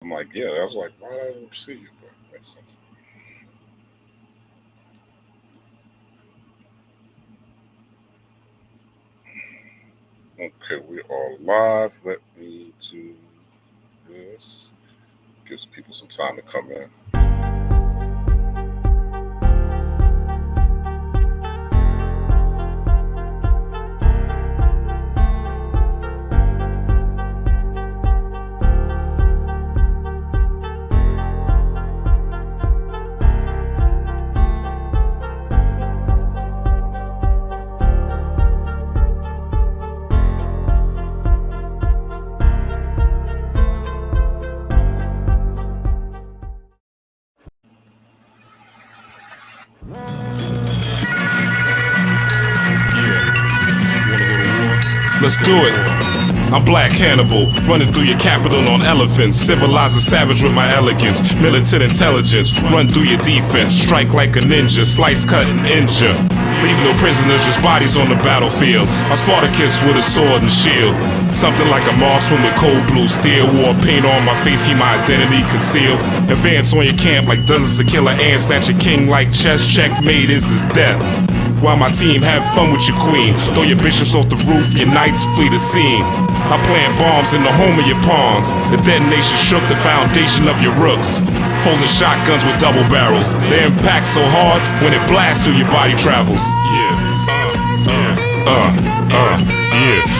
I'm like, yeah. I was like, why did I didn't see you? But it makes sense. Okay, we are live. Let me do this. Gives people some time to come in. Let's do it. I'm Black Hannibal, running through your capital on elephants. Civilize a savage with my elegance. Militant intelligence, run through your defense. Strike like a ninja, slice, cut, and injure. Leave no prisoners, just bodies on the battlefield. I'm Spartacus with a sword and shield. Something like a marksman with cold blue steel. War paint on my face, keep my identity concealed. Advance on your camp like dozens of killer ants. Snatch your king like chess, checkmate, this is death. While my team have fun with your queen. Throw your bishops off the roof, your knights flee the scene. I plant bombs in the home of your pawns. The detonation shook the foundation of your rooks. Holding shotguns with double barrels. They impact so hard when it blasts through your body travels. Yeah.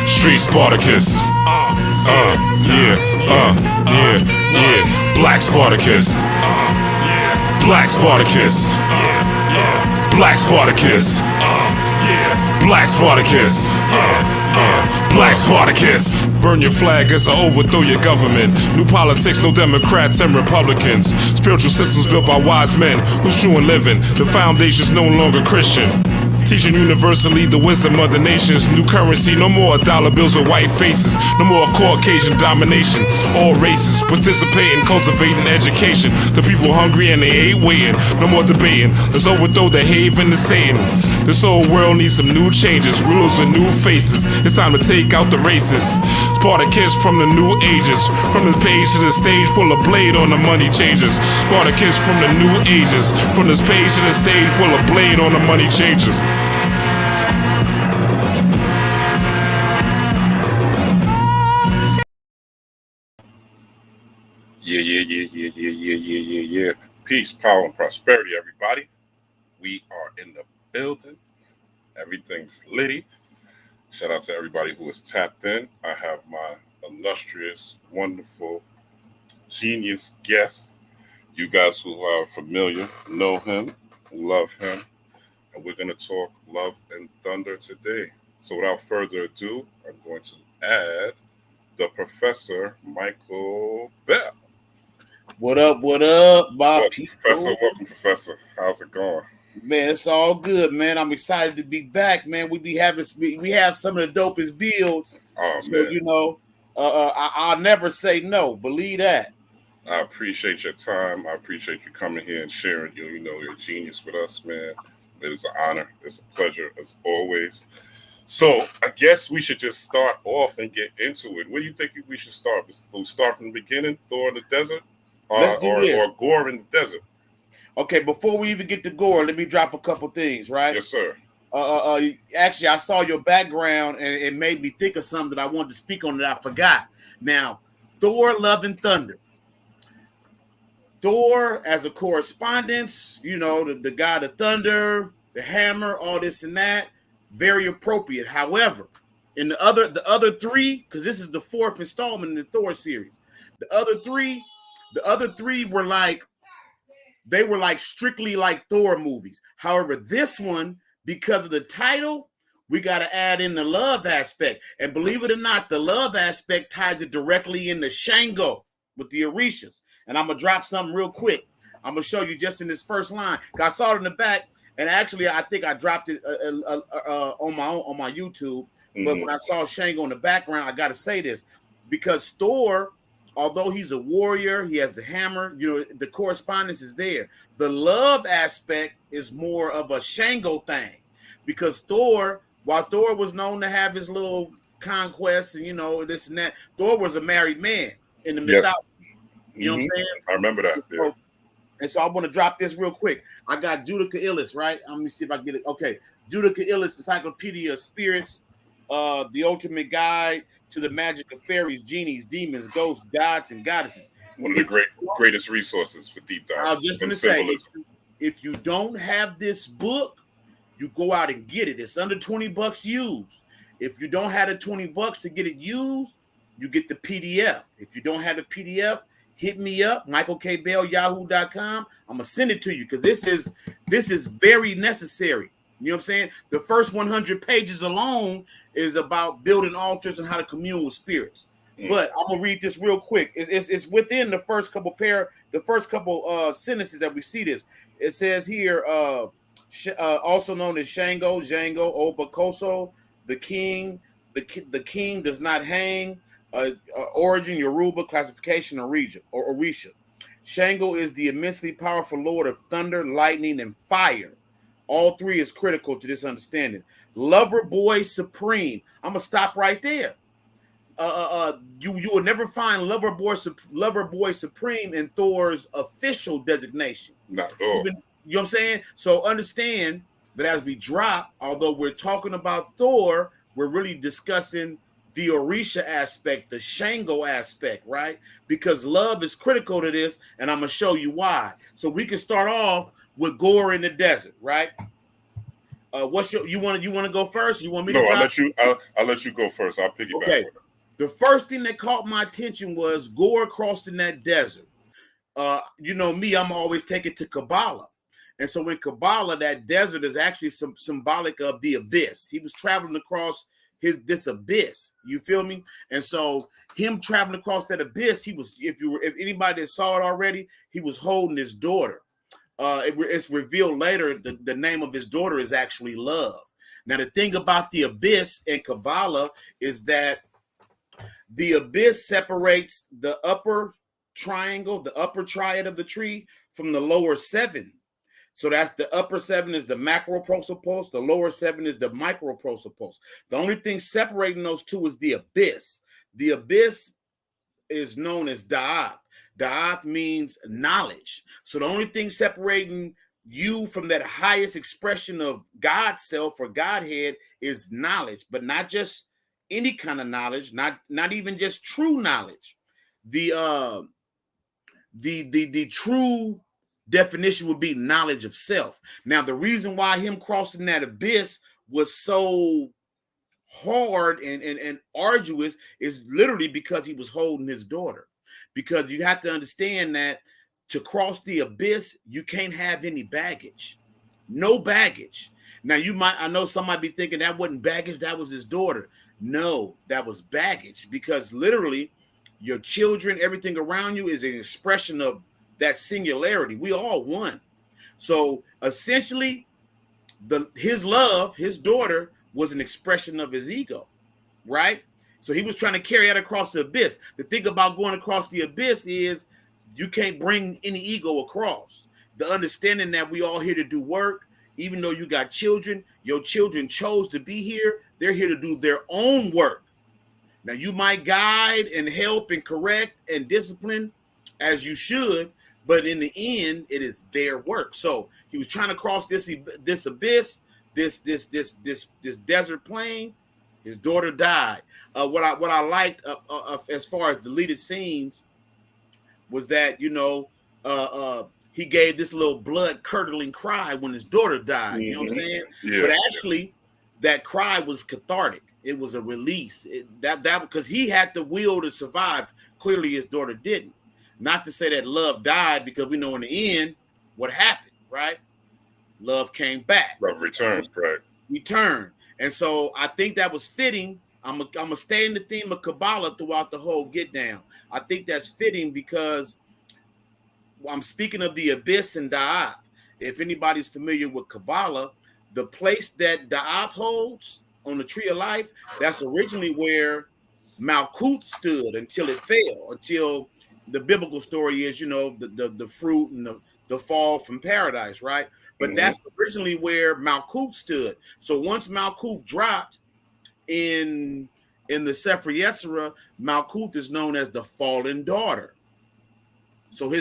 Street Spartacus. Yeah. Black Spartacus. Black Spartacus. Black Spartacus. Black Spartacus. Black Spartacus. Burn your flag as I overthrow your government. New politics, no Democrats and Republicans. Spiritual systems built by wise men who's true in living. The foundation's no longer Christian. Teaching universally the wisdom of the nations. New currency, no more dollar bills with white faces. No more Caucasian domination. All races participating, cultivating education. The people hungry and they ain't waiting. No more debating. Let's overthrow the haven to Satan. This whole world needs some new changes. Rulers with new faces. It's time to take out the racists. Spartacus from the new ages. From the page to the stage, pull a blade on the money changers. Spartacus from the new ages. From this page to the stage, pull a blade on the money changers. Yeah. Peace, power, and prosperity, everybody. We are in the building. Everything's litty. Shout out to everybody who is tapped in. I have my illustrious, wonderful, genius guest. You guys who are familiar know him, love him, and we're going to talk love and thunder today. So without further ado, I'm going to add the Professor Michael Bell. What up, my people? Welcome, Professor. How's it going? Man, it's all good, man. I'm excited to be back, man. We have some of the dopest builds. Oh, so, man. You know, I'll never say no. Believe that. I appreciate your time. I appreciate you coming here and sharing your genius with us, man. It is an honor. It's a pleasure as always. So I guess we should just start off and get into it. Where do you think we should start? We'll start from the beginning, Thor in the desert, or Gore in the desert. Okay, before we even get to Gore, let me drop a couple things, right? Yes, sir. Actually, I saw your background and it made me think of something that I wanted to speak on that I forgot. Now, Thor, Love and Thunder. Thor as a correspondence, the god of thunder, the hammer, all this and that, very appropriate. However, in the other three, because this is the fourth installment in the Thor series, the other three were like strictly like Thor movies. However, this one, because of the title, we got to add in the love aspect. And believe it or not, the love aspect ties it directly into Shango with the Orishas. And I'm going to drop something real quick. I'm going to show you just in this first line. I saw it in the back, and actually I think I dropped it on my YouTube. Mm-hmm. But when I saw Shango in the background, I got to say this. Because Thor, although he's a warrior, he has the hammer, the correspondence is there. The love aspect is more of a Shango thing. Because Thor, while Thor was known to have his little conquests and, this and that, Thor was a married man in the mythology. You know what I'm saying? I remember that. Yeah. And so I want to drop this real quick. I got Judica Illis, right? Let me see if I can get it. Okay. Judica Illis, Encyclopedia of Spirits, the ultimate guide to the magic of fairies, genies, demons, ghosts, gods, and goddesses. One of the greatest resources for deep dive. I was just going to say, if you don't have this book, you go out and get it. It's under $20 used. If you don't have the $20 to get it used, you get the PDF. If you don't have the PDF, hit me up, michaelkbell.yahoo.com. I'm gonna send it to you because this is very necessary. You know what I'm saying? The first 100 pages alone is about building altars and how to commune with spirits. But I'm gonna read this real quick. It's within the first couple sentences that we see this. It says here, also known as Shango, Django, Obakoso, the king. The king does not hang. Origin, Yoruba, classification, Orisha. Shango is the immensely powerful lord of thunder, lightning, and fire. All three is critical to this understanding. Lover boy supreme. I'm gonna stop right there. You will never find lover boy supreme in Thor's official designation. Not at all. You know what I'm saying? So understand that as we drop, although we're talking about Thor, we're really discussing the Orisha aspect, the Shango aspect, right? Because love is critical to this, and I'm gonna show you why. So we can start off with Gore in the desert, right? You want to go first? You want me to? No, I'll let you go first. I'll piggyback. Okay. The first thing that caught my attention was Gore crossing that desert. You know me, I'm always taken to Kabbalah. And so in Kabbalah, that desert is actually symbolic of the abyss. He was traveling across this abyss. You feel me? And so him traveling across that abyss, he was, if anybody that saw it already, he was holding his daughter. It's revealed later the name of his daughter is actually Love. Now, the thing about the abyss in Kabbalah is that the abyss separates the upper triangle, the upper triad of the tree from the lower seven. So that's the upper seven is the macroprosopos, the lower seven is the microprosopos. The only thing separating those two is the abyss. The abyss is known as Da'ath. Da'ath means knowledge. So the only thing separating you from that highest expression of God's self or Godhead is knowledge, but not just any kind of knowledge, not even just true knowledge. The true definition would be knowledge of self. Now, the reason why him crossing that abyss was so hard and arduous is literally because he was holding his daughter. Because you have to understand that to cross the abyss, you can't have any baggage. No baggage. Now, I know somebody be thinking that wasn't baggage, that was his daughter. No, that was baggage, because literally your children, everything around you is an expression of that singularity. We all one. So essentially, his love, his daughter, was an expression of his ego, right? So he was trying to carry that across the abyss. The thing about going across the abyss is you can't bring any ego across. The understanding that we all here to do work, even though you got children, your children chose to be here. They're here to do their own work. Now, you might guide and help and correct and discipline as you should, but in the end, it is their work. So he was trying to cross this abyss, this desert plain. His daughter died. What I liked as far as deleted scenes was that, he gave this little blood curdling cry when his daughter died. You know what I'm saying? Yeah. But actually, that cry was cathartic. It was a release. That because he had the will to survive. Clearly, his daughter didn't. Not to say that Love died, because we know in the end what happened, right? Love came back. Love returned, right? Returned. And so I think that was fitting. I'm gonna stay in the theme of Kabbalah throughout the whole get down. I think that's fitting because I'm speaking of the abyss and Da'ath. If anybody's familiar with Kabbalah, the place that Da'ath holds on the tree of life, that's originally where Malkuth stood until it fell, until the biblical story is, the fruit and the fall from paradise, right? But that's originally where Malkuth stood. So once Malkuth dropped in the Sefer Yetzirah, Malkuth is known as the fallen daughter. So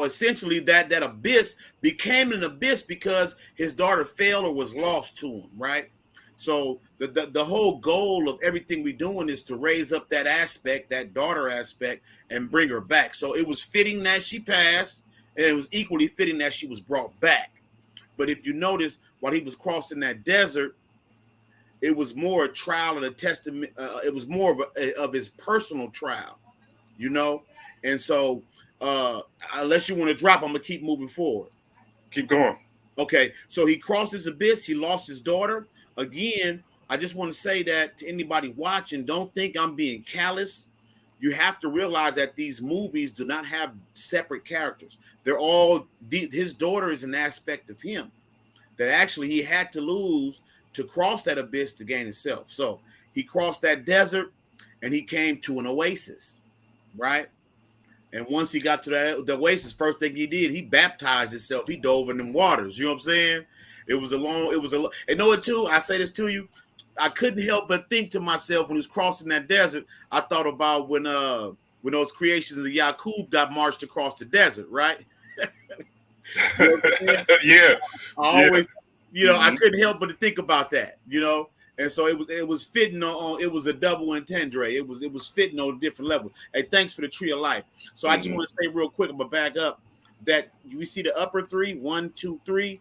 essentially that abyss became an abyss because his daughter fell or was lost to him, right? So the whole goal of everything we're doing is to raise up that aspect, that daughter aspect, and bring her back. So it was fitting that she passed, and it was equally fitting that she was brought back. But if you notice, while he was crossing that desert, it was more a trial and a testament. It was more of his personal trial, you know? And so unless you want to drop, I'm going to keep moving forward. Keep going. Okay, so he crossed his abyss. He lost his daughter. Again, I just want to say that to anybody watching, don't think I'm being callous. You have to realize that these movies do not have separate characters. They're all, his daughter is an aspect of him that actually he had to lose to cross that abyss to gain himself. So he crossed that desert and he came to an oasis, right? And once he got to the oasis, first thing he did, he baptized himself. He dove in them waters. You know what I'm saying? And know it too, I say this to you, I couldn't help but think to myself when he was crossing that desert, I thought about when those creations of Yaqub got marched across the desert, right? You know yeah. I always, I couldn't help but to think about that, And so it was fitting on. It was a double entendre. It was fitting on a different level. Hey, thanks for the tree of life. So I just want to say real quick, I'm gonna back up that we see the upper three, 1, 2, 3.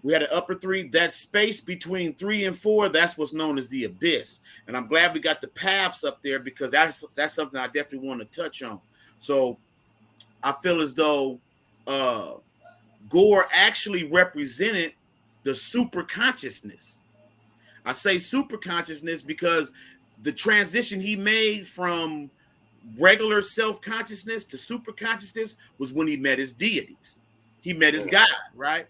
We had an upper three. That space between 3 and 4, that's what's known as the abyss. And I'm glad we got the paths up there because that's something I definitely want to touch on. So I feel as though Gore actually represented the super consciousness. I say super consciousness because the transition he made from regular self-consciousness to super consciousness was when he met his deities. He met his God, right?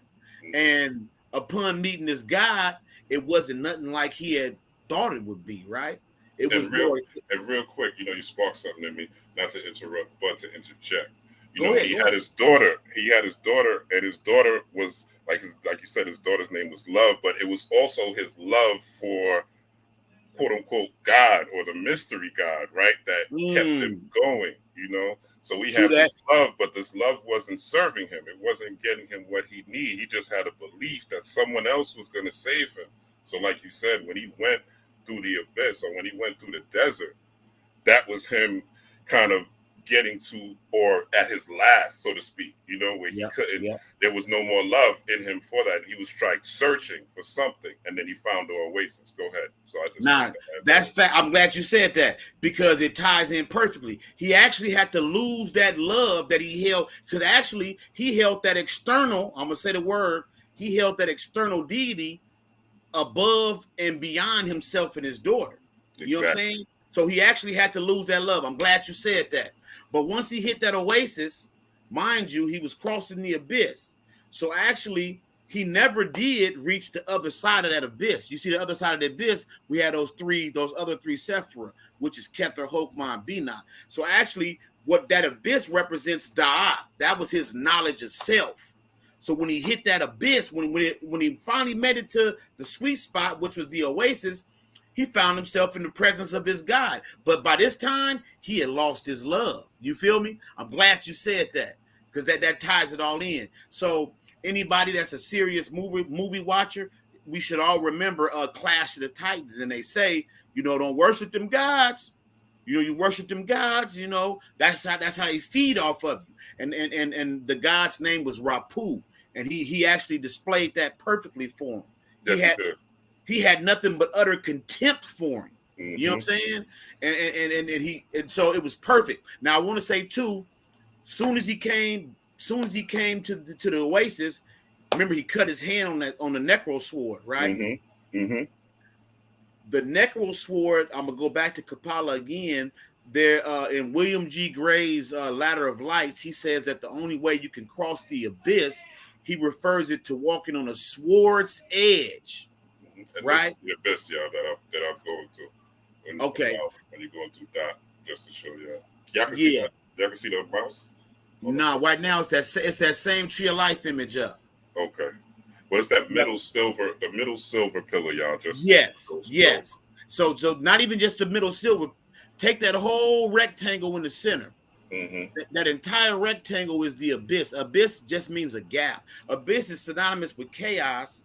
And upon meeting his God, it wasn't nothing like he had thought it would be, right? It was real quick, you sparked something in me, not to interrupt, but to interject. He had his daughter. He had his daughter, and his daughter was like you said, his daughter's name was Love, but it was also his love for quote unquote God or the mystery God, right? That kept him going, So we had this love, but this love wasn't serving him. It wasn't getting him what he needed. He just had a belief that someone else was going to save him. So like you said, when he went through the abyss or when he went through the desert, that was him kind of getting to, or at his last, so to speak, where he couldn't, there was no more love in him for that. He was searching for something, and then he found the oasis. Go ahead. So I just that's fact. I'm glad you said that because it ties in perfectly. He actually had to lose that love that he held, because actually he held that external, I'm gonna say the word, he held that external deity above and beyond himself and his daughter. You know what I'm saying? So he actually had to lose that love. I'm glad you said that. But once he hit that oasis, mind you, he was crossing the abyss. So actually, he never did reach the other side of that abyss. You see the other side of the abyss, we had those other three Sephira, which is Kether, Hokmah, and Binah. So actually, what that abyss represents, Da'ath, that was his knowledge of self. So when he hit that abyss, when he finally made it to the sweet spot, which was the oasis, he found himself in the presence of his God. But by this time, he had lost his love. You feel me? I'm glad you said that because that ties it all in. So anybody that's a serious movie watcher, we should all remember Clash of the Titans. And they say, don't worship them gods. You worship them gods, that's how they feed off of you. And the god's name was Rapu. And he actually displayed that perfectly for him. Yes, he did. He had nothing but utter contempt for him. You know what I'm saying? And so it was perfect. Now I want to say too, soon as he came to the oasis, remember he cut his hand on the necro sword, right? The necro sword, I'm gonna go back to Kapala again. There in William G. Gray's Ladder of Lights, he says that the only way you can cross the abyss, he refers it to walking on a sword's edge. And right? This is the abyss, y'all, that I'm going through. When you're going through that, just to show you. Y'all can see that. Y'all can see the mouse? No, right now it's that same tree of life image up. Okay. Well, it's that middle silver pillar, y'all. Yes. So not even just the middle silver. Take that whole rectangle in the center. That entire rectangle is the abyss. Abyss just means a gap. Abyss is synonymous with chaos,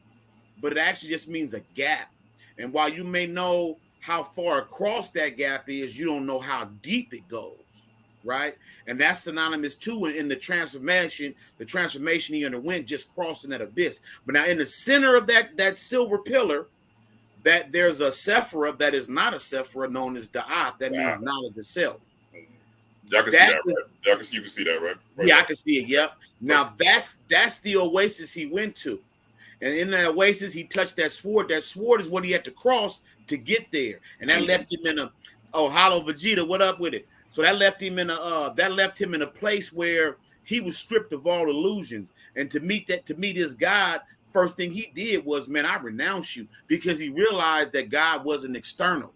but it actually just means a gap. And while you may know how far across that gap is, you don't know how deep it goes, right? And that's synonymous too in the transformation he underwent, just crossing that abyss. But now in the center of that silver pillar, that there's a Sephira that is not a Sephira, known as Da'ath. That means knowledge itself. Y'all can see that, right? You can see that, right? Yeah, I can see it. Yep. Now that's the oasis he went to. And in that oasis, he touched that sword. That sword is what he had to cross to get there. And that left him in a hollow Vegeta. What up with it? So that left him in a place where he was stripped of all illusions. And to meet his God, first thing he did was, man, I renounce you, because he realized that God wasn't external.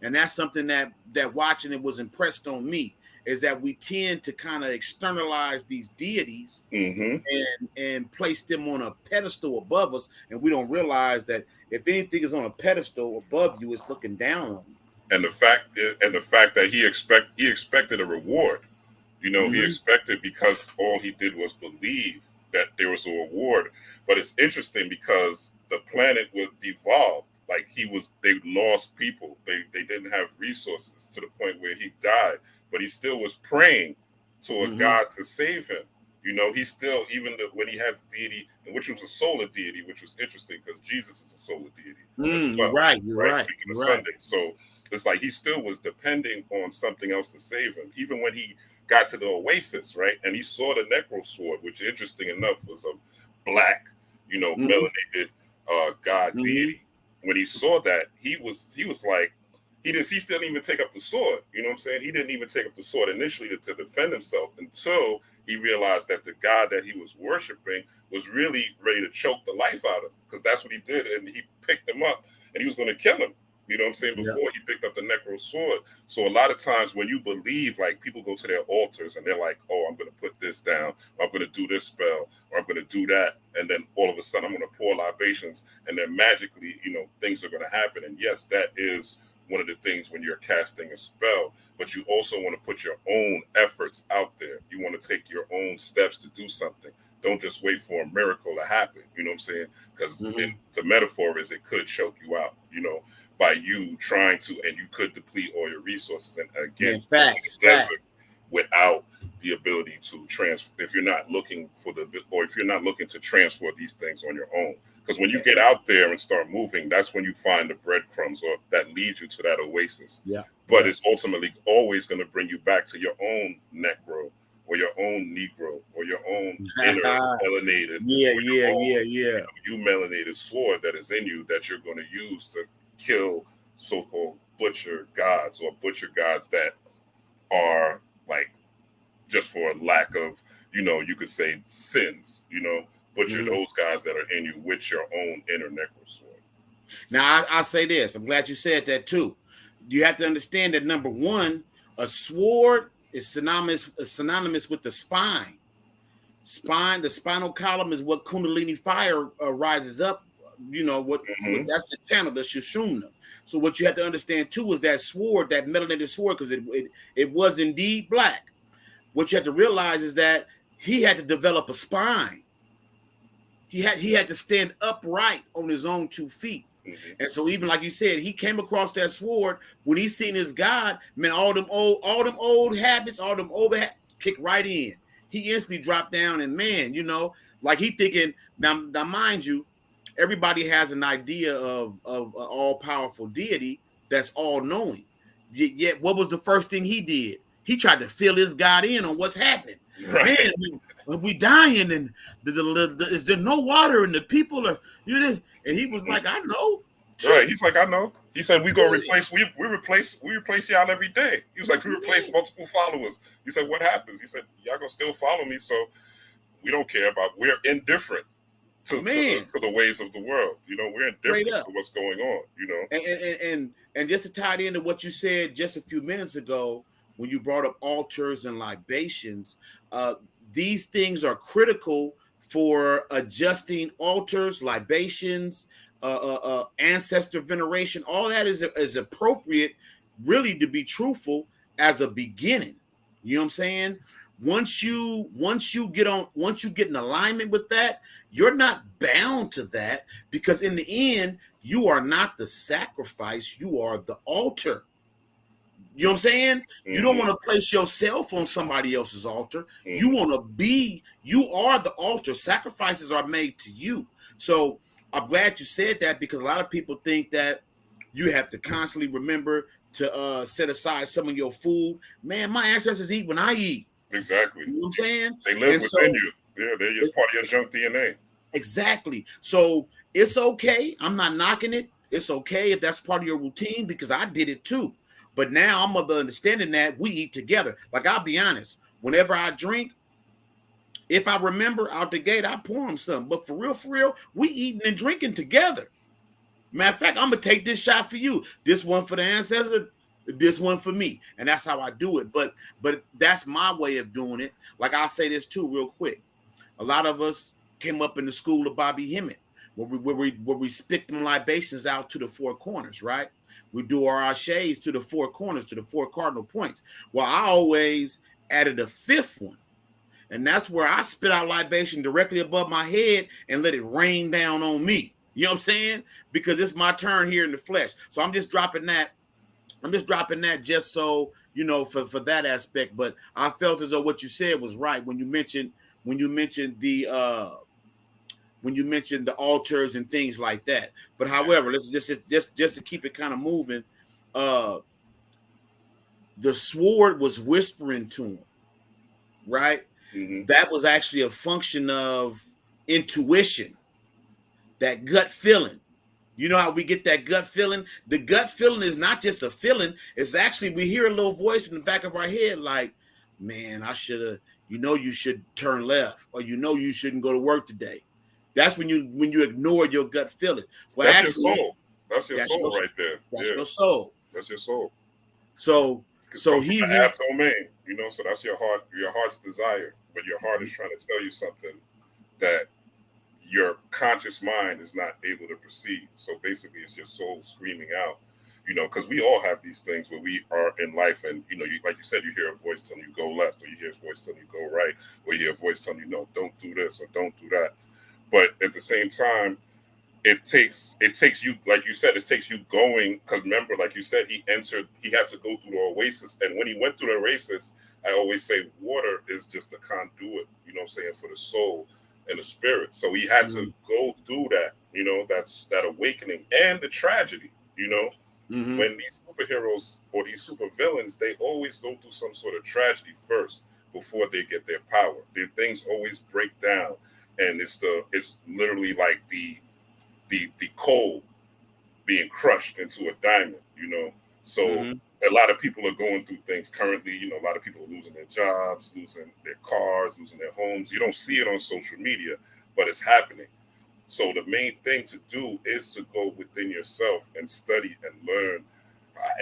And that's something that watching it was impressed on me, is that we tend to kind of externalize these deities and place them on a pedestal above us, and we don't realize that if anything is on a pedestal above you, it's looking down on you. And the fact that he expected a reward, he expected, because all he did was believe that there was a reward. But it's interesting because the planet was devolved. Like they lost people. They didn't have resources to the point where he died. But he still was praying to a God to save him. He still, when he had the deity, which was a solar deity, which was interesting because Jesus is a solar deity. You're right. Speaking of Sunday. So it's like he still was depending on something else to save him. Even when he got to the oasis, right? And he saw the Necro sword, which, interesting enough, was a black, melanated God deity. When he saw that, he was like, he still didn't even take up the sword. You know what I'm saying? He didn't even take up the sword initially to defend himself, until he realized that the God that he was worshiping was really ready to choke the life out of him, because that's what he did. And he picked him up and he was going to kill him. You know what I'm saying? Before he picked up the Necro sword. So a lot of times when you believe, like, people go to their altars and they're like, oh, I'm going to put this down, or I'm going to do this spell, or I'm going to do that. And then all of a sudden I'm going to pour libations, and then magically, things are going to happen. And yes, that is one of the things when you're casting a spell, but you also want to put your own efforts out there. You want to take your own steps to do something. Don't just wait for a miracle to happen. You know what I'm saying? Because the metaphor is it could choke you out, by you trying to, and you could deplete all your resources. And again, facts. Without the ability to transfer, if you're not looking to transfer these things on your own. Because when you get out there and start moving, that's when you find the breadcrumbs, or that leads you to that oasis. Yeah. But it's ultimately always going to bring you back to your own Necro, or your own Negro, or your own inner melanated. You melanated sword that is in you that you're going to use to kill so-called butcher gods, or butcher gods that are, like, just for lack of, you could say sins, butcher those guys that are in you with your own inner Necro sword. Now, I'll say this. I'm glad you said that too. You have to understand that, number one, a sword is synonymous with the spine. The spinal column is what Kundalini fire rises up. What that's the channel, the Shushumna. So what you have to understand too is that sword, that melanated sword, because it was indeed black. What you have to realize is that he had to develop a spine. He had to stand upright on his own 2 feet. And so, even like you said, he came across that sword when he seen his God, man, all them old habits, kick right in. He instantly dropped down, and man, like he thinking, now mind you, everybody has an idea of an all-powerful deity that's all-knowing. Yet what was the first thing he did? He tried to fill his God in on what's happening. Right. Man, we dying, and is there no water, and the people are and he was like, I know. Right. He's like, I know. He said, we replace y'all every day. He was like, we replace multiple followers. He said, what happens? He said, y'all gonna still follow me, so we don't care we're indifferent to the ways of the world. We're indifferent to what's going on, and just to tie it into what you said just a few minutes ago, when you brought up altars and libations, these things are critical for adjusting altars, libations, ancestor veneration. All that is appropriate, really, to be truthful, as a beginning. You know what I'm saying? Once you get in alignment with that, you're not bound to that, because in the end, you are not the sacrifice, you are the altar. You know what I'm saying? You don't want to place yourself on somebody else's altar. You want to be, you are the altar. Sacrifices are made to you. So I'm glad you said that, because a lot of people think that you have to constantly remember to set aside some of your food. Man, my ancestors eat when I eat. Exactly. You know what I'm saying? They live within you. Yeah, they're just part of your junk DNA. Exactly. So it's okay. I'm not knocking it. It's okay if that's part of your routine, because I did it too. But now I'm of the understanding that we eat together. Like, I'll be honest, whenever I drink, if I remember out the gate, I pour them something. But for real, we eating and drinking together. Matter of fact, I'm gonna take this shot for you. This one for the ancestor, this one for me. And that's how I do it. But that's my way of doing it. Like, I'll say this too, real quick. A lot of us came up in the school of Bobby Hemmett, where we spit them libations out to the four corners, right? We do our ashes to the four corners, to the four cardinal points. Well, I always added a fifth one, and that's where I spit out libation directly above my head and let it rain down on me. You know what I'm saying? Because it's my turn here in the flesh. So I'm just dropping that. Just so you know, for that aspect. But I felt as though what you said was right when you mentioned the altars and things like that. But however, let's just to keep it kind of moving, the sword was whispering to him, right? That was actually a function of intuition, that gut feeling. You know how we get that gut feeling? The gut feeling is not just a feeling. It's actually, we hear a little voice in the back of our head like, man, I should have, you should turn left, or you shouldn't go to work today. That's when you ignore your gut feeling. Well, that's actually, your soul. That's your soul right there. That's your soul. That's your soul. So he abdomen, so that's your heart's desire. But your heart is trying to tell you something that your conscious mind is not able to perceive. So basically, it's your soul screaming out, because we all have these things where we are in life, and like you said, you hear a voice telling you go left, or you hear a voice telling you go right, or you hear a voice telling you no, don't do this or don't do that. But at the same time, it takes you, like you said, it takes you going. Because remember, like you said, he had to go through the oasis, and when he went through the oasis, I always say water is just a conduit, for the soul and the spirit. So he had to go through that, that's that awakening and the tragedy, when these superheroes or these supervillains, they always go through some sort of tragedy first before they get their power. Their things always break down, and it's literally like the coal being crushed into a diamond, So a lot of people are going through things currently. A lot of people are losing their jobs, losing their cars, losing their homes. You don't see it on social media, but it's happening. So the main thing to do is to go within yourself and study and learn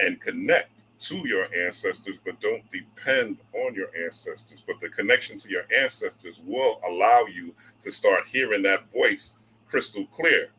and connect to your ancestors, but don't depend on your ancestors. But the connection to your ancestors will allow you to start hearing that voice crystal clear.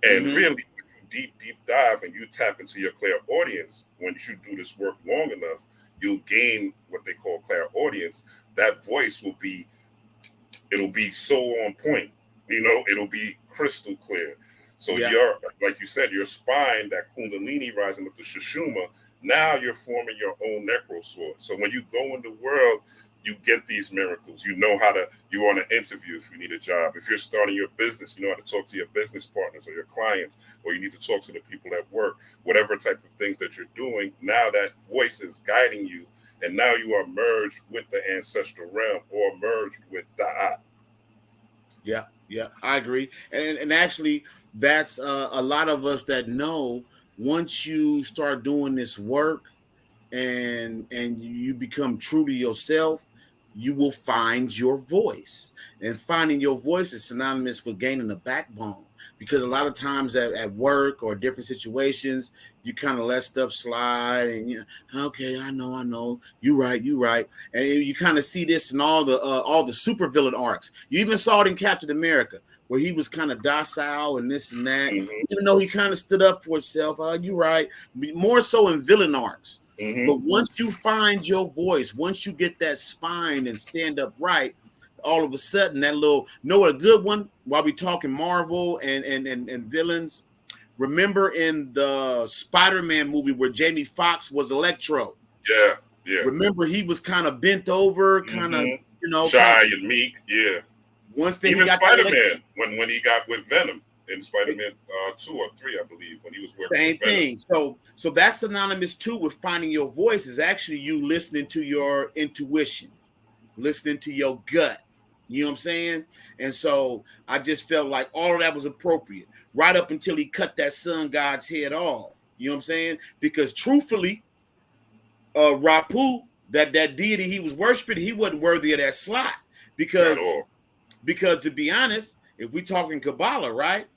And really, if you deep dive and you tap into your clairaudience, when you do this work long enough, you'll gain what they call clairaudience. That voice it'll be so on point, it'll be crystal clear. So you're, like you said, your spine, that kundalini rising up the Shushuma, now you're forming your own necro sword. So when you go in the world, you get these miracles. You're on an interview if you need a job. If you're starting your business, you know how to talk to your business partners or your clients, or you need to talk to the people at work, whatever type of things that you're doing. Now that voice is guiding you, and now you are merged with the ancestral realm or merged with Da'at. Yeah, I agree. And actually, that's a lot of us that know, once you start doing this work and you become true to yourself, you will find your voice. And finding your voice is synonymous with gaining a backbone, because a lot of times at work or different situations, you kind of let stuff slide, and okay, I know, you right, and you kind of see this in all the supervillain arcs. You even saw it in Captain America, where he was kind of docile and this and that, even though he kind of stood up for himself. You right, more so in villain arcs. Mm-hmm. But once you find your voice, once you get that spine and stand up right, all of a sudden that little, a good one while we talking Marvel and villains. Remember in the Spider-Man movie where Jamie Foxx was Electro? Yeah, yeah. Remember he was kind of bent over, kind of, Mm-hmm. kind of Shy and meek, yeah. once then he Even got that Spider-Man, when he got with Venom in Spider-Man 2 or 3, I believe, when he was working same with Venom. thing. So that's synonymous too with finding your voice is actually you listening to your intuition, listening to your gut. You know what I'm saying? And so I just felt like all of that was appropriate right up until he cut that sun god's head off. You know what I'm saying? Because truthfully, Rapu, that deity he was worshiping, he wasn't worthy of that slot. At Because all. to be honest, if we talking Kabbalah, right?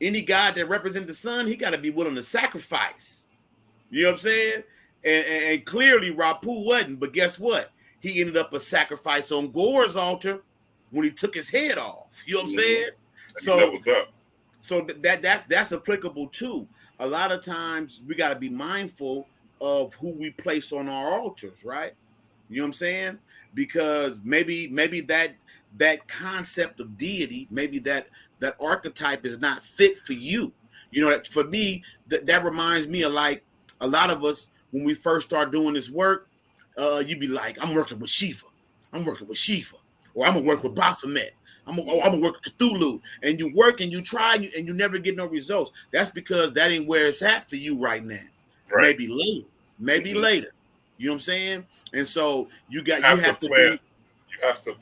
Any god that represents the sun, he got to be willing to sacrifice. You know what I'm saying? And clearly Rapu wasn't, but guess what? He ended up a sacrifice on Gore's altar when he took his head off. You know what I'm saying? And he So leveled up. that's applicable too. A lot of times we got to be mindful of who we place on our altars, right? You know what I'm saying? Because maybe that concept of deity, maybe that archetype is not fit for you. You know, that for me, that reminds me of like a lot of us when we first start doing this work, you'd be like, I'm working with Shiva. I'm working with Shiva. Or I'm gonna work with Baphomet. I'm gonna work with Cthulhu. And you work and you try and you never get no results. That's because that ain't where it's at for you right now. Right. Maybe later. Maybe later. You know what I'm saying? And so you have to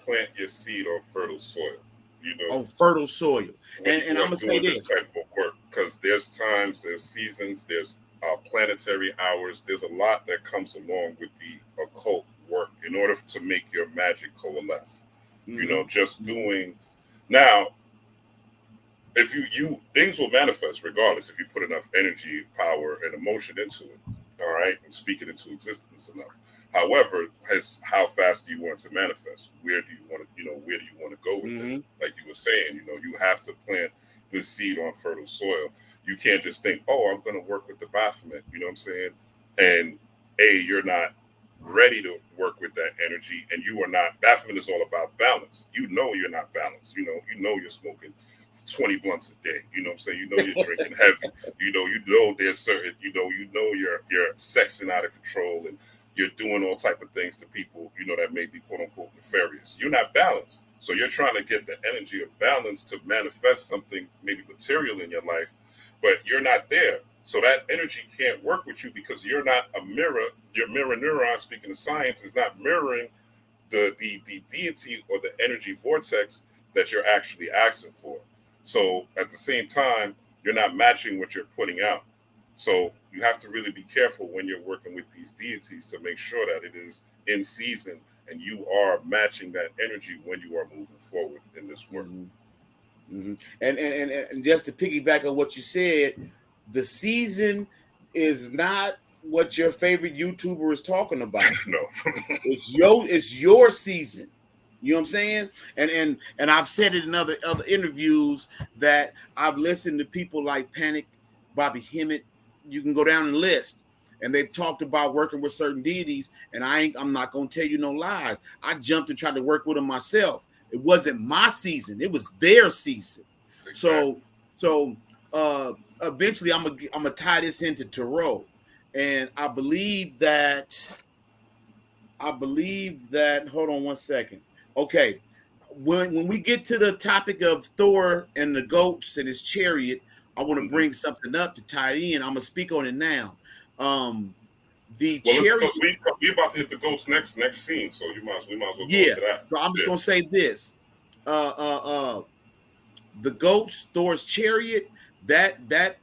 plant your seed on fertile soil. You know, on fertile soil. And I'm gonna say this type of work, because there's times, there's seasons, there's planetary hours. There's a lot that comes along with the occult work in order to make your magic coalesce. Mm-hmm. You know, just doing now. If you things will manifest regardless if you put enough energy, power, and emotion into it. All right, and speak it into existence enough. However, how fast do you want it to manifest? Where do you want to, where do you want to go with it? Like you were saying, you have to plant this seed on fertile soil. You can't just think, oh, I'm going to work with the Baphomet. You know what I'm saying? And you're not ready to work with that energy, and you are not. Baphomet is all about balance. You're not balanced. You know you're smoking 20 blunts a day. You know what I'm saying? You're drinking heavy. You know there's certain, you're sexing out of control and you're doing all type of things to people, that may be quote unquote nefarious. You're not balanced. So you're trying to get the energy of balance to manifest something maybe material in your life, but you're not there. So that energy can't work with you because you're not a mirror. Your mirror neuron, speaking of science, is not mirroring the deity or the energy vortex that you're actually asking for. So at the same time, you're not matching what you're putting out. So you have to really be careful when you're working with these deities to make sure that it is in season and you are matching that energy when you are moving forward in this work. Mm-hmm. And just to piggyback on what you said, the season is not what your favorite YouTuber is talking about. No. It's your season. You know what I'm saying? And I've said it in other interviews that I've listened to people like Panic, Bobby Hemmett. You can go down and list, and they've talked about working with certain deities. And I'm not gonna tell you no lies. I jumped and tried to work with them myself. It wasn't my season; it was their season. Exactly. So eventually, I'm gonna tie this into tarot, and I believe that. Hold on one second. Okay, when we get to the topic of Thor and the goats and his chariot, I want to bring something up to tie it in. I'm gonna speak on it now. Chariot. We about to hit the goats next scene, so we might as well go into that. So I'm just gonna say this. The goats, Thor's chariot. That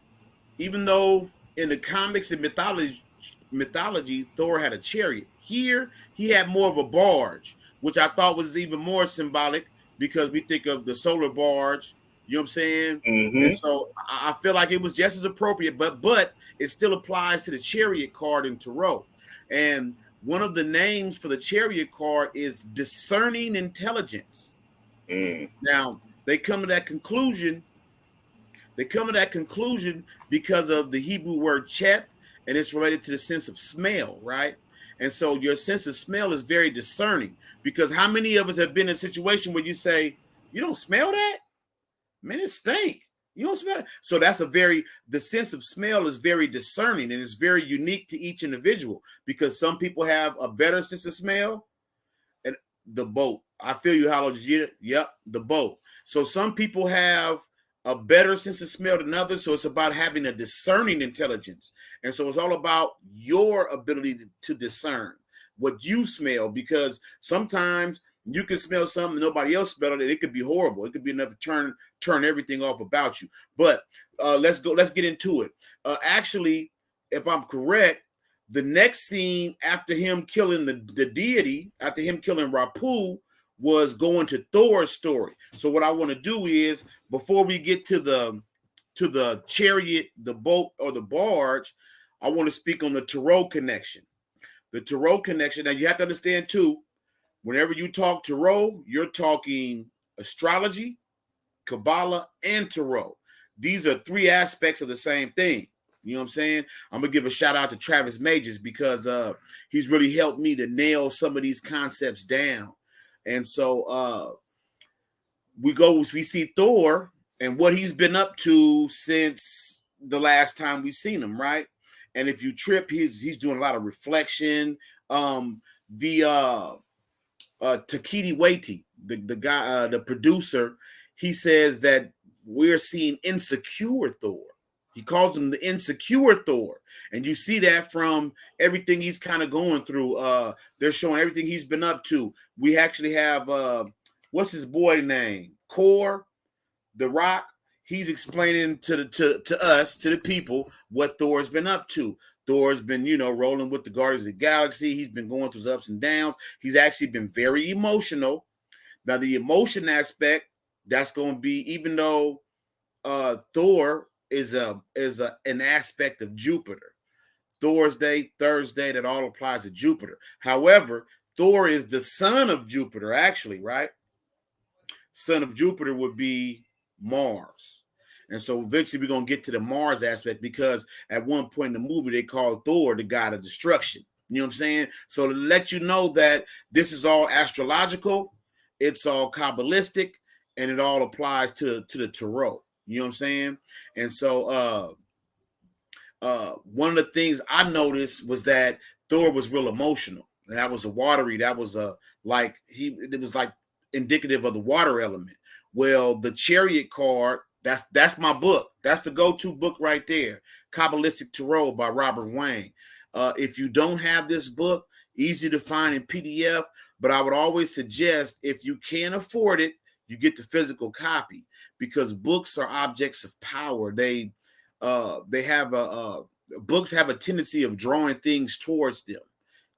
even though in the comics and mythology, Thor had a chariot. Here, he had more of a barge, which I thought was even more symbolic because we think of the solar barge. You know what I'm saying? Mm-hmm. And so I feel like it was just as appropriate, but it still applies to the chariot card in tarot. And one of the names for the chariot card is discerning intelligence. Now, they come to that conclusion because of the Hebrew word cheth and it's related to the sense of smell, right? And so your sense of smell is very discerning, because how many of us have been in a situation where you say, you don't smell that? Man, it stink. You don't smell it. So the sense of smell is very discerning, and it's very unique to each individual, because some people have a better sense of smell. And the boat, I feel you, Hollow. Yep, the boat. So some people have a better sense of smell than others. So it's about having a discerning intelligence. And so it's all about your ability to discern what you smell, because sometimes you can smell something nobody else smelled it. It could be horrible. It could be enough to turn everything off about you. But let's get into it. Actually, if I'm correct, the next scene after him killing the deity, after him killing Rapu, was going to Thor's story. So what I want to do is, before we get to the chariot, the boat, or the barge, I want to speak on the tarot connection. The tarot connection. Now you have to understand too, whenever you talk tarot, you're talking astrology, Kabbalah, and tarot. These are three aspects of the same thing. You know what I'm saying? I'm going to give a shout out to Travis Majors, because he's really helped me to nail some of these concepts down. And so we see Thor and what he's been up to since the last time we seen him, right? And if you trip, he's doing a lot of reflection. Takiti Waititi, the guy, the producer, he says that we're seeing insecure Thor. He calls him the insecure Thor. And you see that from everything he's kind of going through. They're showing everything he's been up to. We actually have, what's his boy name? Core, The Rock. He's explaining to us, to the people, what Thor's been up to. Thor's been, rolling with the Guardians of the Galaxy. He's been going through his ups and downs. He's actually been very emotional. Now, the emotion aspect, that's going to be, even though Thor is an aspect of Jupiter. Thursday, that all applies to Jupiter. However, Thor is the son of Jupiter, actually, right? Son of Jupiter would be Mars. And so eventually we're going to get to the Mars aspect, because at one point in the movie, they called Thor the god of destruction. You know what I'm saying? So to let you know that this is all astrological, it's all Kabbalistic, and it all applies to the tarot. You know what I'm saying? And so one of the things I noticed was that Thor was real emotional. That was it was like indicative of the water element. Well, the chariot card, that's my book. That's the go-to book right there. Kabbalistic Tarot by Robert Wayne. If you don't have this book, easy to find in PDF, but I would always suggest, if you can't afford it, you get the physical copy, because books are objects of power. Books have a tendency of drawing things towards them.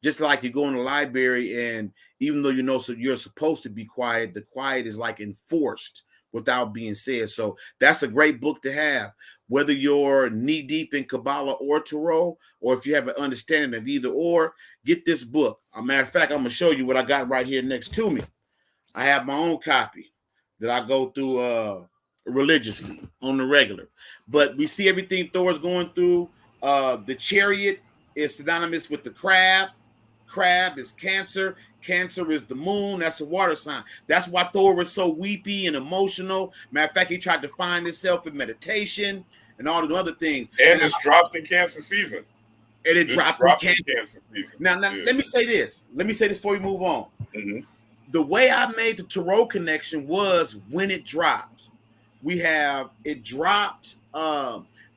Just like you go in the library, and even though so you're supposed to be quiet, the quiet is like enforced without being said. So that's a great book to have, whether you're knee deep in Kabbalah or Tarot, or if you have an understanding of either or. Get this book. As a matter of fact, I'm gonna show you what I got right here next to me. I have my own copy that I go through religiously on the regular. But we see everything Thor's going through. The chariot is synonymous with the crab. Crab is Cancer. Cancer is the moon. That's a water sign. That's why Thor was so weepy and emotional. Matter of fact, he tried to find himself in meditation and all the other things. And it's dropped in Cancer season. And it dropped in Cancer season. Now, yeah. Let me say this. Before we move on. Mm-hmm. The way I made the tarot connection was when it dropped. It dropped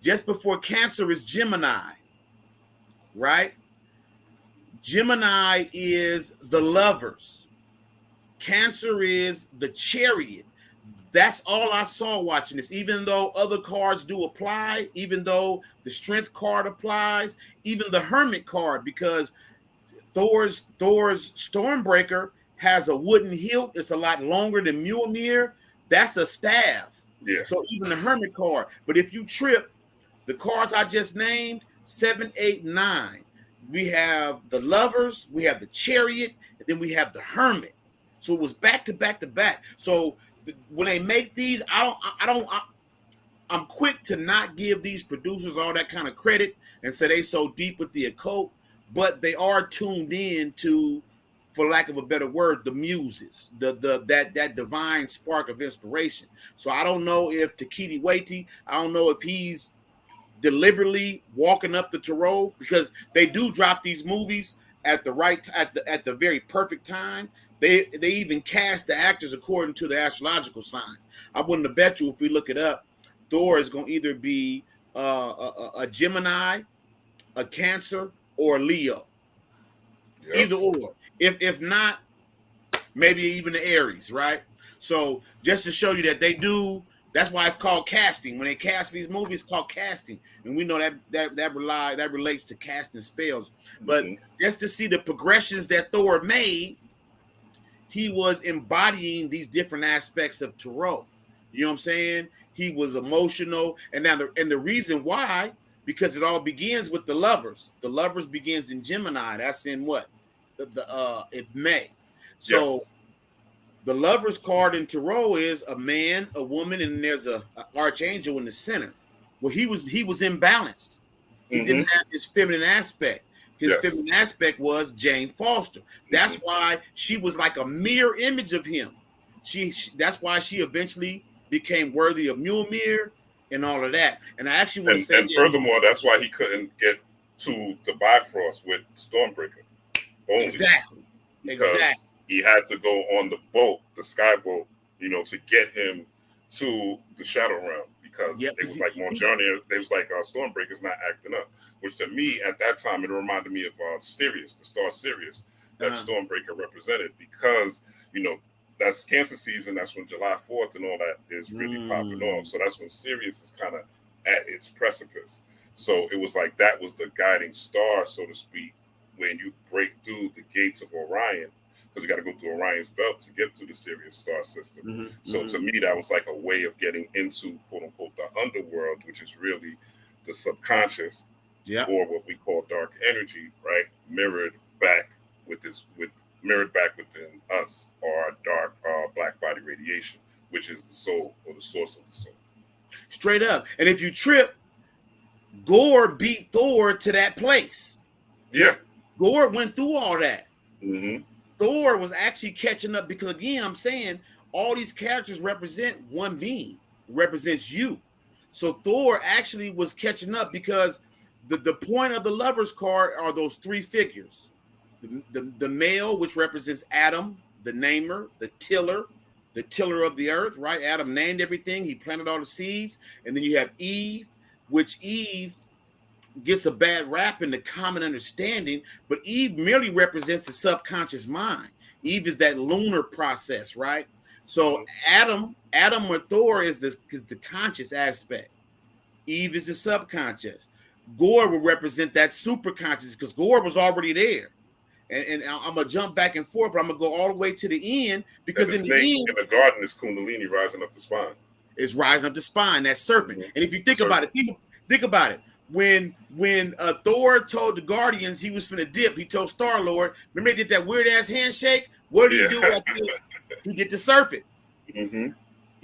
just before Cancer is Gemini, right? Gemini is the lovers. Cancer is the chariot. That's all I saw watching this, even though other cards do apply, even though the strength card applies, even the hermit card, because Thor's Stormbreaker has a wooden hilt. It's a lot longer than Mjolnir. That's a staff. Yeah. So even the hermit card. But if you trip, the cards I just named, 7, 8, 9. We have the lovers, we have the chariot, and then we have the hermit. So it was back to back to back. So when they make these, I'm I'm quick to not give these producers all that kind of credit and say they so deep with the occult, but they are tuned in to, for lack of a better word, the muses, that divine spark of inspiration. So I don't know if Takiti Waiti, I don't know if he's deliberately walking up the tarot, because they do drop these movies at the right at the very perfect time. They even cast the actors according to the astrological signs. I wouldn't have bet you, if we look it up, Thor is going to either be a Gemini, a Cancer, or a Leo. Yep. Either or. If not, maybe even the Aries, right? So just to show you that they do. That's why it's called casting. When they cast these movies, it's called casting, and we know that relates to casting spells. But just to see the progressions that Thor made, he was embodying these different aspects of tarot. You know what I'm saying? He was emotional, and now the reason why, because it all begins with the lovers. The lovers begins in Gemini. That's in what? In May. So Yes. the lovers card in tarot is a man, a woman, and there's a archangel in the center. Well, he was imbalanced. He didn't have his feminine aspect. His feminine aspect was Jane Foster. That's why she was like a mirror image of him. That's why she eventually became worthy of Mjolnir and all of that. And I actually want to say, and furthermore, that's why he couldn't get to the Bifrost with Stormbreaker. Only. Exactly. Because he had to go on the boat, the sky boat, to get him to the Shadow Realm, because it was like Monjournier. They was like Stormbreaker's not acting up, which to me at that time it reminded me of Sirius, the star Sirius that Stormbreaker represented, because that's Cancer season. That's when July 4th and all that is really popping off. So that's when Sirius is kind of at its precipice. So it was like that was the guiding star, so to speak, when you break through the gates of Orion, because you got to go through Orion's belt to get to the Sirius star system. So to me, that was like a way of getting into, quote unquote, the underworld, which is really the subconscious, or what we call dark energy, right? Mirrored back within us, or dark black body radiation, which is the soul, or the source of the soul. Straight up. And if you trip, Gore beat Thor to that place. Yeah. Gore went through all that. Thor was actually catching up, because again, I'm saying all these characters represent one being, represents you. So Thor actually was catching up, because the point of the lovers card are those three figures. The male, which represents Adam, the namer, the tiller of the earth, right? Adam named everything. He planted all the seeds. And then you have Eve, which Eve gets a bad rap in the common understanding, but Eve merely represents the subconscious mind. Eve is that lunar process, right? So Adam or Thor is the conscious aspect. Eve is the subconscious. Gore will represent that super conscious, because Gore was already there. And I'm gonna jump back and forth, but I'm gonna go all the way to the end, because in the end, in the garden is Kundalini rising up the spine. It's rising up the spine, that serpent. And if you think about it, think about it. When Thor told the Guardians he was finna dip, he told Star-Lord, remember they did that weird ass handshake? What did he do after he did the serpent? He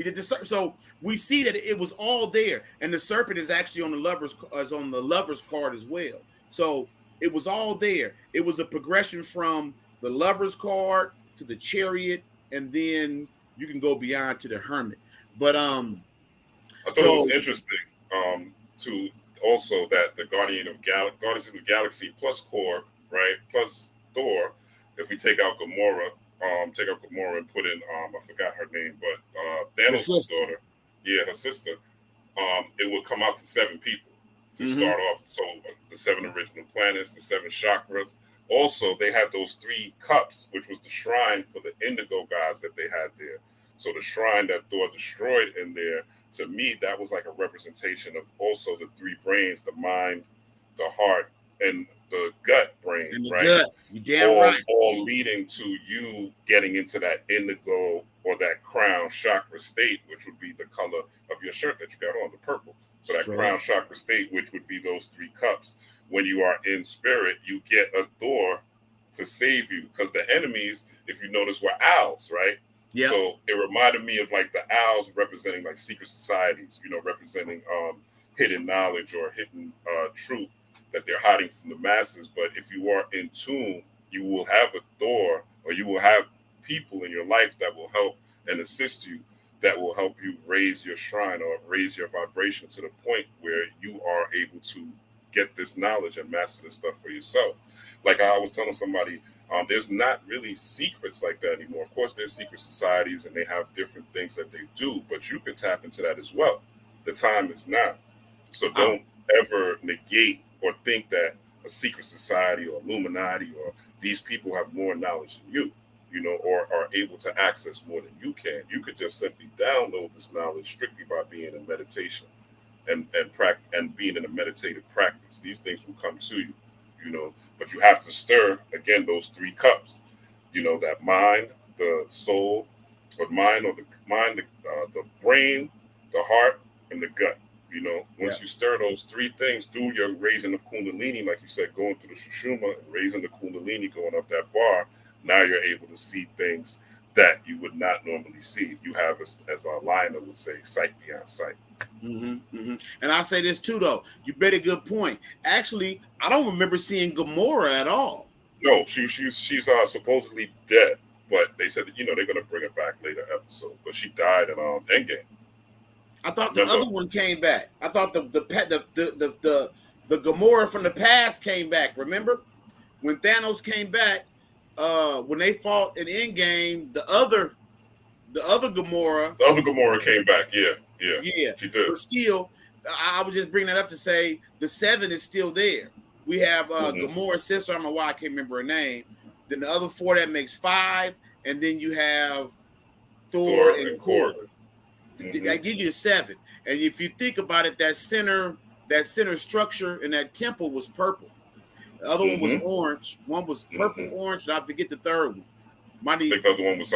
did the serpent. So we see that it was all there, and the serpent is actually on the lovers card as well. So it was all there. It was a progression from the lovers card to the chariot, and then you can go beyond to the hermit. But I thought it was interesting to also that the Guardians of the Galaxy plus Korg, right, plus Thor, if we take out Gamora and put in I forgot her name, but Thanos' daughter, her sister, it would come out to 7 people to start off. So the 7 original planets, the 7 chakras. Also, they had those 3 cups, which was the shrine for the Indigo gods that they had there. So the shrine that Thor destroyed in there, to me, that was like a representation of also the 3 brains, the mind, the heart, and the gut brain, right? Gut. You damn right. All leading to you getting into that indigo or that crown chakra state, which would be the color of your shirt that you got on, the purple. So that crown chakra state, which would be those 3 cups. When you are in spirit, you get a Thor to save you, because the enemies, if you notice, were owls, right? Yeah. So it reminded me of like the owls representing like secret societies, representing hidden knowledge or hidden truth that they're hiding from the masses. But if you are in tune, you will have a Thor, or you will have people in your life that will help and assist you, that will help you raise your shrine or raise your vibration to the point where you are able to get this knowledge and master this stuff for yourself. Like I was telling somebody, there's not really secrets like that anymore. Of course, there's secret societies and they have different things that they do, but you can tap into that as well. The time is now. So don't ever negate or think that a secret society or Illuminati or these people have more knowledge than you, or are able to access more than you can. You could just simply download this knowledge strictly by being in meditation and being in a meditative practice. These things will come to you, but you have to stir again those three cups, that mind, the soul, or mind, or the brain, the heart, and the gut. Once you stir those three things through your raising of Kundalini, like you said, going through the Sushumna, raising the Kundalini, going up that bar, now you're able to see things that you would not normally see. You have, as our Lionel would say, sight beyond sight. And I'll say this too, though. You made a good point. Actually, I don't remember seeing Gamora at all. No, she's supposedly dead, but they said that, they're going to bring her back later episodes. But she died in Endgame. I thought the other one came back. I thought the Gamora from the past came back. Remember when Thanos came back? When they fought in Endgame, the other Gamora. The other Gamora came back. Yeah. She did. But still, I would just bring that up to say the 7 is still there. We have Gamora's sister. I don't know why I can't remember her name. Then the other 4, that makes 5, and then you have Thor and Korg. That gives you 7. And if you think about it, that center structure in that temple was purple. The other one was orange. One was purple, orange, and I forget the third one. I think the other one was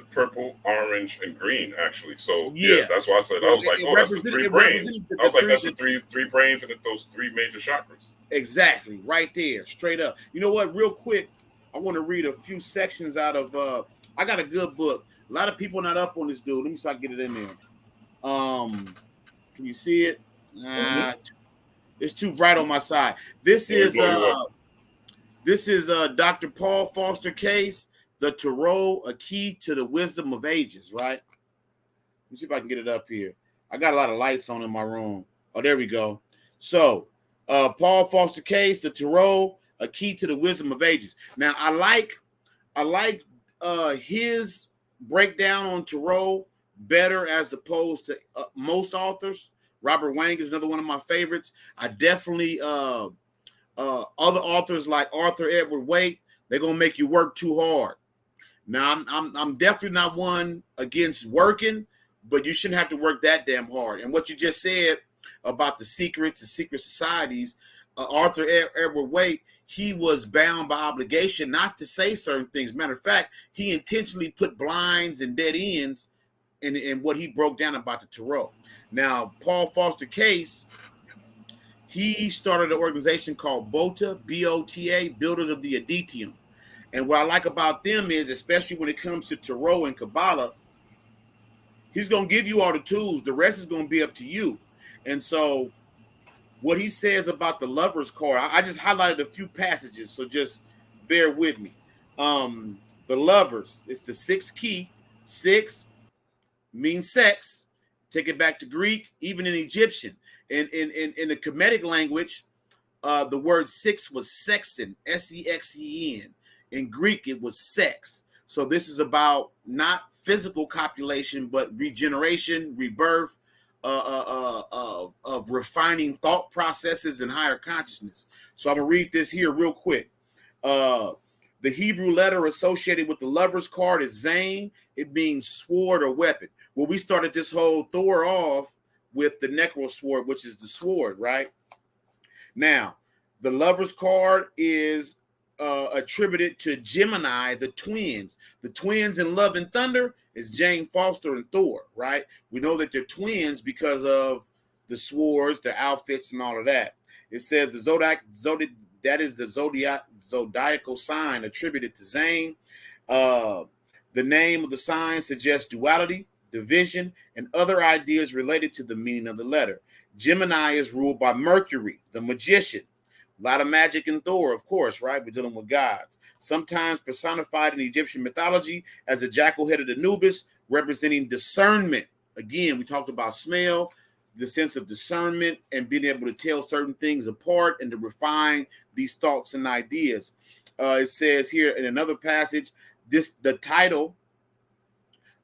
purple, orange, and green, actually. So yeah, that's why I said I was like, oh, that's the 3 brains. I was like, that's the three brains and those 3 major chakras. Exactly, right there, straight up. You know what? Real quick, I want to read a few sections out of. I got a good book. A lot of people not up on this dude. Let me see if I can get it in there. Can you see it? It's too bright on my side. This is Dr. Paul Foster Case, The Tarot, A Key to the Wisdom of Ages, right? Let me see if I can get it up here. I got a lot of lights on in my room. Oh, there we go. So, Paul Foster Case, The Tarot, A Key to the Wisdom of Ages. Now, I like his breakdown on Tarot better as opposed to most authors. Robert Wang is another one of my favorites. I definitely other authors like Arthur Edward Waite, they're gonna make you work too hard. Now I'm definitely not one against working, but you shouldn't have to work that damn hard. And what you just said about the secrets and secret societies, Arthur Edward Waite, he was bound by obligation not to say certain things. Matter of fact, he intentionally put blinds and dead ends in what he broke down about the Tarot. Now, Paul Foster Case, he started an organization called BOTA, B-O-T-A, Builders of the Aditium. And what I like about them is, especially when it comes to Tarot and Kabbalah, he's going to give you all the tools. The rest is going to be up to you. And so what he says about the Lover's card, I just highlighted a few passages, so just bear with me. The Lovers, it's the 6th key. 6 means sex. Take it back to Greek, even in Egyptian. In the Kemetic language, the word 6 was sexen, S-E-X-E-N. In Greek, it was sex. So this is about not physical copulation, but regeneration, rebirth, of refining thought processes and higher consciousness. So I'm going to read this here real quick. The Hebrew letter associated with the Lover's card is Zain. It means sword or weapon. Well, we started this whole Thor off with the Necro sword, which is the sword, right? Now, the Lover's card is attributed to Gemini, the twins. The twins in Love and Thunder is Jane Foster and Thor, right? We know that they're twins because of the swords, their outfits, and all of that. It says the zodiac that is the zodiacal sign attributed to Zane. The name of the sign suggests duality, division, and other ideas related to the meaning of the letter. Gemini is ruled by Mercury, the magician. A lot of magic in Thor, of course, right? We're dealing with gods. Sometimes personified in Egyptian mythology as a jackal-headed Anubis, representing discernment. Again, we talked about smell, the sense of discernment, and being able to tell certain things apart and to refine these thoughts and ideas. It says here in another passage, the title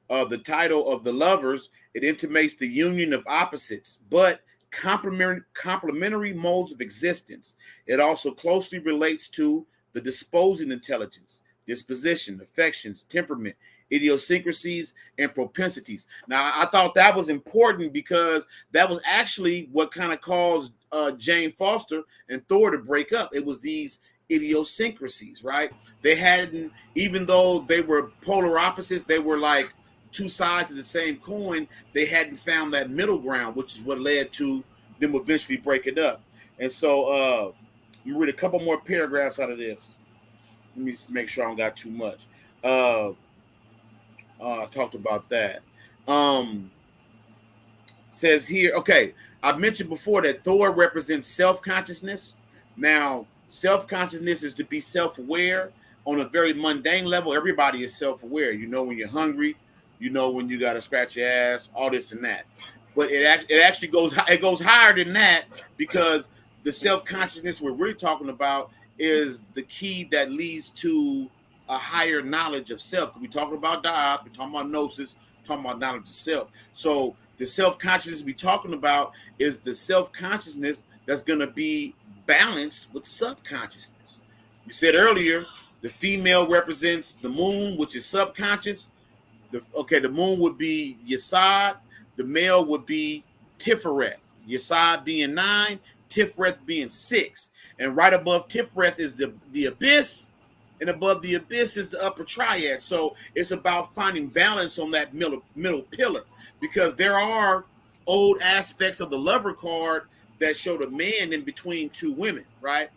of the lovers, it intimates the union of opposites, but complementary modes of existence. It also closely relates to the disposing intelligence, disposition, affections, temperament, idiosyncrasies, and propensities. Now, I thought that was important because that was actually what kind of caused Jane Foster and Thor to break up. It was these idiosyncrasies, right? They hadn't, even though they were polar opposites, they were like two sides of the same coin. They hadn't found that middle ground, which is what led to them eventually breaking up. And so I'm gonna read a couple more paragraphs out of this. Let me just make sure I don't got too much. I talked about that. Says here, okay, I mentioned before that Thor represents self-consciousness. Now, self-consciousness is to be self-aware on a very mundane level. Everybody is self-aware. You know when you're hungry, you know when you got to scratch your ass, all this and that. But it actually goes higher than that, because the self-consciousness we're really talking about is the key that leads to a higher knowledge of self. We're talking about Da'at, we're talking about Gnosis, we're talking about knowledge of self. So the self-consciousness we're talking about is the self-consciousness that's going to be balanced with subconsciousness. You said earlier, the female represents the moon, which is subconscious. The moon would be Yesod. The male would be Tiferet. Yesod being 9, Tiferet being 6. And right above Tiferet is the abyss, and above the abyss is the upper triad. So it's about finding balance on that middle pillar, because there are old aspects of the lover card that show the man in between two women, right?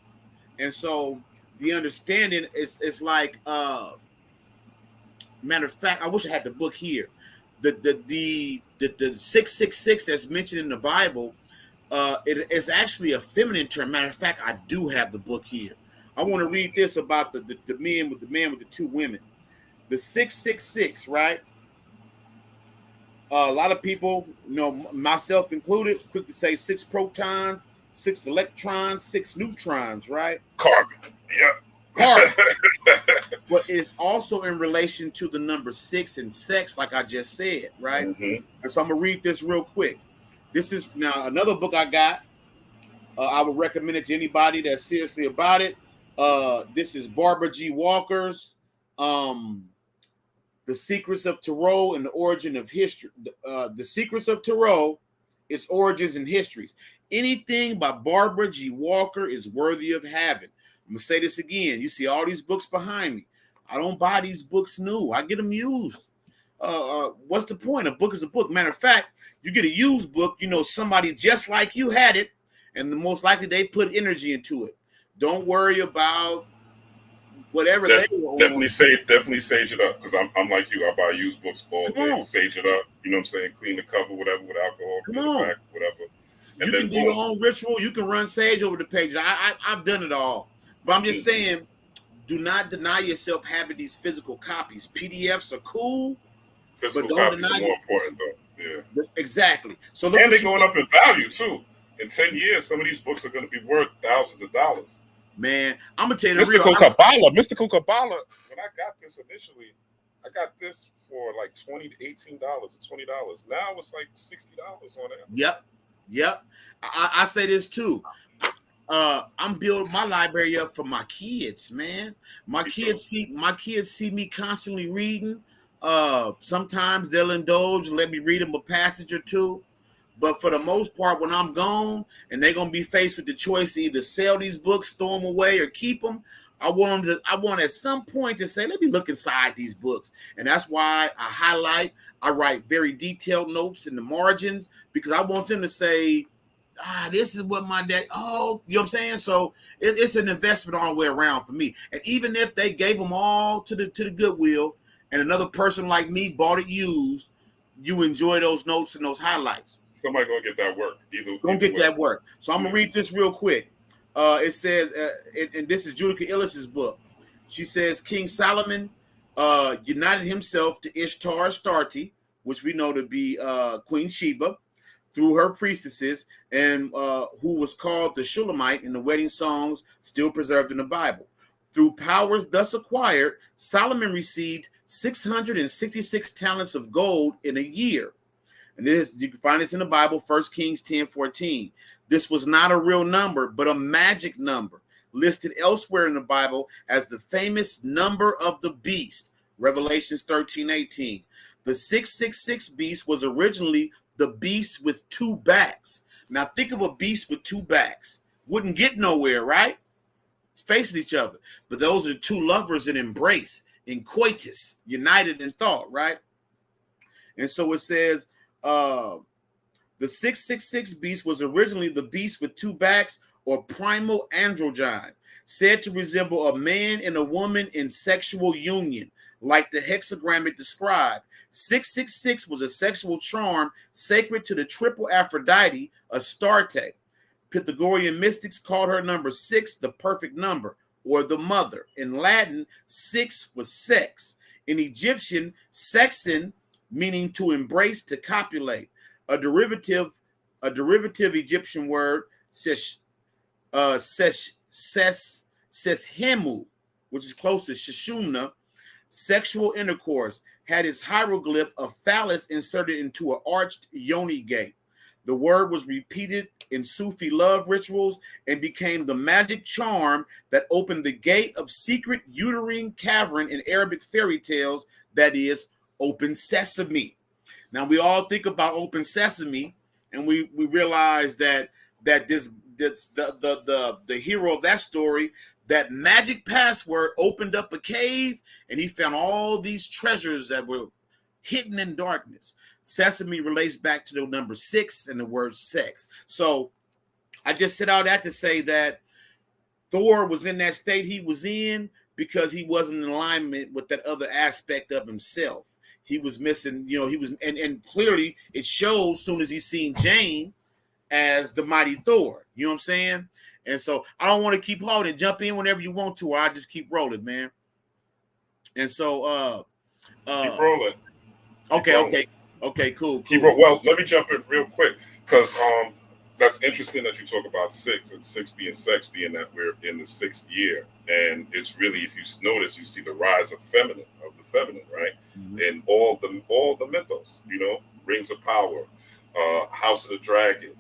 And so the understanding is like, matter of fact, I wish I had the book here. The 666 that's mentioned in the Bible, it is actually a feminine term. Matter of fact, I do have the book here. I want to read this about the man with the two women. The 666, right? A lot of people, myself included, quick to say 6 protons, 6 electrons, 6 neutrons, right? Carbon. Yeah. Carbon. But it's also in relation to the number 6 and sex, like I just said, right? Mm-hmm. And so I'm going to read this real quick. This is now another book I got. I would recommend it to anybody that's seriously about it. This is Barbara G. Walker's The Secrets of Tarot and the Origin of History. The Secrets of Tarot, Its Origins and Histories. Anything by Barbara G. Walker is worthy of having. I'm going to say this again. You see all these books behind me. I don't buy these books new. I get them used. What's the point? A book is a book. Matter of fact, you get a used book, somebody just like you had it, and the most likely they put energy into it. Don't worry about whatever they were on. Definitely sage it up, because I'm like you. I buy used books all day. Sage it up. You know what I'm saying? Clean the cover, whatever, with alcohol. Clean the back, whatever. And you can do your own ritual. You can run sage over the pages. I've done it all. But I'm just saying, do not deny yourself having these physical copies. PDFs are cool. Physical copies are more important, though. Yeah. Exactly. So and they're going up in value, too. In 10 years, some of these books are going to be worth thousands of dollars. Man, I'm going to tell you Mystical Kabbalah, when I got this initially, I got this for like $20 to $18 or $20. Now it's like $60 on it. Yep. I say this, too. I'm building my library up for my kids, man. My kids see me constantly reading. Sometimes they'll indulge and let me read them a passage or two. But for the most part, when I'm gone and they're gonna be faced with the choice to either sell these books, throw them away, or keep them, I want at some point to say, let me look inside these books. And that's why I write very detailed notes in the margins, because I want them to say, this is what my dad, you know what I'm saying? So it's an investment all the way around for me. And even if they gave them all to the Goodwill, and another person like me bought it used, you enjoy those notes and those highlights. Somebody gonna get that work. Don't get way. that work. So I'm gonna read this real quick. It says, and this is Judica Illis's book. She says King Solomon united himself to Ishtar Astarte, which we know to be Queen Sheba, through her priestesses, and who was called the Shulamite in the wedding songs still preserved in the Bible. Through powers thus acquired, Solomon received 666 talents of gold in a year. And this, you can find this in the Bible, 1 Kings 10:14. This was not a real number, but a magic number, listed elsewhere in the Bible as the famous number of the beast, Revelations 13:18. The 666 beast was originally the beast with two backs. Now think of a beast with two backs. Wouldn't get nowhere, right? Facing each other. But those are two lovers in embrace, in coitus, united in thought, right? And so it says, the 666 beast was originally the beast with two backs, or primal androgyne, said to resemble a man and a woman in sexual union, like the hexagram it described. 666 was a sexual charm sacred to the triple Aphrodite, Astarte. Pythagorean mystics called her number 6 the perfect number, or the mother. In Latin, 6 was sex. In Egyptian, sexin, meaning to embrace, to copulate. A derivative Egyptian word, seshemu, which is close to shishumna, sexual intercourse, had its hieroglyph of phallus inserted into an arched yoni gate. The word was repeated in Sufi love rituals and became the magic charm that opened the gate of secret uterine cavern in Arabic fairy tales, that is, open sesame. Now we all think about open sesame, and we realize that the hero of that story, that magic password opened up a cave, and he found all these treasures that were hidden in darkness. Sesame relates back to the number 6 and the word sex. So I just set out that to say that Thor was in that state he was in because he wasn't in alignment with that other aspect of himself. He was missing, he was, and clearly it shows soon as he seen Jane as the mighty Thor. You know what I'm saying? And so I don't want to keep holding. Jump in whenever you want to, or I just keep rolling, man. And so keep rolling. Okay, cool. Well, let me jump in real quick, because that's interesting that you talk about 6 and 6 being sex, being that we're in the 6th year, and it's really, if you notice, you see the rise of the feminine, right? Mm-hmm. And all the mythos, Rings of Power, House of the Dragon,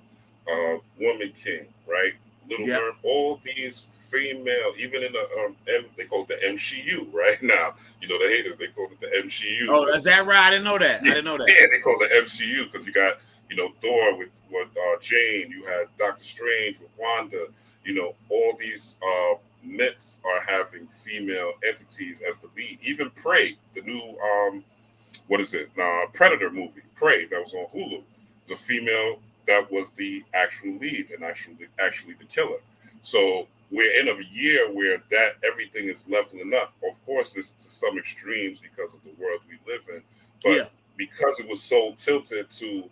Woman King, right? Little Mermaid, all these female, even in the they call it the MCU right now. The haters, they call it the MCU. Oh, is that right? I didn't know that. Yeah, they call it the MCU because you got Thor with Jane, you had Doctor Strange with Wanda. All these myths are having female entities as the lead. Even Prey, the new Predator movie, Prey, that was on Hulu, the female that was the actual lead and actually the killer. So we're in a year where that everything is leveling up. Of course, it's to some extremes because of the world we live in, but because it was so tilted to,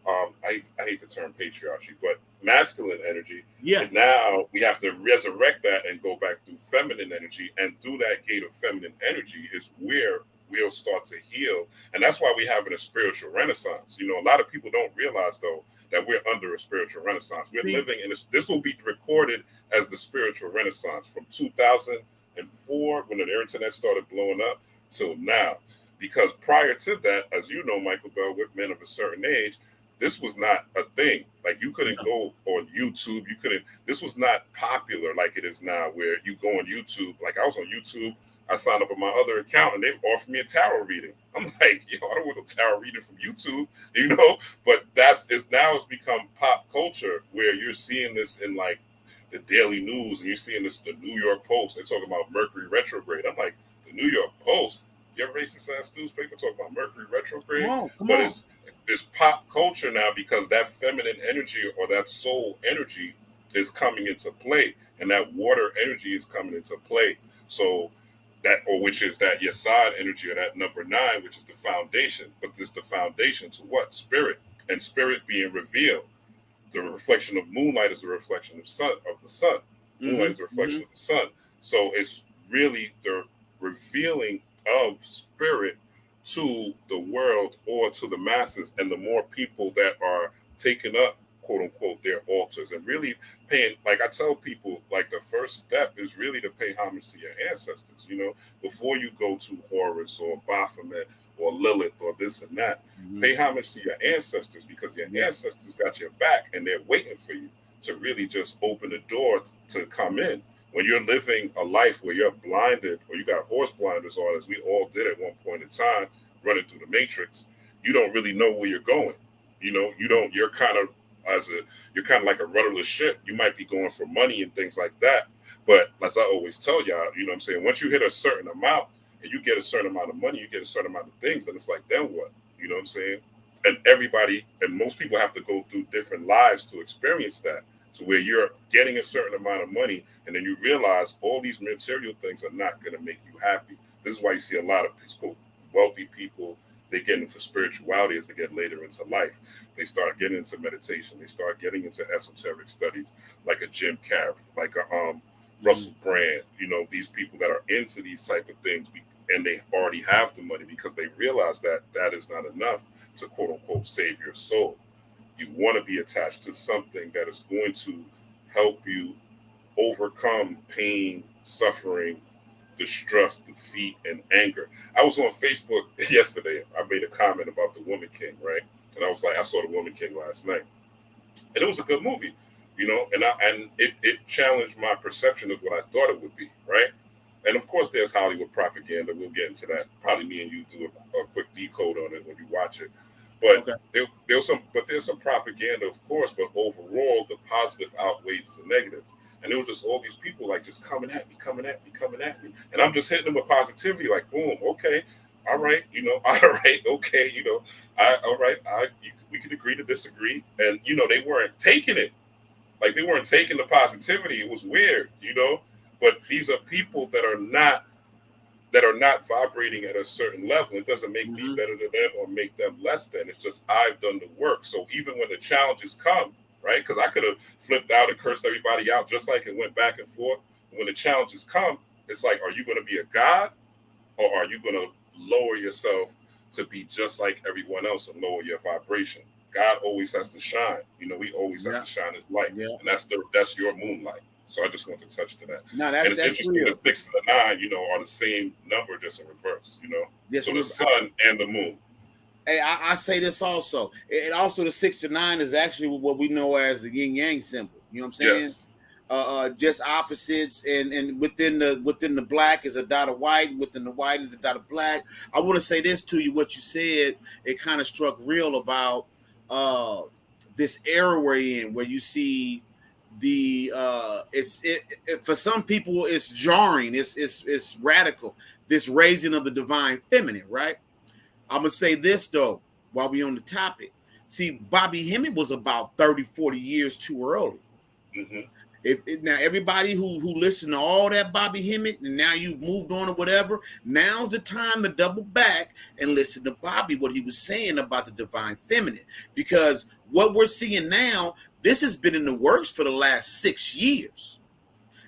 I hate the term patriarchy, but masculine energy. Yeah. And now we have to resurrect that and go back through feminine energy, and through that gate of feminine energy is where we'll start to heal. And that's why we're having a spiritual renaissance. A lot of people don't realize, though, that we're under a spiritual renaissance. We're living in this will be recorded as the spiritual renaissance from 2004, when the internet started blowing up, till now. Because prior to that, as you know, Michael Bell, with men of a certain age, this was not a thing. Like, you couldn't go on YouTube. This was not popular like it is now, where you go on YouTube. Like, I was on YouTube, I signed up on my other account, and they offered me a tarot reading. I'm like, I don't want no tarot reading from YouTube, But it's become pop culture, where you're seeing this in like the Daily News, and you're seeing this in the New York Post. They're talking about Mercury retrograde. I'm like, the New York Post? Your racist ass newspaper talking about Mercury retrograde? Come on. It's pop culture now, because that feminine energy, or that soul energy, is coming into play, and that water energy is coming into play. So which is that Yesod energy, or that number 9, which is the foundation. But this the foundation to what? Spirit. And spirit being revealed. The reflection of moonlight is a reflection of the sun. Moonlight is a reflection of the sun. So it's really the revealing of spirit to the world or to the masses. And the more people that are taking up, quote unquote, their altars and really paying, like I tell people, like the first step is really to pay homage to your ancestors, before you go to Horus or Baphomet or Lilith or this and that. Pay homage to your ancestors, because your ancestors got your back and they're waiting for you to really just open the door to come in. When you're living a life where you're blinded, or you got horse blinders on, as we all did at one point in time, running through the matrix, you don't really know where you're going. You're kind of like a rudderless ship. You might be going for money and things like that. But as I always tell y'all, what I'm saying, once you hit a certain amount and you get a certain amount of money, you get a certain amount of things, and it's like, then what? You know what I'm saying? And everybody, and most people have to go through different lives to experience that, to where you're getting a certain amount of money, and then you realize all these material things are not going to make you happy. This is why you see a lot of people, wealthy people, they get into spirituality as they get later into life. They start getting into meditation. They start getting into esoteric studies, like a Jim Carrey, like a Russell Brand. These people that are into these type of things, and they already have the money because they realize that that is not enough to, quote unquote, save your soul. You want to be attached to something that is going to help you overcome pain, suffering, distress, defeat, and anger. I was on Facebook yesterday. I made a comment about The Woman King, right? And I was like, I saw The Woman King last night, and it was a good movie, and it challenged my perception of what I thought it would be, right? And of course, there's Hollywood propaganda. We'll get into that. Probably me and you do a quick decode on it when you watch it. But there's some propaganda, of course. But overall, the positive outweighs the negative. And there was just all these people like just coming at me. And I'm just hitting them with positivity, like, boom, okay, all right, all right, okay, all right, we could agree to disagree. And, they weren't taking it. Like, they weren't taking the positivity. It was weird, But these are people that are not vibrating at a certain level. It doesn't make me better than them or make them less than. It's just I've done the work. So even when the challenges come, right? Because I could have flipped out and cursed everybody out just like it went back and forth. When the challenges come, it's like, are you going to be a god, or are you going to lower yourself to be just like everyone else and lower your vibration? God always has to shine. He always has to shine his light, and that's your moonlight. So I just want to touch to that. No, and it's that's interesting. real. The 6 and the 9, are the same number, just in reverse. Yes, so the sun and the moon. Hey, I say this also. And also the 6 and 9 is actually what we know as the yin yang symbol. You know what I'm saying? Yes. Just opposites, and within the black is a dot of white. Within the white is a dot of black. I want to say this to you. What you said, it kind of struck real about this era we're in, where you see the for some people it's jarring. It's radical. This raising of the divine feminine, right? I'm going to say this, though, while we're on the topic. See, Bobby Hemmett was about 30, 40 years too early. Now, everybody who listened to all that Bobby Hemmett, and now you've moved on or whatever, now's the time to double back and listen to Bobby, what he was saying about the divine feminine. Because what we're seeing now, this has been in the works for the last 6 years.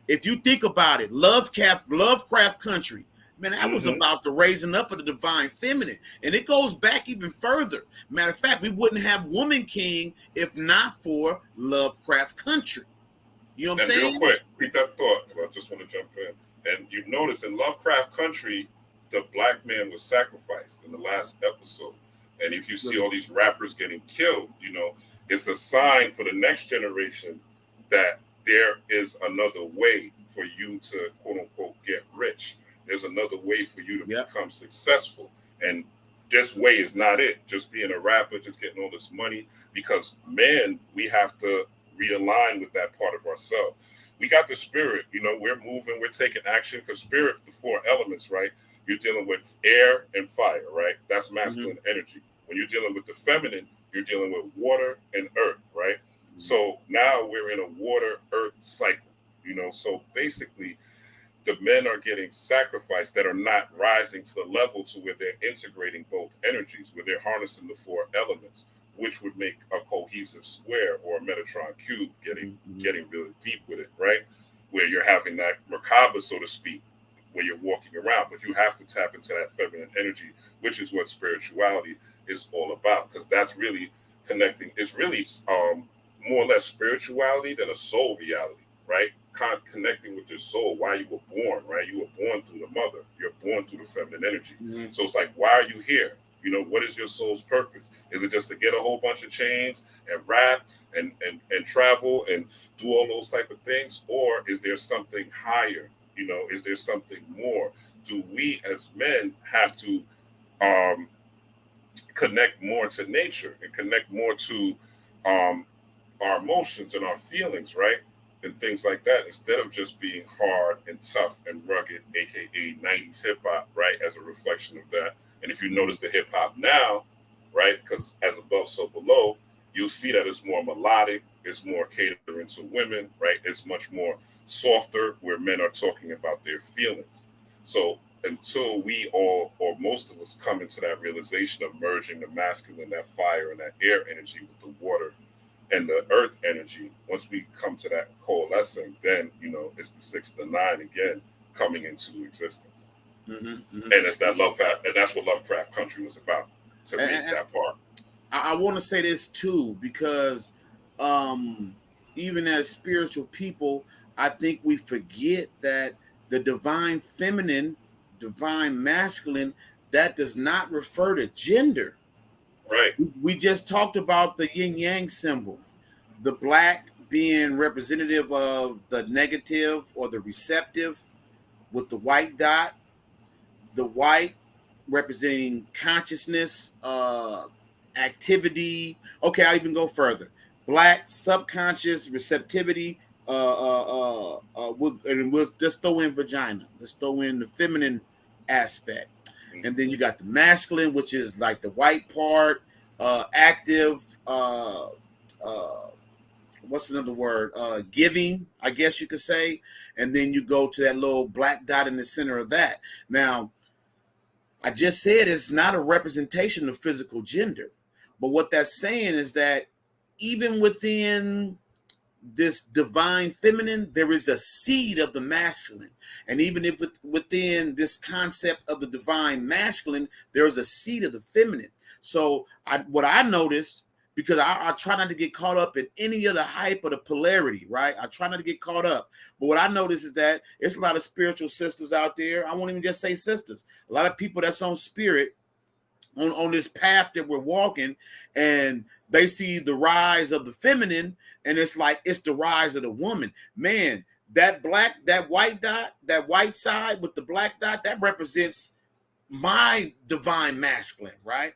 If you think about it, Lovecraft Country, man, that was about the raising up of the divine feminine. And it goes back even further. Matter of fact, we wouldn't have Woman King if not for Lovecraft Country. You know what I'm saying? Real quick, read that thought, because I just want to jump in. And you notice in Lovecraft Country, the black man was sacrificed in the last episode. And if you see all these rappers getting killed, it's a sign for the next generation that there is another way for you to, quote unquote, get rich. There's another way for you to become successful. And this way is not it. Just being a rapper, just getting all this money. Because, man, we have to realign with that part of ourselves. We got the spirit, we're moving, we're taking action. Because spirit, the 4 elements, right? You're dealing with air and fire, right? That's masculine energy. When you're dealing with the feminine, you're dealing with water and earth, right? So now we're in a water-earth cycle, So basically, the men are getting sacrificed that are not rising to the level to where they're integrating both energies, where they're harnessing the four elements, which would make a cohesive square or a Metatron cube, getting really deep with it, right? Where you're having that macabre, so to speak, where you're walking around, but you have to tap into that feminine energy, which is what spirituality is all about, because that's really connecting. It's really more or less spirituality than a soul reality, right? Connecting with your soul, why you were born, right? You were born through the mother. You're born through the feminine energy. Mm-hmm. So it's like, why are you here? You know, what is your soul's purpose? Is it just to get a whole bunch of chains and rap and travel and do all those type of things? Or is there something higher? You know, is there something more? Do we as men have to connect more to nature and connect more to our emotions and our feelings, right? And things like that, instead of just being hard and tough and rugged, aka 90s hip hop, right? As a reflection of that. And if you notice the hip hop now, right? Because as above, so below, you'll see that it's more melodic, it's more catering to women, right? It's much more softer, where men are talking about their feelings. So until we all, or most of us, come into that realization of merging the masculine, that fire and that air energy with the water and the earth energy, once we come to that coalescing, then, you know, it's the 6 to the 9 again coming into existence. Mm-hmm, mm-hmm. And it's that love, and that's what Lovecraft Country was about, to me, that part. I want to say this too, because even as spiritual people, I think we forget that the divine feminine, divine masculine, that does not refer to gender. Right. We just talked about the yin yang symbol, the black being representative of the negative or the receptive, with the white dot, the white representing consciousness, activity. Okay, I'll even go further. Black, subconscious, receptivity, and we'll just throw in vagina. Let's throw in the feminine aspect. And then you got the masculine, which is like the white part, active, what's another word? Giving, I guess you could say. And then you go to that little black dot in the center of that. Now, I just said it's not a representation of physical gender. But what that's saying is that even within this divine feminine, there is a seed of the masculine. And even if within this concept of the divine masculine, there is a seed of the feminine. So what I noticed, because I try not to get caught up in any of the hype or the polarity, right? I try not to get caught up. But what I noticed is that it's a lot of spiritual sisters out there. I won't even just say sisters. A lot of people that's on spirit, on this path that we're walking, and they see the rise of the feminine, and it's like it's the rise of the woman. Man, that white dot, that white side with the black dot, that represents my divine masculine, right?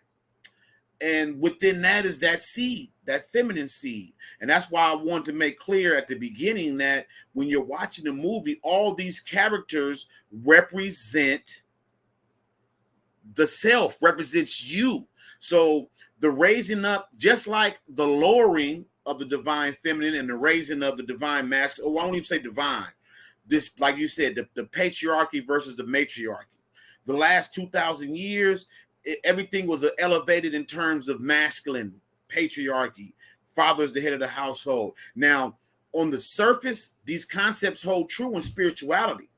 And within that is that seed, that feminine seed. And that's why I want to make clear at the beginning that when you're watching the movie, all these characters represent the self, represents you. So the raising up, just like the lowering of the divine feminine and the raising of the divine masculine, or I won't even say divine. This, like you said, the patriarchy versus the matriarchy. The last 2,000 years, everything was elevated in terms of masculine patriarchy. Father's the head of the household. Now, on the surface, these concepts hold true in spirituality.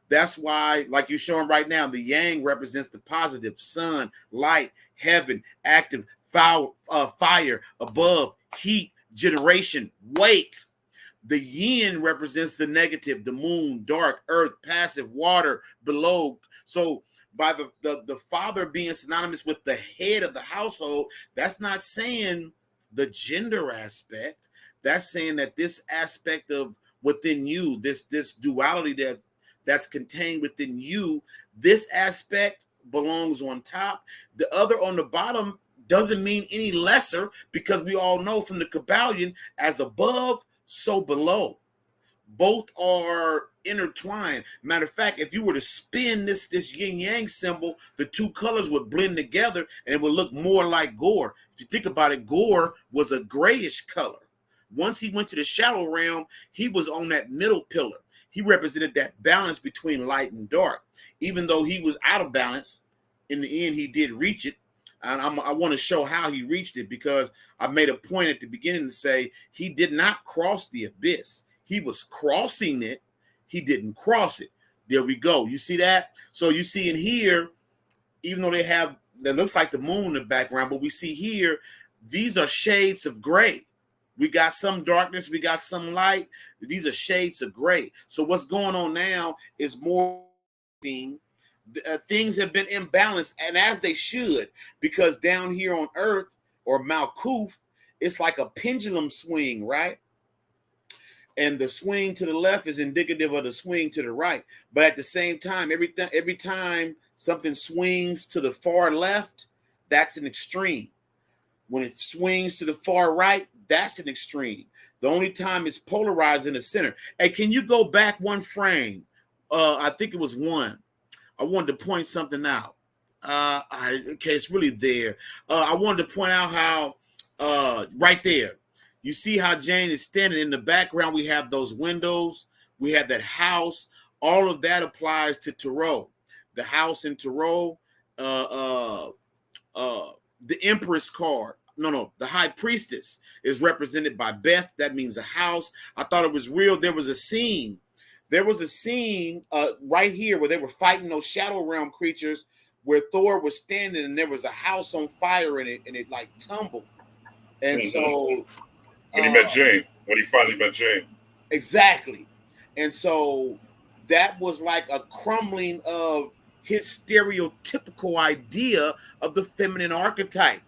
That's why, like you're showing right now, the yang represents the positive, sun, light, heaven, active, fire, above, heat, generation, wake. The yin represents the negative, the moon, dark, earth, passive, water, below. So by the father being synonymous with the head of the household, that's not saying the gender aspect. That's saying that this aspect of within you, this duality that's contained within you, this aspect belongs on top. The other on the bottom doesn't mean any lesser, because we all know from the Kabbalion, as above, so below. Both are intertwined. Matter of fact, if you were to spin this yin yang symbol, the two colors would blend together and it would look more like Gore. If you think about it, Gore was a grayish color. Once he went to the shadow realm, he was on that middle pillar. he represented that balance between light and dark. Even though he was out of balance, in the end, he did reach it. And I want to show how he reached it, because I made a point at the beginning to say he did not cross the abyss. He was crossing it. He didn't cross it. There we go. You see that? So you see in here, even though that looks like the moon in the background, but we see here, these are shades of gray. We got some darkness, we got some light. These are shades of gray. So what's going on now is more things have been imbalanced, and as they should, because down here on Earth, or Malkuth, it's like a pendulum swing, right? And the swing to the left is indicative of the swing to the right. But at the same time, every time something swings to the far left, that's an extreme. When it swings to the far right, that's an extreme. The only time it's polarized in the center. Hey, can you go back one frame? I think it was one. I wanted to point something out. Okay, it's really there. I wanted to point out how right there, you see how Jane is standing in the background. We have those windows. We have that house. All of that applies to Tarot. The house in Tarot, the Empress card. No, the High Priestess is represented by Beth. That means a house. I thought it was real. There was a scene right here where they were fighting those shadow realm creatures, where Thor was standing and there was a house on fire in it, and it like tumbled. And so when he met Jane, when he finally met Jane. Exactly. And so that was like a crumbling of his stereotypical idea of the feminine archetype.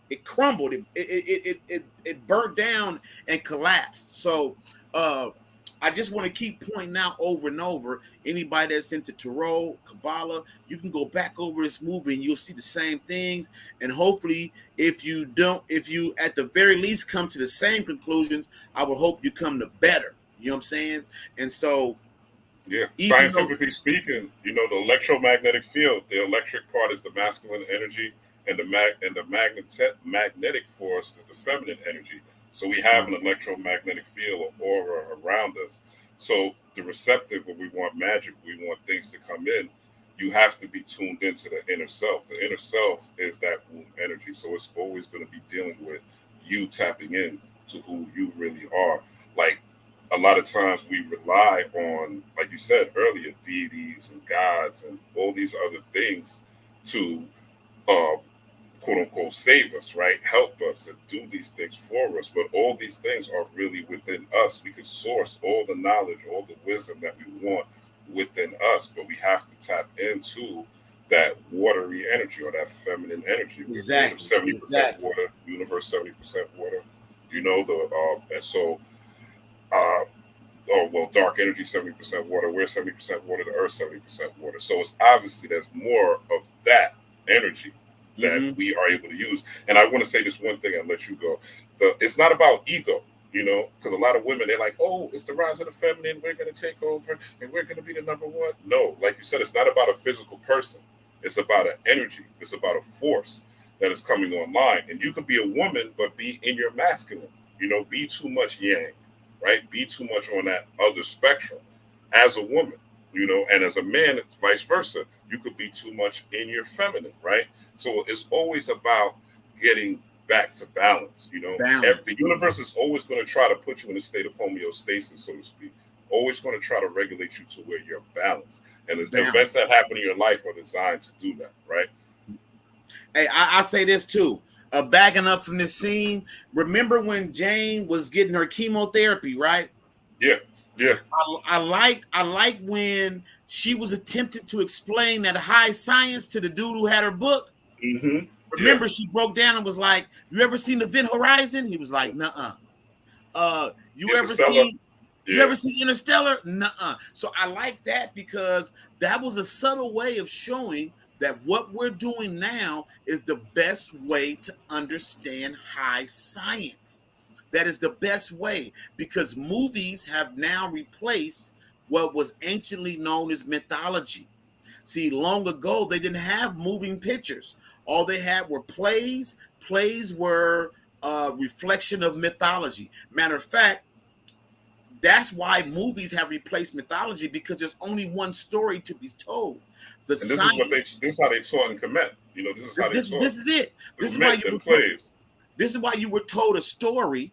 It crumbled. It burnt down and collapsed. So I just want to keep pointing out over and over, anybody that's into Tarot, Kabbalah, you can go back over this movie and you'll see the same things. And hopefully, if you at the very least come to the same conclusions, I would hope you come to better. You know what I'm saying? And so, yeah, scientifically speaking, the electromagnetic field, the electric part is the masculine energy, and the magnetic force is the feminine energy. So we have an electromagnetic field or aura around us. So the receptive, when we want magic, we want things to come in, you have to be tuned into the inner self. The inner self is that womb energy. So it's always going to be dealing with you tapping in to who you really are. Like, a lot of times we rely on, like you said earlier, deities and gods and all these other things to quote unquote save us, right? Help us and do these things for us. But all these things are really within us. We can source all the knowledge, all the wisdom that we want within us, but we have to tap into that watery energy or that feminine energy. Exactly. 70% water, universe 70% water. And so dark energy 70% water, we're 70% water, the earth 70% water. So it's obviously there's more of that energy that we are able to use. And I want to say this one thing and let you go. It's not about ego, because a lot of women, they're like, oh, it's the rise of the feminine, we're going to take over and we're going to be the number one. No, like you said, it's not about a physical person. It's about an energy. It's about a force that is coming online. And you could be a woman, but be in your masculine, be too much yang, right? Be too much on that other spectrum as a woman, and as a man, it's vice versa. You could be too much in your feminine, right? So it's always about getting back to balance, The universe is always going to try to put you in a state of homeostasis, so to speak. Always going to try to regulate you to where you're balanced. And the events that happen in your life are designed to do that, right? Hey, I say this too. Backing up from this scene, remember when Jane was getting her chemotherapy, right? Yeah. Yeah. I like when she was attempting to explain that high science to the dude who had her book. Mm-hmm. Remember, she broke down and was like, "You ever seen Event Horizon?" He was like, "Nuh-uh." You ever seen Interstellar? Nuh-uh. So I like that, because that was a subtle way of showing that what we're doing now is the best way to understand high science. That is the best way, because movies have now replaced what was anciently known as mythology. See, long ago, they didn't have moving pictures. All they had were plays. Plays were a reflection of mythology. Matter of fact, That's why movies have replaced mythology, because there's only one story to be told. The And this science. is how they taught in Kemet. You know, this is how they taught This is it. This through is why myth you and were told, plays. this is why you were told a story.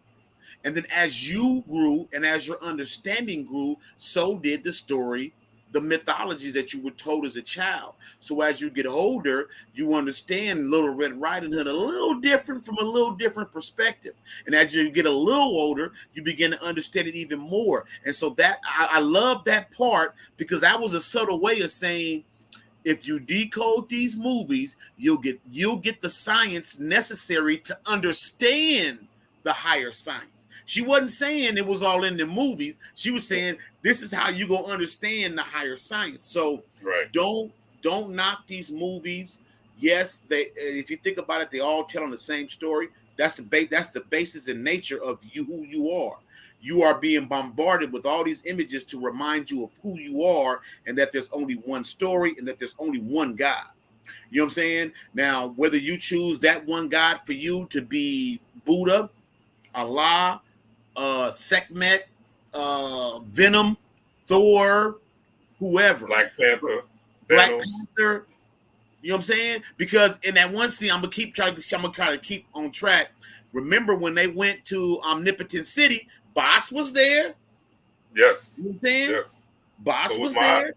And then as you grew and as your understanding grew, so did the story, the mythologies that you were told as a child. So as you get older, you understand Little Red Riding Hood a little different, from a little different perspective. And as you get a little older, you begin to understand it even more. And so that I love that part, because that was a subtle way of saying, if you decode these movies, you'll get the science necessary to understand the higher science. She wasn't saying it was all in the movies. She was saying this is how you go understand the higher science. So Right. don't knock these movies. Yes, if you think about it, they all tell on the same story. That's the basis and nature of you, who you are. You are being bombarded with all these images to remind you of who you are, and that there's only one story, and that there's only one God. You know what I'm saying? Now, whether you choose that one God for you to be Buddha, Allah, Sekhmet, Venom, Thor, whoever, Black Panther, Black Thanos. Panther. You know what I'm saying? Because in that one scene, I'm gonna kind of keep on track. Remember when they went to Omnipotent City? Boss was there. Yes. You know what I'm saying? Yes. Boss So was mine. there.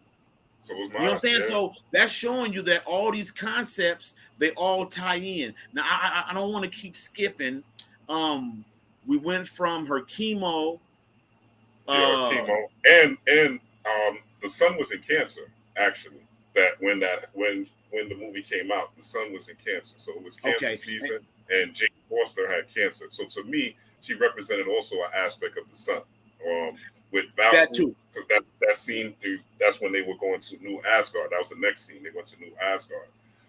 So was You know what I'm mine. saying? Yeah. So that's showing you that all these concepts, they all tie in. Now I don't want to keep skipping. We went from her chemo. Yeah, chemo, and the son was in Cancer actually. When the movie came out, the son was in Cancer, so it was Cancer Okay. season, and Jane Foster had cancer. So to me, she represented also an aspect of the son. With Valkyrie, That too. because that scene, that's when they were going to New Asgard. That was the next scene. They went to New Asgard,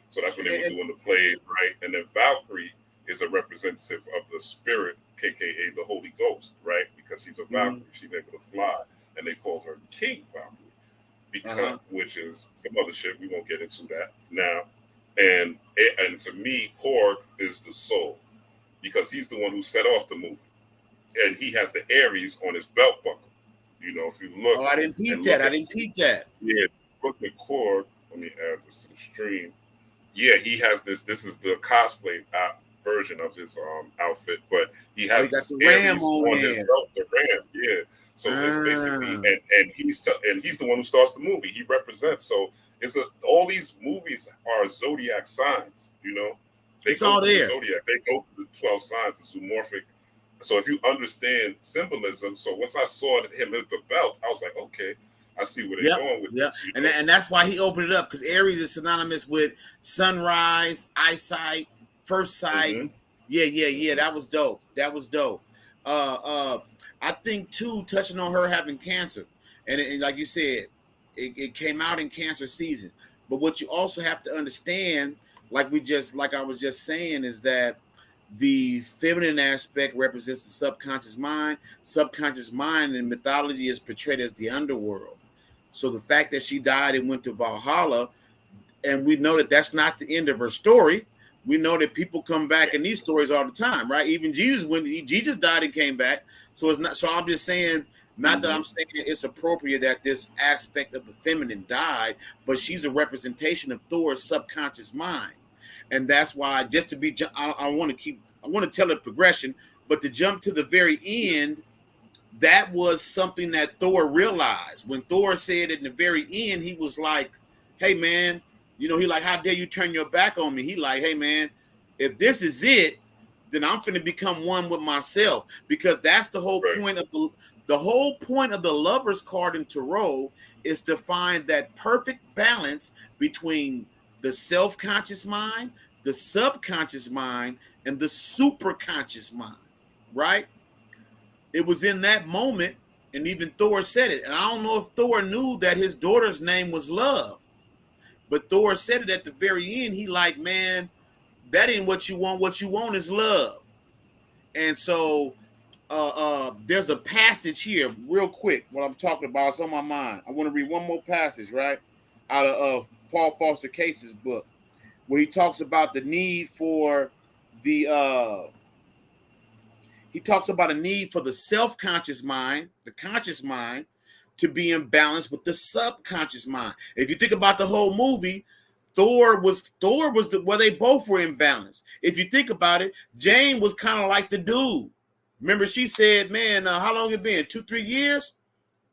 so that's when they were doing the plays, right? And then Valkyrie is a representative of the spirit, aka the Holy Ghost, right? Because she's a Valkyrie, she's able to fly, and they call her King Valkyrie, because which is some other shit. We won't get into that now. And to me, Korg is the soul, because he's the one who set off the movie, and he has the Aries on his belt buckle. You know, if you look. Oh, I didn't peep that. Yeah, look at Korg. Let me add this to the stream. Yeah, he has this. This is the cosplay version of his outfit, but he has this Aries on his belt, the ram. Yeah, so it's basically, and he's the one who starts the movie. He represents. So all these movies are zodiac signs. You know, it's all there. Zodiac. They go through the 12 signs, the zoomorphic. So if you understand symbolism, so once I saw him hit the belt, I was like, okay, I see where they're going with this. You know? And that's why he opened it up, because Aries is synonymous with sunrise, eyesight, first sight. Yeah. That was dope. I think too, touching on her having cancer, and like you said, it came out in cancer season. But what you also have to understand, like I was just saying, is that the feminine aspect represents the subconscious mind. Subconscious mind in mythology is portrayed as the underworld. So the fact that she died and went to Valhalla, and we know that that's not the end of her story. We know that people come back in these stories all the time, right? Even Jesus, when Jesus died and came back. So it's not. So I'm just saying, not that I'm saying it's appropriate that this aspect of the feminine died, but she's a representation of Thor's subconscious mind. And that's why, just to be, I want to tell a progression, but to jump to the very end, that was something that Thor realized. When Thor said in the very end, he was like, hey, man, he like, how dare you turn your back on me? He like, hey, man, if this is it, then I'm finna become one with myself, because that's the whole point of the Lover's card in Tarot, is to find that perfect balance between the self-conscious mind, the subconscious mind, and the superconscious mind, right? It was in that moment, and even Thor said it. And I don't know if Thor knew that his daughter's name was Love, but Thor said it at the very end. He like, man, that ain't what you want. What you want is love. And so there's a passage here, real quick, what I'm talking about. It's on my mind. I want to read one more passage, right, out of Paul Foster Case's book, where he talks about the need for the he talks about a need for the self-conscious mind, the conscious mind, to be in balance with the subconscious mind. If you think about the whole movie, Thor was where they both were in balance. If you think about it, Jane was kind of like the dude. Remember, she said, "Man, how long it been? 2-3 years?"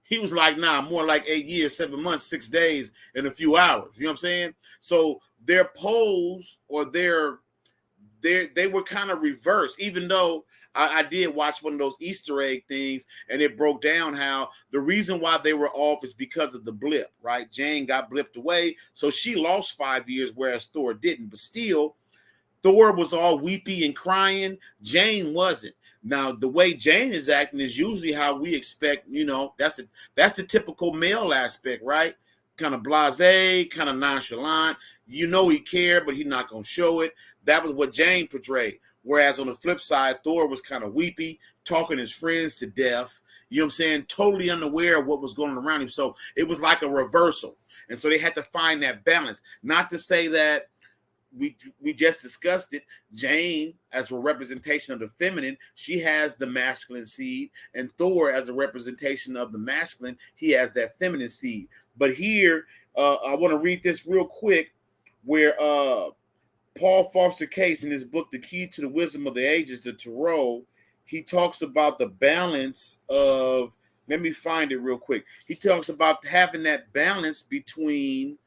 He was like, "Nah, more like 8 years, 7 months, 6 days, and a few hours." You know what I'm saying? So their poles or they were kind of reversed, even though I did watch one of those Easter egg things, and it broke down how the reason why they were off is because of the blip, right? Jane got blipped away, so she lost 5 years, whereas Thor didn't. But still, Thor was all weepy and crying. Jane wasn't. Now, the way Jane is acting is usually how we expect, that's the typical male aspect, right? Kind of blasé, kind of nonchalant. He cared, but he's not going to show it. That was what Jane portrayed. Whereas on the flip side, Thor was kind of weepy, talking his friends to death. You know what I'm saying? Totally unaware of what was going on around him. So it was like a reversal. And so they had to find that balance. Not to say that we just discussed it. Jane, as a representation of the feminine, she has the masculine seed. And Thor, as a representation of the masculine, he has that feminine seed. But here, I want to read this real quick, where Paul Foster Case, in his book, The Key to the Wisdom of the Ages, the Tarot, he talks about the balance of, let me find it real quick. He talks about having that balance between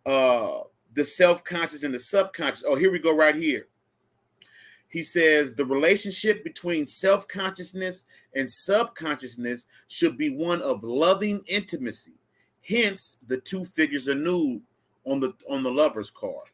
the self-conscious and the subconscious. Oh, here we go right here. He says the relationship between self-consciousness and subconsciousness should be one of loving intimacy. Hence, the two figures are nude on the lover's card.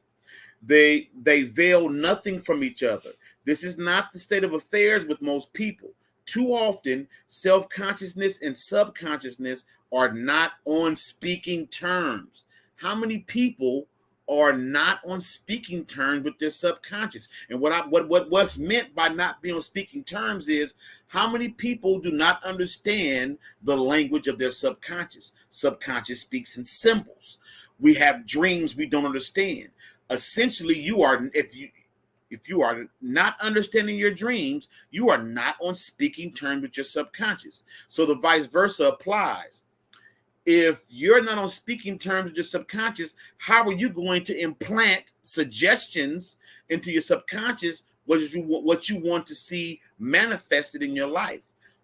They veil nothing from each other. This is not the state of affairs with most people. Too often, self-consciousness and subconsciousness are not on speaking terms. How many people are not on speaking terms with their subconscious? And what's meant by not being on speaking terms is how many people do not understand the language of their subconscious. Subconscious speaks in symbols. We have dreams we don't understand. Essentially, if you are not understanding your dreams, you are not on speaking terms with your subconscious. So the vice versa applies. If you're not on speaking terms with your subconscious, how are you going to implant suggestions into your subconscious, what you want to see manifested in your life?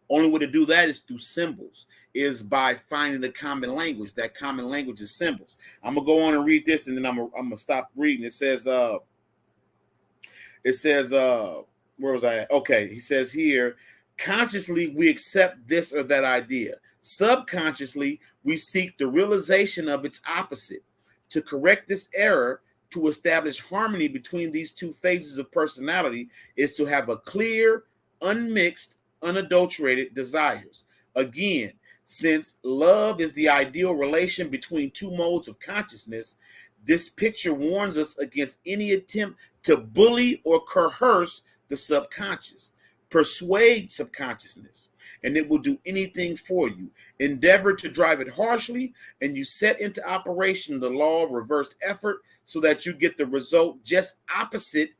Only way to do that is through symbols, is by finding the common language. That common language is symbols. I'm gonna go on and read this, and then I'm gonna stop reading. It says, where was I at? Okay, he says here, consciously we accept this or that idea. Subconsciously, we seek the realization of its opposite. To correct this error, to establish harmony between these two phases of personality, is to have a clear, unmixed, unadulterated desires. Again, since love is the ideal relation between two modes of consciousness, this picture warns us against any attempt to bully or coerce the subconscious. Persuade subconsciousness, and it will do anything for you. Endeavor to drive it harshly, and you set into operation the law of reversed effort so that you get the result just opposite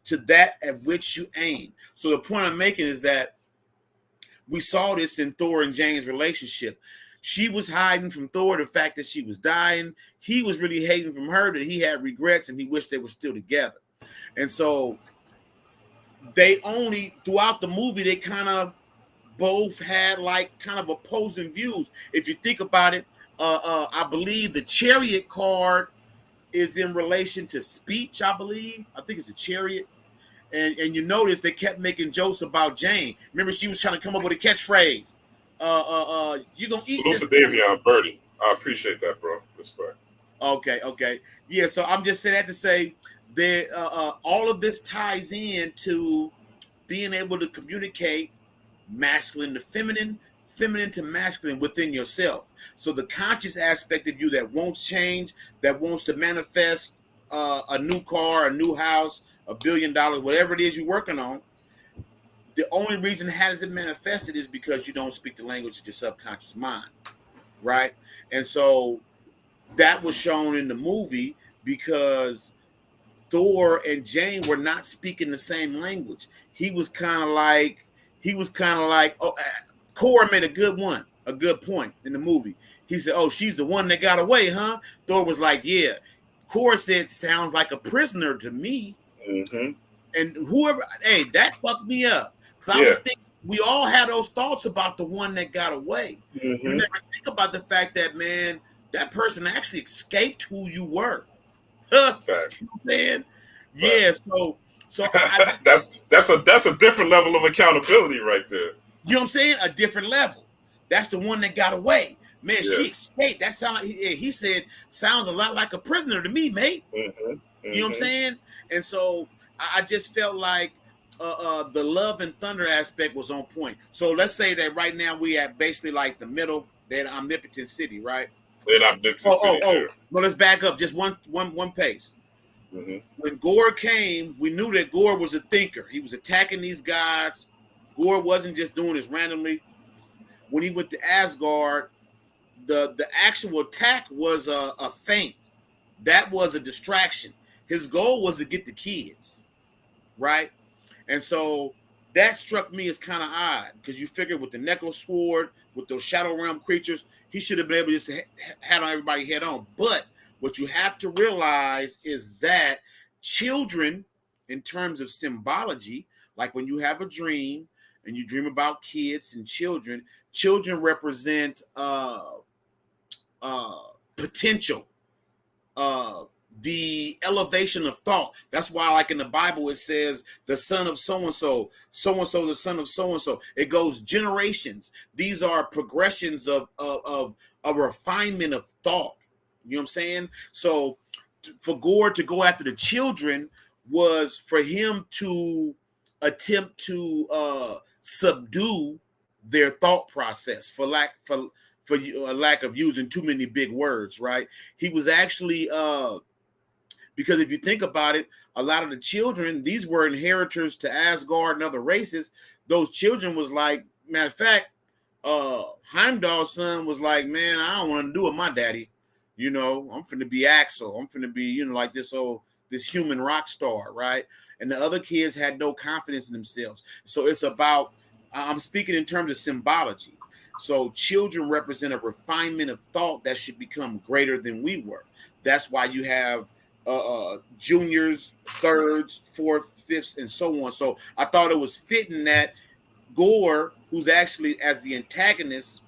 to that at which you aim. So the point I'm making is that we saw this in Thor and Jane's relationship. She was hiding from Thor the fact that she was dying. He was really hating from her that he had regrets and he wished they were still together. And so they only, throughout the movie, they kind of both had like kind of opposing views. If you think about it, I believe the Chariot card is in relation to speech, I believe. I think it's a Chariot. And you notice they kept making jokes about Jane. Remember, she was trying to come up with a catchphrase. You gonna eat Salute this? to Davion Birdie. I appreciate that, bro. Respect. Okay. Yeah, so I'm just saying that to say that all of this ties in to being able to communicate masculine to feminine, feminine to masculine within yourself. So the conscious aspect of you that wants change, that wants to manifest a new car, a new house, $1 billion, whatever it is you're working on, the only reason it hasn't manifested is because you don't speak the language of your subconscious mind, right? And so that was shown in the movie because Thor and Jane were not speaking the same language. he was kind of like oh, Cora made a good point in the movie. He said, "Oh, she's the one that got away, huh?" Thor was like, "Yeah." Cora said, "Sounds like a prisoner to me." Mm-hmm. And whoever, hey, that fucked me up. Because I was thinking, we all had those thoughts about the one that got away. Mm-hmm. You never think about the fact that, man, that person actually escaped who you were. Fact. You know what I'm saying? Yeah, so that's a different level of accountability right there. You know what I'm saying? A different level. That's the one that got away. Man, Yeah. she escaped. That sound, he said, sounds a lot like a prisoner to me, mate. Mm-hmm. You know what I'm saying? And so I just felt like the love and thunder aspect was on point. So let's say that right now we at basically like the middle, that omnipotent city, right? Then omnipotent city. Well, let's back up just one pace. Mm-hmm. When Gore came, we knew that Gore was a thinker. He was attacking these gods. Gore wasn't just doing this randomly. When he went to Asgard, the actual attack was a feint. That was a distraction. His goal was to get the kids, right? And so that struck me as kind of odd, because you figure with the Necro Sword, with those Shadow Realm creatures, he should have been able to just had on everybody head on. But what you have to realize is that children, in terms of symbology, like when you have a dream and you dream about kids and children represent potential, the elevation of thought. That's why, like in the Bible, it says the son of so-and-so, so-and-so, the son of so-and-so. It goes generations. These are progressions of a refinement of thought. You know what I'm saying? So for Gore to go after the children was for him to attempt to subdue their thought process, for lack of using too many big words, right? He was actually because if you think about it, a lot of the children, these were inheritors to Asgard and other races. Those children was like, matter of fact, Heimdall's son was like, man, I don't want to do with my daddy. You know, I'm finna be Axel. I'm finna be, you know, like this human rock star, right? And the other kids had no confidence in themselves. So it's about, I'm speaking in terms of symbology. So children represent a refinement of thought that should become greater than we were. That's why you have juniors, thirds, fourth, fifths, and so on. So I thought it was fitting that Gore, who's actually as the antagonist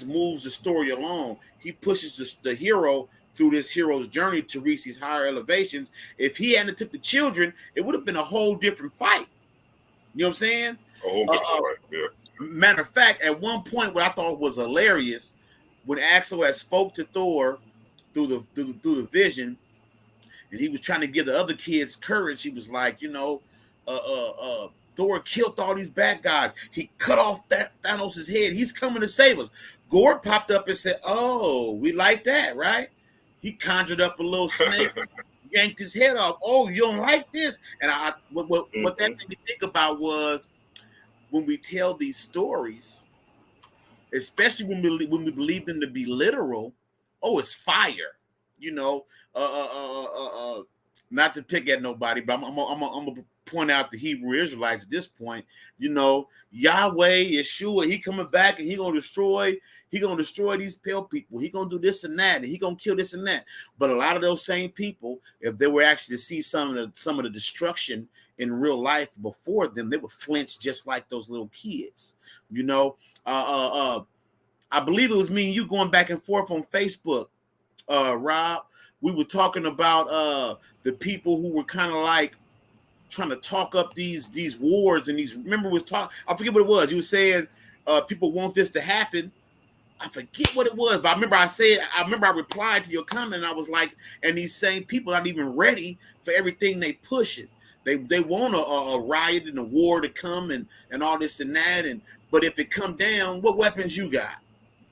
moves the story along. He pushes the hero through this hero's journey to reach these higher elevations. If he hadn't took the children, it would have been a whole different fight. You know what I'm saying? A whole different fight, yeah. Matter of fact, at one point, what I thought was hilarious, when Axel had spoke to Thor through the vision, and he was trying to give the other kids courage. He was like, you know, Thor killed all these bad guys. He cut off Thanos' head. He's coming to save us. Gore popped up and said, "Oh, we like that, right?" He conjured up a little snake, yanked his head off. "Oh, you don't like this?" And what that made me think about was, when we tell these stories, especially when we believe them to be literal, oh, it's fire. You know, not to pick at nobody, but I'm gonna point out the Hebrew Israelites at this point. You know, Yahweh, Yeshua, he coming back and he gonna destroy these pale people. He gonna do this and that, and he gonna kill this and that. But a lot of those same people, if they were actually to see some of the destruction in real life before them, they would flinch just like those little kids. You know, I believe it was me and you going back and forth on Facebook, Rob. We were talking about the people who were kind of like trying to talk up these wars and these. Remember, I forget what it was. You were saying people want this to happen. I forget what it was, but I remember I replied to your comment, and I was like, and these same people aren't even ready for everything they pushing. They want a riot and a war to come and all this and that, but if it come down, what weapons you got?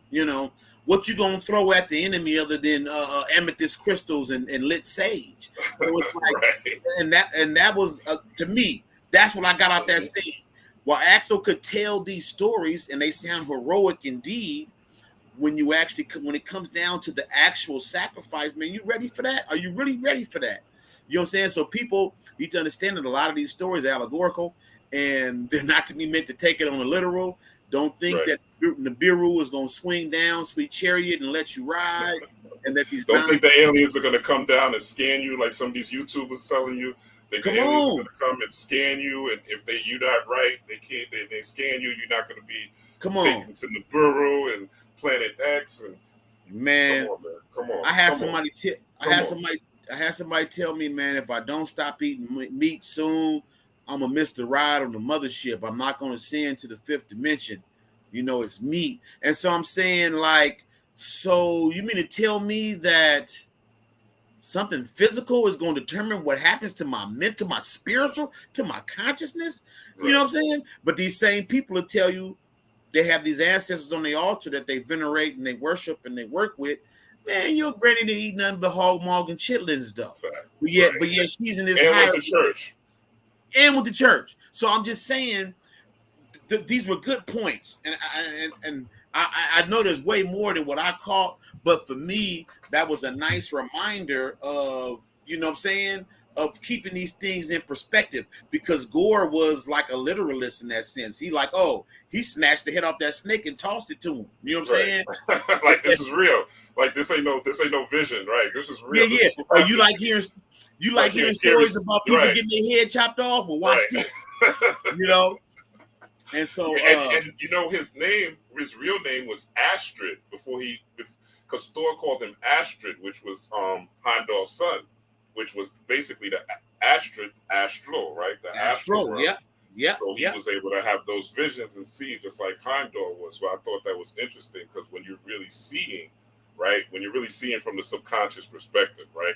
You know, what you gonna throw at the enemy other than amethyst crystals and lit sage? So it's like, right. and that was to me, that's what I got out that scene. While Axel could tell these stories and they sound heroic indeed, when it comes down to the actual sacrifice, man, you ready for that? Are you really ready for that? You know what I'm saying? So people need to understand that a lot of these stories are allegorical, and they're not to be meant to take it on the literal. Don't think that the Nibiru is going to swing down, sweet chariot, and let you ride. And that these don't think the aliens are going to come down and scan you like some of these YouTubers telling you. The aliens are going to come and scan you, and if you're not right, they can't. They scan you. You're not going to be taken to Nibiru and Planet X. And man, come on. I had somebody tell me, man, if I don't stop eating meat soon, I'm gonna miss the ride on the mothership. I'm not gonna ascend to the fifth dimension. You know, it's meat. And so I'm saying, like, so you mean to tell me that something physical is going to determine what happens to my mental, my spiritual, to my consciousness? You know what I'm saying? But these same people will tell you they have these ancestors on the altar that they venerate and they worship and they work with. Man, your granny didn't eat nothing but hog, mog, and chitlins, though. But yet she's in this and went to church. And with the church. So I'm just saying these were good points. And I know there's way more than what I caught, but for me, that was a nice reminder of, you know what I'm saying, of keeping these things in perspective, because Gore was like a literalist in that sense. He he snatched the head off that snake and tossed it to him. You know what I'm saying? Like, this is real. Like, this ain't no vision, right? This is real. Yeah. Oh, you like hearing stories about people getting their head chopped off? Well, watch this. You know? And so and you know, his real name was Astrid because Thor called him Astrid, which was Heimdall's son, which was basically the astral, right? The astral realm. Yeah. So he was able to have those visions and see just like Heimdall was. Well, I thought that was interesting, because when you're really seeing, right? When you're really seeing from the subconscious perspective, right?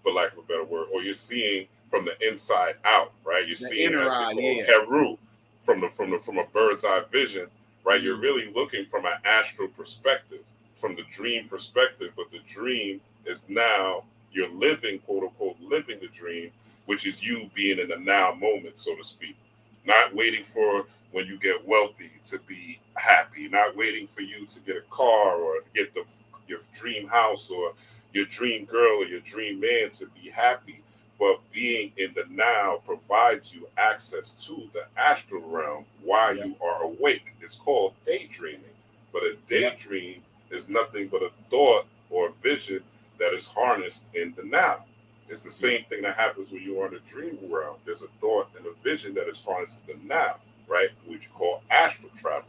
For lack of a better word, or you're seeing from the inside out, right? You're seeing Heru from a bird's eye vision, right? You're really looking from an astral perspective, from the dream perspective, but the dream is now you're living, quote unquote, living the dream, which is you being in the now moment, so to speak. Not waiting for when you get wealthy to be happy, not waiting for you to get a car or get your dream house or your dream girl or your dream man to be happy, but being in the now provides you access to the astral realm while you are awake. It's called daydreaming, but a daydream is nothing but a thought or a vision that is harnessed in the now. It's the same thing that happens when you are in the dream realm. There's a thought and a vision that is harnessed in the now, right? Which you call astral travel.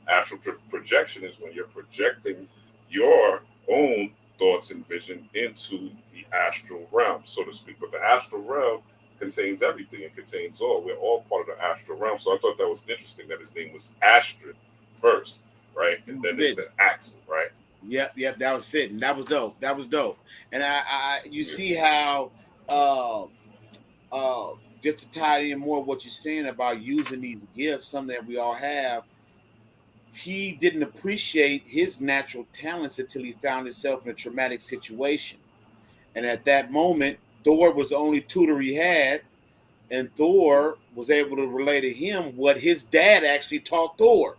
Astral projection is when you're projecting your own thoughts and vision into the astral realm, so to speak. But the astral realm contains everything. It contains all. We're all part of the astral realm. So I thought that was interesting that his name was Astrid first, right? And then they said Axel, right? Yep, that was fitting. That was dope. And you see how just to tie in more what you're saying about using these gifts, something that we all have, he didn't appreciate his natural talents until he found himself in a traumatic situation. And at that moment, Thor was the only tutor he had, and Thor was able to relay to him what his dad actually taught Thor.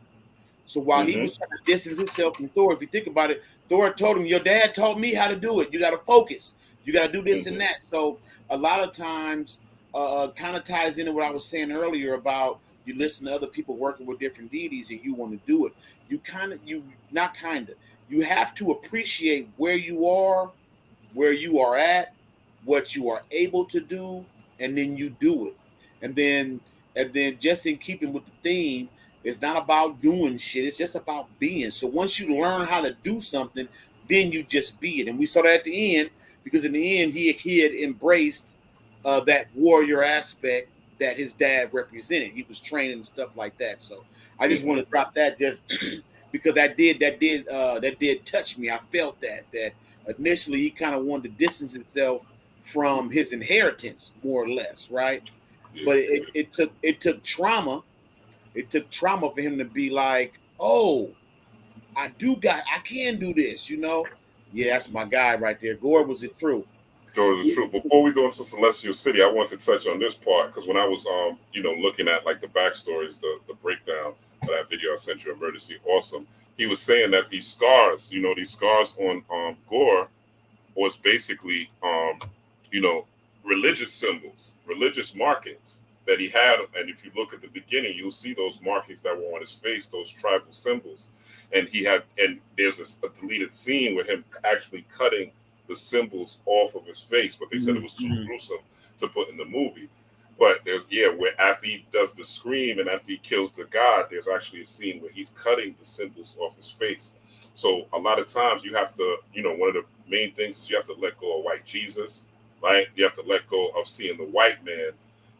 So while he was trying to distance himself from Thor, if you think about it, Thor told him, your dad taught me how to do it. You got to focus. You got to do this and that. So a lot of times kind of ties into what I was saying earlier about you listen to other people working with different deities and you want to do it. You have to appreciate where you are at, what you are able to do, and then you do it. And then just in keeping with the theme, it's not about doing shit. It's just about being. So once you learn how to do something, then you just be it. And we saw that at the end, because in the end, he had embraced that warrior aspect that his dad represented. He was training and stuff like that. So I just want to drop that just because that did touch me. I felt that initially he kind of wanted to distance himself from his inheritance, more or less, right? But it took trauma. It took trauma for him to be like, oh, I can do this, you know? Yeah, that's my guy right there. Gore was the truth. Gore was the truth. Before we go into Celestial City, I want to touch on this part, because when I was looking at like the backstories, the breakdown of that video I sent you, Emergency Awesome, he was saying that these scars on Gore was basically religious symbols, religious markings that he had. And if you look at the beginning, you'll see those markings that were on his face, those tribal symbols. And there's a deleted scene with him actually cutting the symbols off of his face, but they said it was too gruesome to put in the movie. But where after he does the scream and after he kills the god, there's actually a scene where he's cutting the symbols off his face. So a lot of times you have to, one of the main things is you have to let go of white Jesus, right? You have to let go of seeing the white man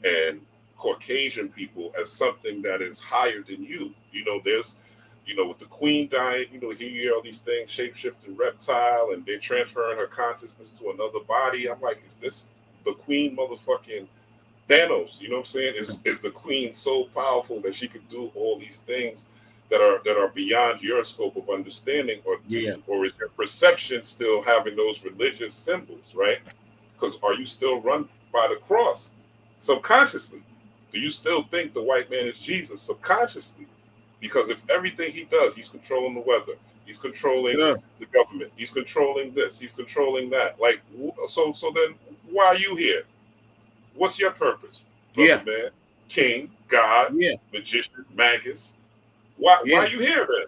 and Caucasian people as something that is higher than you. There's, with the queen dying, you hear all these things, shape-shifting reptile, and they're transferring her consciousness to another body. I'm like, is this the queen motherfucking Thanos? You know what I'm saying? Is the queen so powerful that she could do all these things that are beyond your scope of understanding, or is your perception still having those religious symbols, right? Because are you still run by the cross subconsciously? Do you still think the white man is Jesus subconsciously? Because if everything he does, he's controlling the weather, he's controlling the government, he's controlling this, he's controlling that. Like, so then why are you here? What's your purpose, brother man? King, God, magician, magus. Why are you here then?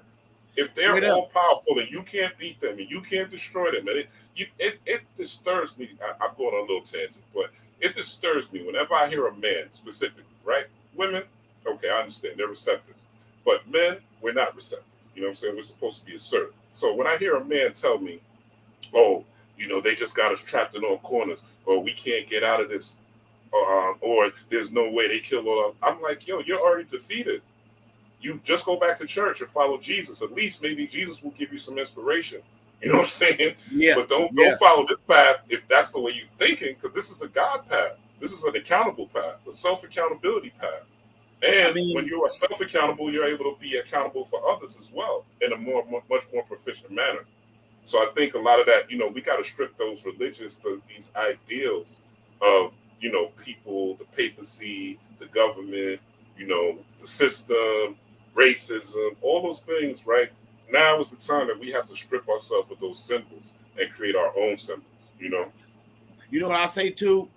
If they're all powerful and you can't beat them and you can't destroy them, and it disturbs me. I'm going on a little tangent, but it disturbs me whenever I hear a man specifically, right? Women, okay, I understand, they're receptive. But men, we're not receptive. You know what I'm saying? We're supposed to be assertive. So when I hear a man tell me, oh, they just got us trapped in all corners, or we can't get out of this, or there's no way they killed all of them, I'm like, yo, you're already defeated. You just go back to church and follow Jesus. At least maybe Jesus will give you some inspiration. You know what I'm saying? Yeah. But don't follow this path if that's the way you're thinking, because this is a God path. This is an accountable path, a self-accountability path. And when you are self-accountable, you're able to be accountable for others as well in a much more proficient manner. So I think a lot of that, we got to strip these ideals of, people, the papacy, the government, the system, racism, all those things, right? Now is the time that we have to strip ourselves of those symbols and create our own symbols, You know what I say too?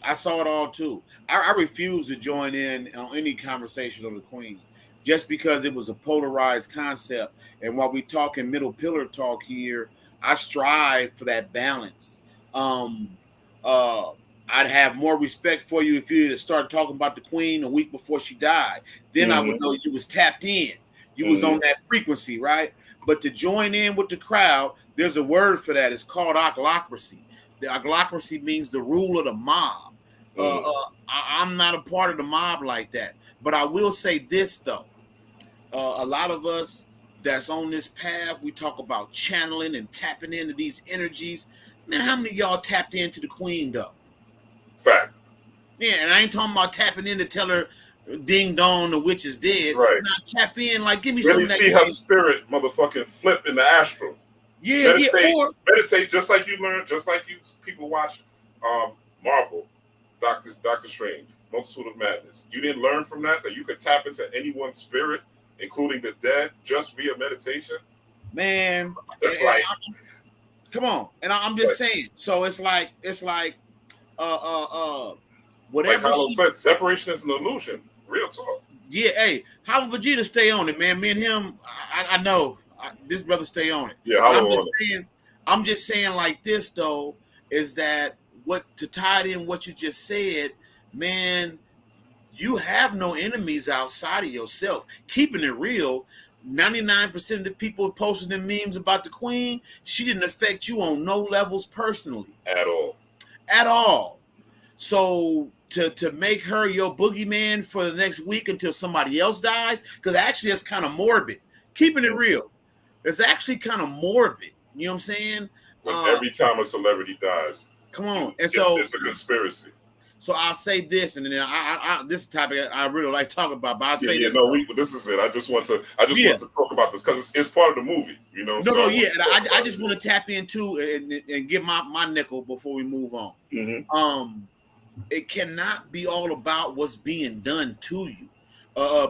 I saw it all too. I refuse to join in on any conversations on the Queen just because it was a polarized concept. And while we talk in middle pillar talk here, I strive for that balance. I'd have more respect for you if you had started talking about the Queen a week before she died. Then I would know you was tapped in. You was on that frequency, right? But to join in with the crowd, there's a word for that. It's called ochlocracy. The ochlocracy means the rule of the mob. I'm not a part of the mob like that. But I will say this, though. A lot of us that's on this path, we talk about channeling and tapping into these energies. Man, how many of y'all tapped into the Queen, though? Fact. Yeah, and I ain't talking about tapping in to tell her ding dong, the witch is dead. Right. Not tap in, like give me really some. See her spirit motherfucking flip in the astral. Yeah, meditate just like you learn, just like you people watch Marvel, Doctor Strange, Multitude of Madness. You didn't learn from that you could tap into anyone's spirit, including the dead, just via meditation. Man, like, come on. And I'm just saying. So it's like whatever. Like Hollow said, separation is an illusion. Real talk. Yeah, hey, Hollow Vegeta, stay on it, man. Me and him, I know this brother stay on it. Yeah, I'm just saying like this though, is that to tie it in what you just said, man, you have no enemies outside of yourself. Keeping it real, 99% of the people posting them memes about the Queen, she didn't affect you on no levels personally. At all. So to make her your boogeyman for the next week until somebody else dies, because actually that's kind of morbid. Keeping it real. It's actually kind of morbid. You know what I'm saying? Every time a celebrity dies. Come on. And it's a conspiracy. So I'll say this, and then I this topic I really like talking about, but I'll say this. This is it. I just want to talk about this because it's part of the movie, And I just want to tap into and get my nickel before we move on. Mm-hmm. It cannot be all about what's being done to you.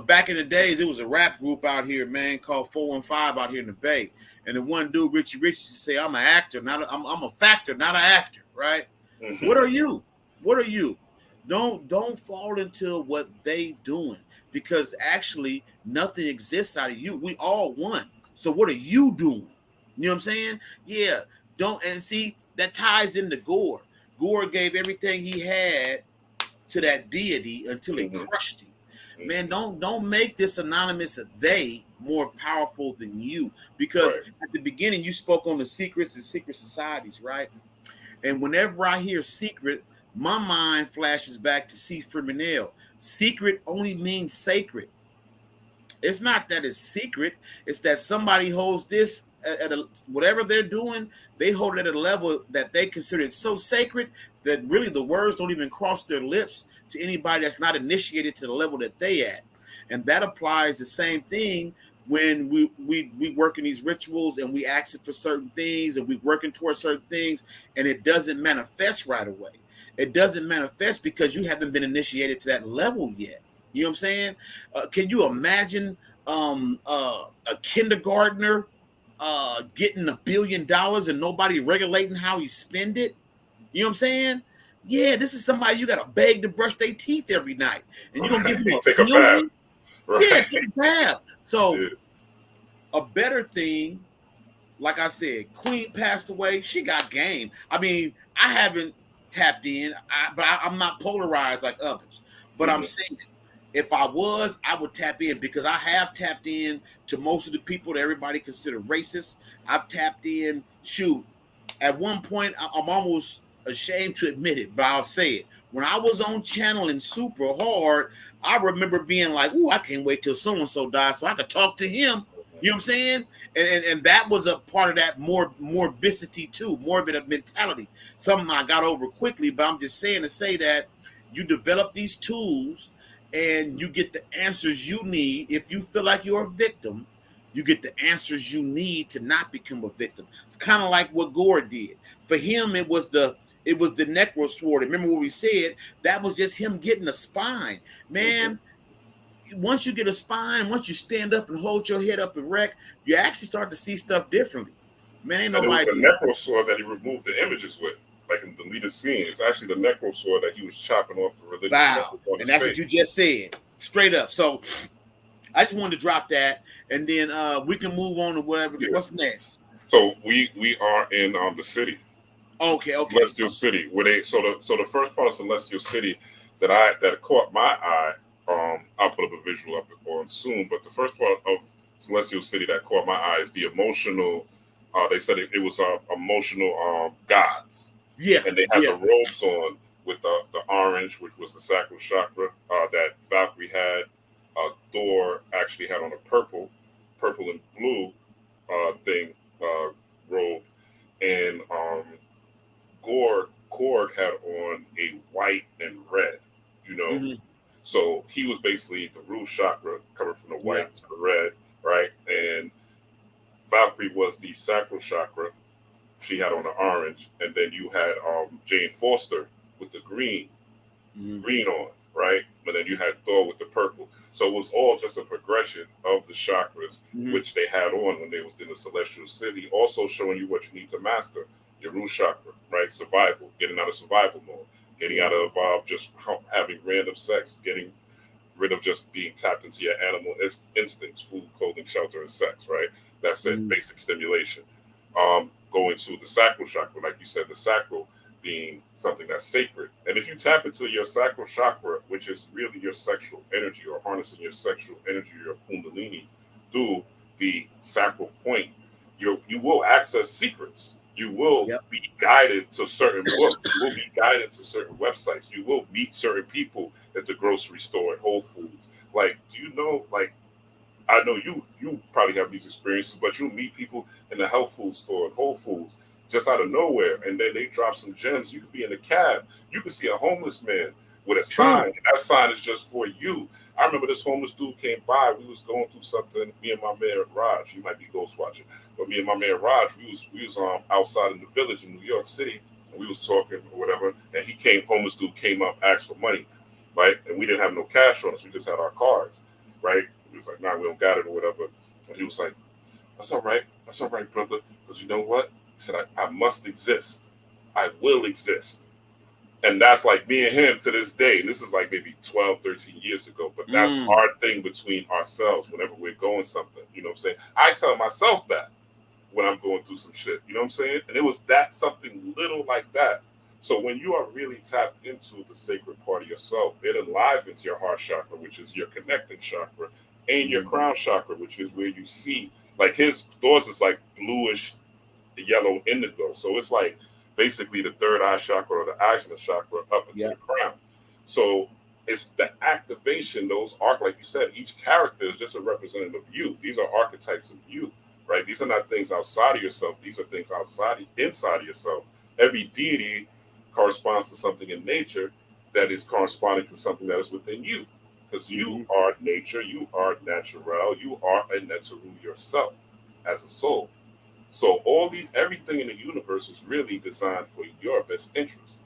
Back in the days, it was a rap group out here, man, called 415 out here in the Bay, and the one dude, Richie, used to say, "I'm an actor, I'm a factor, not an actor." Right? Mm-hmm. What are you? What are you? Don't fall into what they doing, because actually nothing exists out of you. We all one. So what are you doing? You know what I'm saying? Yeah. Don't, and see that ties into Gore. Gore gave everything he had to that deity until it Mm-hmm. crushed him. Man, Mm-hmm. don't make this anonymous they more powerful than you. Because Right. at the beginning you spoke on the secrets and secret societies, right? And whenever I hear secret, my mind flashes back to C. Fremantle. Secret only means sacred. It's not that it's secret. It's that somebody holds this at a, whatever they're doing, they hold it at a level that they consider it so sacred that really the words don't even cross their lips to anybody that's not initiated to the level that they at. And that applies the same thing when we work in these rituals and we asking for certain things and we working towards certain things, and it doesn't manifest right away. It doesn't manifest because you haven't been initiated to that level yet. You know what I'm saying? Can you imagine a kindergartner getting $1 billion and nobody regulating how he spend it? You know what I'm saying? Yeah, this is somebody you got to beg to brush their teeth every night, and you're gonna give him Right. a Take a bath. billion? Right. Yeah, take a bath. So Yeah. a better thing, like I said, Queen passed away. She got game. I mean, I haven't tapped in, but I'm not polarized like others. But I'm Mm-hmm. saying, if I was, I would tap in, because I have tapped in to most of the people that everybody consider racist. I've tapped in. Shoot, at one point, I'm almost ashamed to admit it, but I'll say it. When I was on channeling super hard, I remember being like, "Ooh, I can't wait till so and so dies so I could talk to him." You know what I'm saying? And that was a part of that morbidity too, morbid mentality. Something I got over quickly, but I'm just saying to say that you develop these tools and you get the answers you need. If you feel like you're a victim, you get the answers you need to not become a victim. It's kind of like what Gore did. For him, it was the necro sword. Remember what we said? That was just him getting a spine. Mm-hmm. Man, once you get a spine, once you stand up and hold your head up erect, you actually start to see stuff differently. Man, ain't And it was nobody the doing necro sword that he removed the images with, like in the deleted scene. It's actually the necro sword that he was chopping off the religious bow. symbols on And his that's what you face. just said. Straight up. So I just wanted to drop that, and then we can move on to whatever. Yeah. What's next? So we are in the city, Okay. Celestial City, where they so the first part of Celestial City that caught my eye. I'll put up a visual up on soon, but the first part of Celestial City that caught my eye is the emotional. They said it was emotional gods, Yeah, and they had yeah. the robes on with the orange, which was the sacral chakra that Valkyrie had. Thor actually had on a purple and blue thing robe, and Korg had on a white and red. You know, Mm-hmm. so he was basically the root chakra coming from the Yeah. white to the red, right? And Valkyrie was the sacral chakra. She had on the orange, and then you had Jane Foster with the Mm-hmm. green on, right? But then you had Thor with the purple. So it was all just a progression of the chakras, Mm-hmm. which they had on when they was in the celestial city, also showing you what you need to master. Your root chakra, right? Survival, getting out of survival mode, getting out of just having random sex, getting rid of just being tapped into your animal instincts, food, clothing, shelter, and sex, right? That's it, Mm-hmm. basic stimulation. Going to the sacral chakra, like you said, the sacral being something that's sacred. And if you tap into your sacral chakra, which is really your sexual energy or harnessing your sexual energy, your kundalini, through the sacral point, you will access secrets. You will Yep. be guided to certain books. You will be guided to certain websites. You will meet certain people at the grocery store and Whole Foods. Like, do you know, like, I know you probably have these experiences, but you'll meet people in the health food store and Whole Foods just out of nowhere, and then they drop some gems. You could be in a cab, you could see a homeless man with a sign, True. and that sign is just for you. I remember this homeless dude came by. We was going through something. Me and my man Raj, he might be ghost watching, but me and my man Raj, we was outside in the village in New York City, and we was talking or whatever. And he came, homeless dude came up, asked for money, right? And we didn't have no cash on us. We just had our cards, right? He was like, nah, we don't got it or whatever. And he was like, that's all right. That's all right, brother. Because you know what? He said, I must exist. I will exist. And that's like me and him to this day. And this is like maybe 12, 13 years ago. But that's our thing between ourselves whenever we're going something. You know what I'm saying? I tell myself that when I'm going through some shit. You know what I'm saying? And it was that something little like that. So when you are really tapped into the sacred part of yourself, it enlivens your heart chakra, which is your connecting chakra, and your crown chakra, which is where you see, like Thor's is like bluish, yellow indigo. So it's like basically the third eye chakra or the ajna chakra up into the crown. So it's the activation, those like you said, each character is just a representative of you. These are archetypes of you, right? These are not things outside of yourself. These are things inside of yourself. Every deity corresponds to something in nature that is corresponding to something that is within you. Because you are nature, you are natural, you are a Netzeru yourself as a soul. So everything in the universe is really designed for your best interest.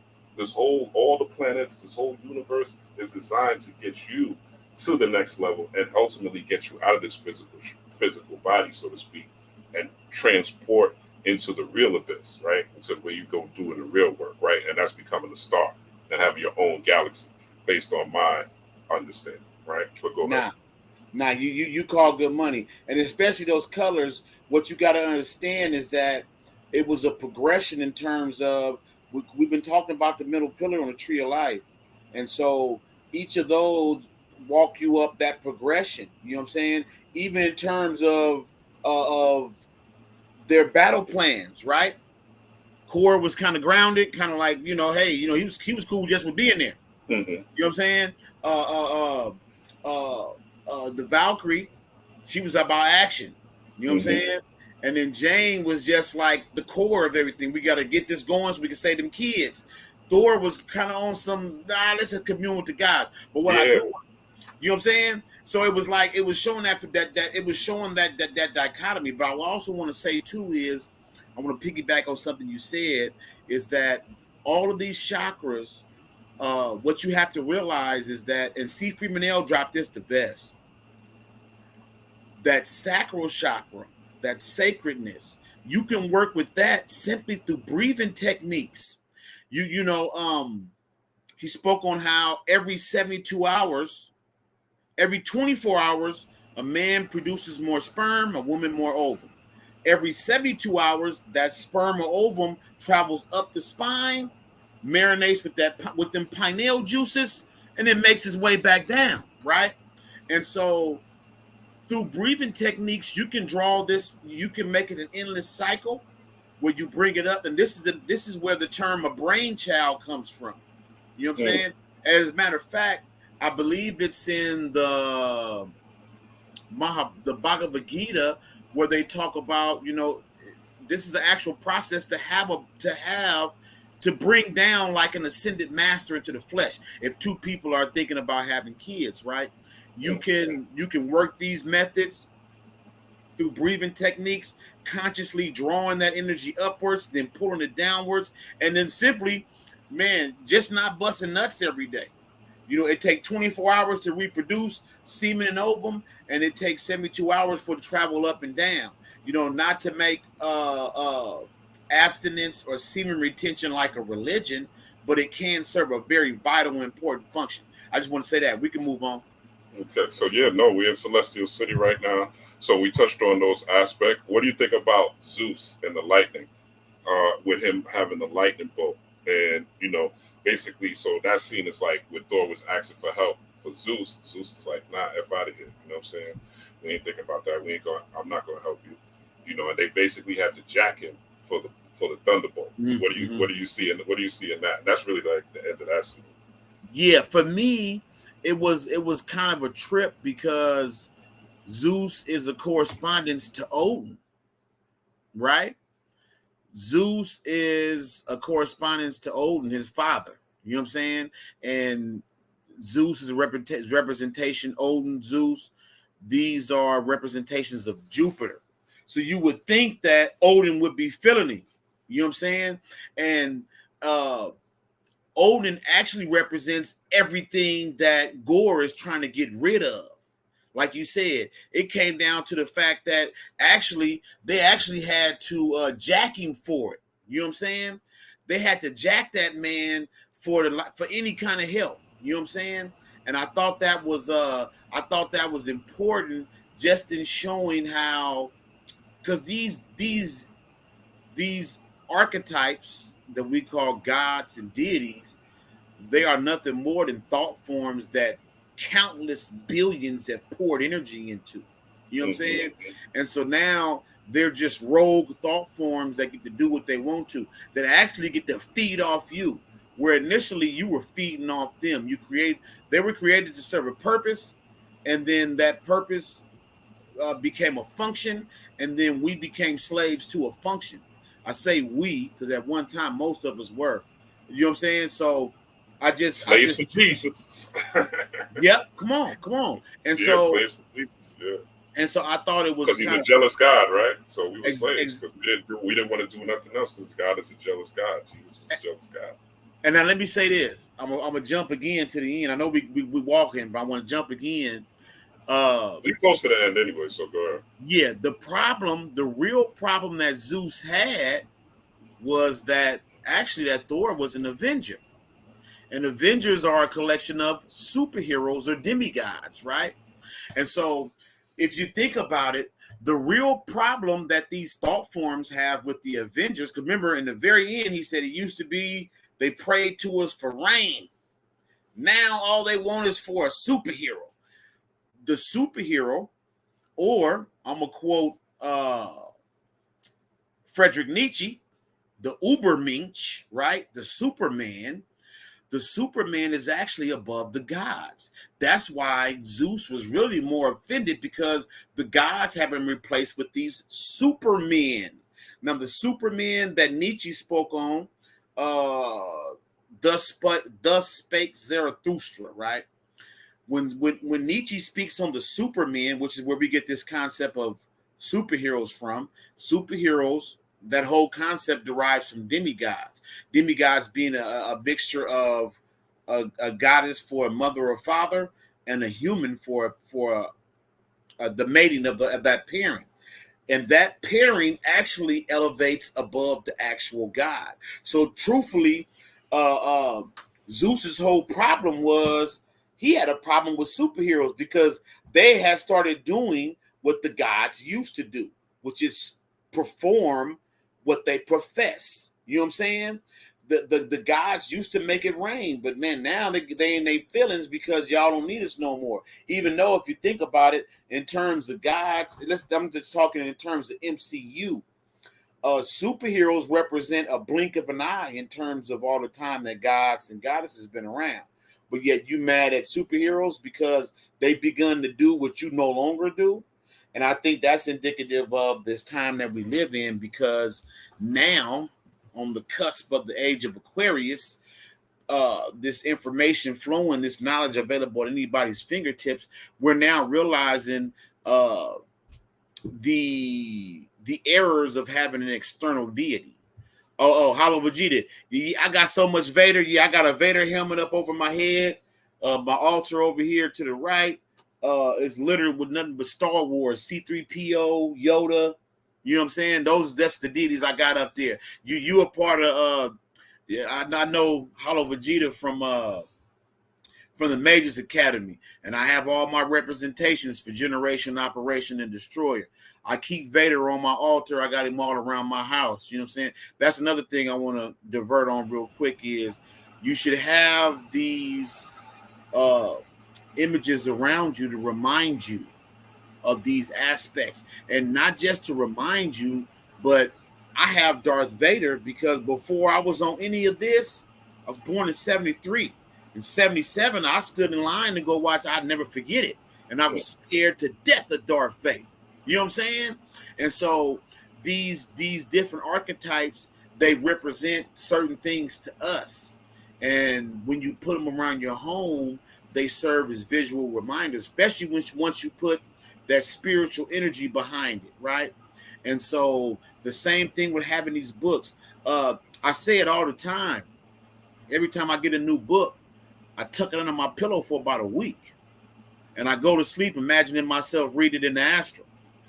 All the planets, this whole universe is designed to get you to the next level and ultimately get you out of this physical body, so to speak, and transport into the real abyss, right? Into where you go doing the real work, right? And that's becoming a star and having your own galaxy based on my understanding, right? But go ahead. Now you call good money, and especially those colors. What you got to understand is that it was a progression in terms of we've been talking about the middle pillar on the tree of life, and so each of those walk you up that progression. You know what I'm saying? Even in terms of their battle plans, right? Core was kind of grounded, kind of like, hey, he was cool just with being there. Mm-hmm. You know what I'm saying? The Valkyrie, she was about action. You know what I'm saying? And then Jane was just like the core of everything. We got to get this going so we can save them kids. Thor was kind of on some, let's just commune with the guys. But what I do, you know what I'm saying? So it was like, it was showing that dichotomy. But I also want to say too is, I want to piggyback on something you said, is that all of these chakras, what you have to realize is that, and C. Freeman L. dropped this the best, that sacral chakra, that sacredness, you can work with that simply through breathing techniques. He spoke on how every 72 hours, every 24 hours, a man produces more sperm, a woman more ovum. Every 72 hours, that sperm or ovum travels up the spine, marinates with them pineal juices, and then makes its way back down, right? And so through breathing techniques, you can draw this, you can make it an endless cycle where you bring it up. And this is where the term a brainchild comes from. You know what I'm saying? As a matter of fact, I believe it's in the Bhagavad Gita where they talk about, this is an actual process to bring down like an ascended master into the flesh. If two people are thinking about having kids, right? You can work these methods through breathing techniques, consciously drawing that energy upwards, then pulling it downwards, and then simply, man, just not busting nuts every day. It takes 24 hours to reproduce semen and ovum, and it takes 72 hours for it to travel up and down. Not to make abstinence or semen retention like a religion, but it can serve a very vital and important function. I just want to say that. We can move on. Okay, so we're in Celestial City right now. So we touched on those aspects. What do you think about Zeus and the lightning? With him having the lightning bolt, and basically, so that scene is like when Thor was asking for help for Zeus. Zeus is like, nah, F out of here. You know what I'm saying? We ain't thinking about that. I'm not going to help you. And they basically had to jack him for the thunderbolt. What do you see in that? That's really like the end of that scene. Yeah, for me, it was kind of a trip because Zeus is a correspondence to Odin, right? Zeus is a correspondence to Odin, his father. You know what I'm saying? And Zeus is a representation, Odin, Zeus. These are representations of Jupiter. So you would think that Odin would be feeling him. You know what I'm saying? And Odin actually represents everything that Gore is trying to get rid of. Like you said, it came down to the fact that they actually had to jack him for it. You know what I'm saying? They had to jack that man for any kind of help. You know what I'm saying? And I thought that was important, just in showing how, because these archetypes that we call gods and deities, they are nothing more than thought forms that countless billions have poured energy into. You know what I'm saying? And so now they're just rogue thought forms that get to do what they want to, that actually get to feed off you. Where initially you were feeding off them. They were created to serve a purpose, and then that purpose became a function, and then we became slaves to a function. I say we because at one time most of us were. You know what I'm saying? So slaves to Jesus. Yep, come on. And yeah, so slaves to Jesus. Yeah. And so I thought it was because he's a jealous God, right? So we were slaves because we didn't want to do nothing else because God is a jealous God. Jesus was a jealous God. And now let me say this: I'm gonna jump again to the end. I know we walking, but I want to jump again. We're close to the end anyway, so go ahead. Yeah, the real problem that Zeus had was that actually that Thor was an Avenger. And Avengers are a collection of superheroes or demigods, right? And so if you think about it, the real problem that these thought forms have with the Avengers, because remember in the very end, he said it used to be they prayed to us for rain. Now all they want is for a superhero. The superhero, or I'm going to quote Friedrich Nietzsche, the Ubermensch, right? The Superman is actually above the gods. That's why Zeus was really more offended, because the gods have been replaced with these supermen. Now, the supermen that Nietzsche spoke on, thus spake Zarathustra, right? When Nietzsche speaks on the supermen, which is where we get this concept of superheroes from, superheroes, that whole concept derives from demigods. Demigods being a mixture of a goddess for a mother or father and a human for the mating of that pairing. And that pairing actually elevates above the actual god. So truthfully, Zeus's whole problem was he had a problem with superheroes because they had started doing what the gods used to do, which is perform what they profess. You know what I'm saying? The gods used to make it rain, but man, now they in their feelings because y'all don't need us no more. Even though if you think about it in terms of gods, I'm just talking in terms of MCU. Superheroes represent a blink of an eye in terms of all the time that gods and goddesses been around. But yet you mad at superheroes because they've begun to do what you no longer do. And I think that's indicative of this time that we live in, because now, on the cusp of the age of Aquarius, this information flowing, this knowledge available at anybody's fingertips, we're now realizing the errors of having an external deity. Hollow Vegeta. I got so much Vader. Yeah, I got a Vader helmet up over my head. My altar over here to the right is littered with nothing but Star Wars, C-3PO, Yoda. You know what I'm saying? That's the deities I got up there. You a part of I know Hollow Vegeta from the Mages Academy, and I have all my representations for Generation, Operation, and Destroyer. I keep Vader on my altar. I got him all around my house. You know what I'm saying? That's another thing I want to divert on real quick is you should have these images around you to remind you of these aspects, and not just to remind you, but I have Darth Vader because before I was on any of this, I was born in 73. In 77, I stood in line to go watch I'd Never Forget It, and I was scared to death of Darth Vader. You know what I'm saying? And so these different archetypes, they represent certain things to us, and when you put them around your home, they serve as visual reminders, especially once you put that spiritual energy behind it, right? And so the same thing with having these books. I say it all the time. Every time I get a new book, I tuck it under my pillow for about a week, and I go to sleep imagining myself reading it in the astral.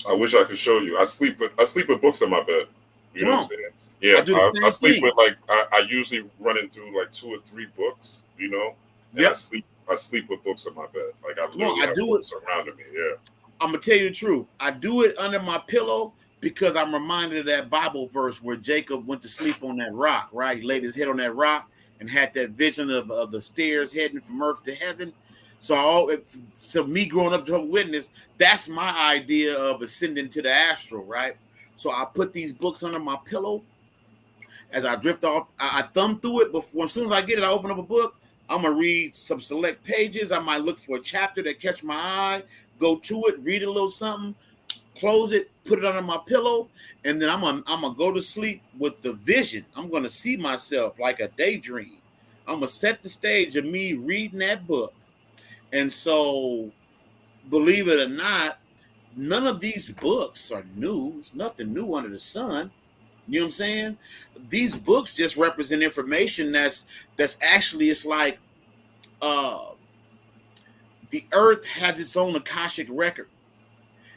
I wish I could show you. I sleep with books in my bed. You know what I'm saying? Yeah, I do the I same sleep thing. with like I usually running through like 2 or 3 books, and Yep. I sleep with books in my bed. Like I Come on, literally I have do it. books surrounding me. Yeah. I'm gonna tell you the truth. I do it under my pillow because I'm reminded of that Bible verse where Jacob went to sleep on that rock, right? He laid his head on that rock and had that vision of the stairs heading from earth to heaven. So me growing up to witness, that's my idea of ascending to the astral, right? So I put these books under my pillow as I drift off. I thumb through it before. As soon as I get it, I open up a book. I'm gonna read some select pages. I might look for a chapter that catch my eye, go to it, read a little something, close it, put it under my pillow, and then I'm gonna go to sleep with the vision. I'm gonna see myself like a daydream. I'm gonna set the stage of me reading that book. And so, believe it or not, none of these books are news. Nothing new under the sun. You know what I'm saying? These books just represent information that's actually, it's like uh the earth has its own Akashic record.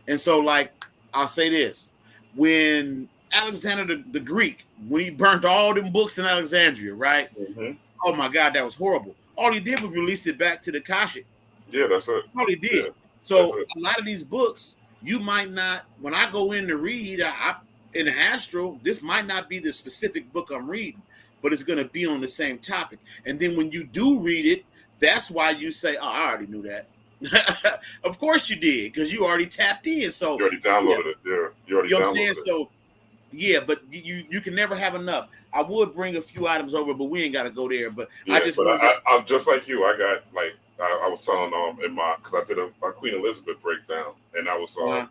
And so, like, I'll say this: when Alexander the Greek, when he burnt all them books in Alexandria, right? Hmm. Oh my God, that was horrible. All he did was release it back to the Akashic. Yeah, that's it. All he Yeah, did. that's So it. a lot of these books, you might not. When I go in to read, in the astral, this might not be the specific book I'm reading, but it's going to be on the same topic. And then when you do read it, that's why you say, "Oh, I already knew that." Of course you did, because you already tapped in. You So already yeah, downloaded it. Yeah, you already you know what I'm saying. downloaded it. So yeah, but you can never have enough. I would bring a few items over, but we ain't got to go there. But I Yeah, just but wanted to. I'm just like you. I got like I was telling in my because I did a Queen Elizabeth breakdown, and I was Uh,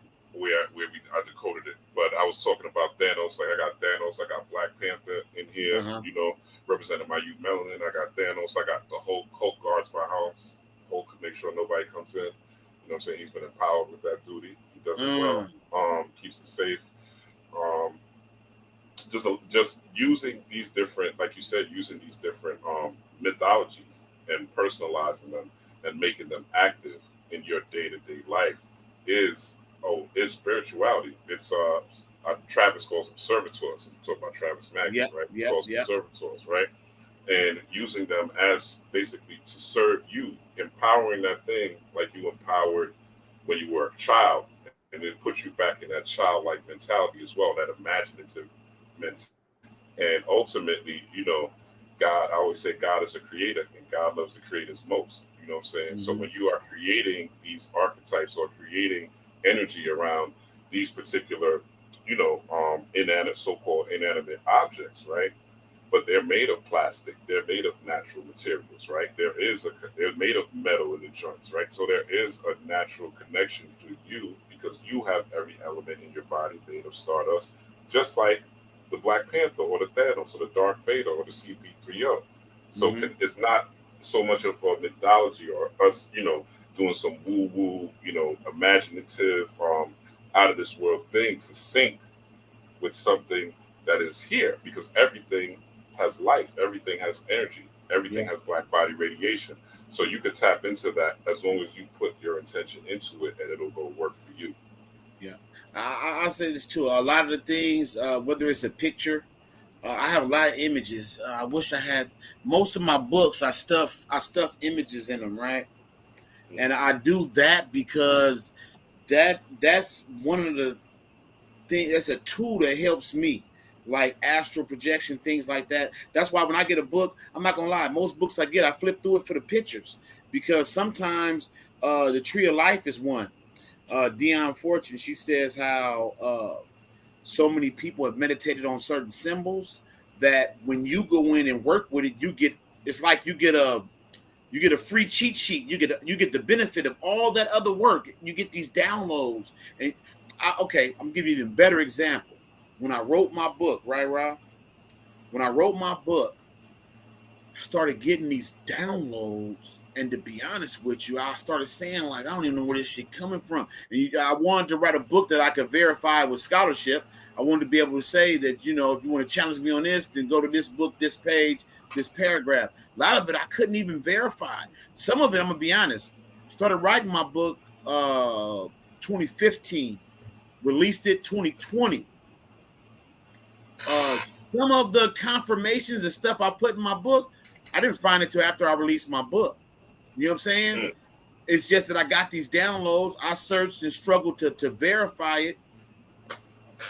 I decoded it. But I was talking about Thanos. Like I got Thanos. I got Black Panther in here. uh-huh. Representing my youth melanin. I got Thanos. I got the whole Hulk guards my house. Hulk make sure nobody comes in. You know what I'm saying? He's been empowered with that duty. He does it well. Keeps it safe. Um, just using these different, like you said, using these different mythologies and personalizing them and making them active in your day-to-day life is spirituality. It's Travis calls them servitors. If you talk about Travis Magnus, Yep, right? He yep, calls them yep. servitors, right? And using them as basically to serve you, empowering that thing like you empowered when you were a child, and it puts you back in that childlike mentality as well, that imaginative mentality. And ultimately, God, I always say God is a creator and God loves the creators most. You know what I'm saying? So Mm-hmm. when you are creating these archetypes or creating energy around these particular, inanimate, so-called inanimate objects, right? But they're made of plastic. They're made of natural materials, right? They're made of metal in the joints, right? So there is a natural connection to you because you have every element in your body made of stardust, just like the Black Panther or the Thanos or the Dark Vader or the CP3O. So Mm-hmm. it's not so much of a mythology or us, doing some woo woo, imaginative, out of this world thing to sync with something that is here because everything has life, everything has energy, everything Yeah. has black body radiation. So you could tap into that as long as you put your intention into it and it'll go work for you. Yeah, I'll say this too. A lot of the things, whether it's a picture, I have a lot of images. I wish I had most of my books. I stuff images in them, right? And I do that because that's one of the things. That's a tool that helps me, like astral projection, things like that. That's why when I get a book, I'm not gonna lie. Most books I get, I flip through it for the pictures because sometimes the Tree of Life is one. Dion Fortune, she says how so many people have meditated on certain symbols that when you go in and work with it, it's like you get a free cheat sheet. You get the benefit of all that other work. You get these downloads. And okay, I'm gonna give you an even better example. When I wrote my book, right, Rob? When I wrote my book, I started getting these downloads, and to be honest with you, I started saying like, I don't even know where this shit coming from. And I wanted to write a book that I could verify with scholarship. I wanted to be able to say that, if you want to challenge me on this, then go to this book, this page, this paragraph. A lot of it I couldn't even verify. Some of it, I'm gonna be honest. Started writing my book 2015, released it 2020. some of the confirmations and stuff I put in my book, I didn't find it till after I released my book. You know what I'm saying? Mm. It's just that I got these downloads. I searched and struggled to verify it.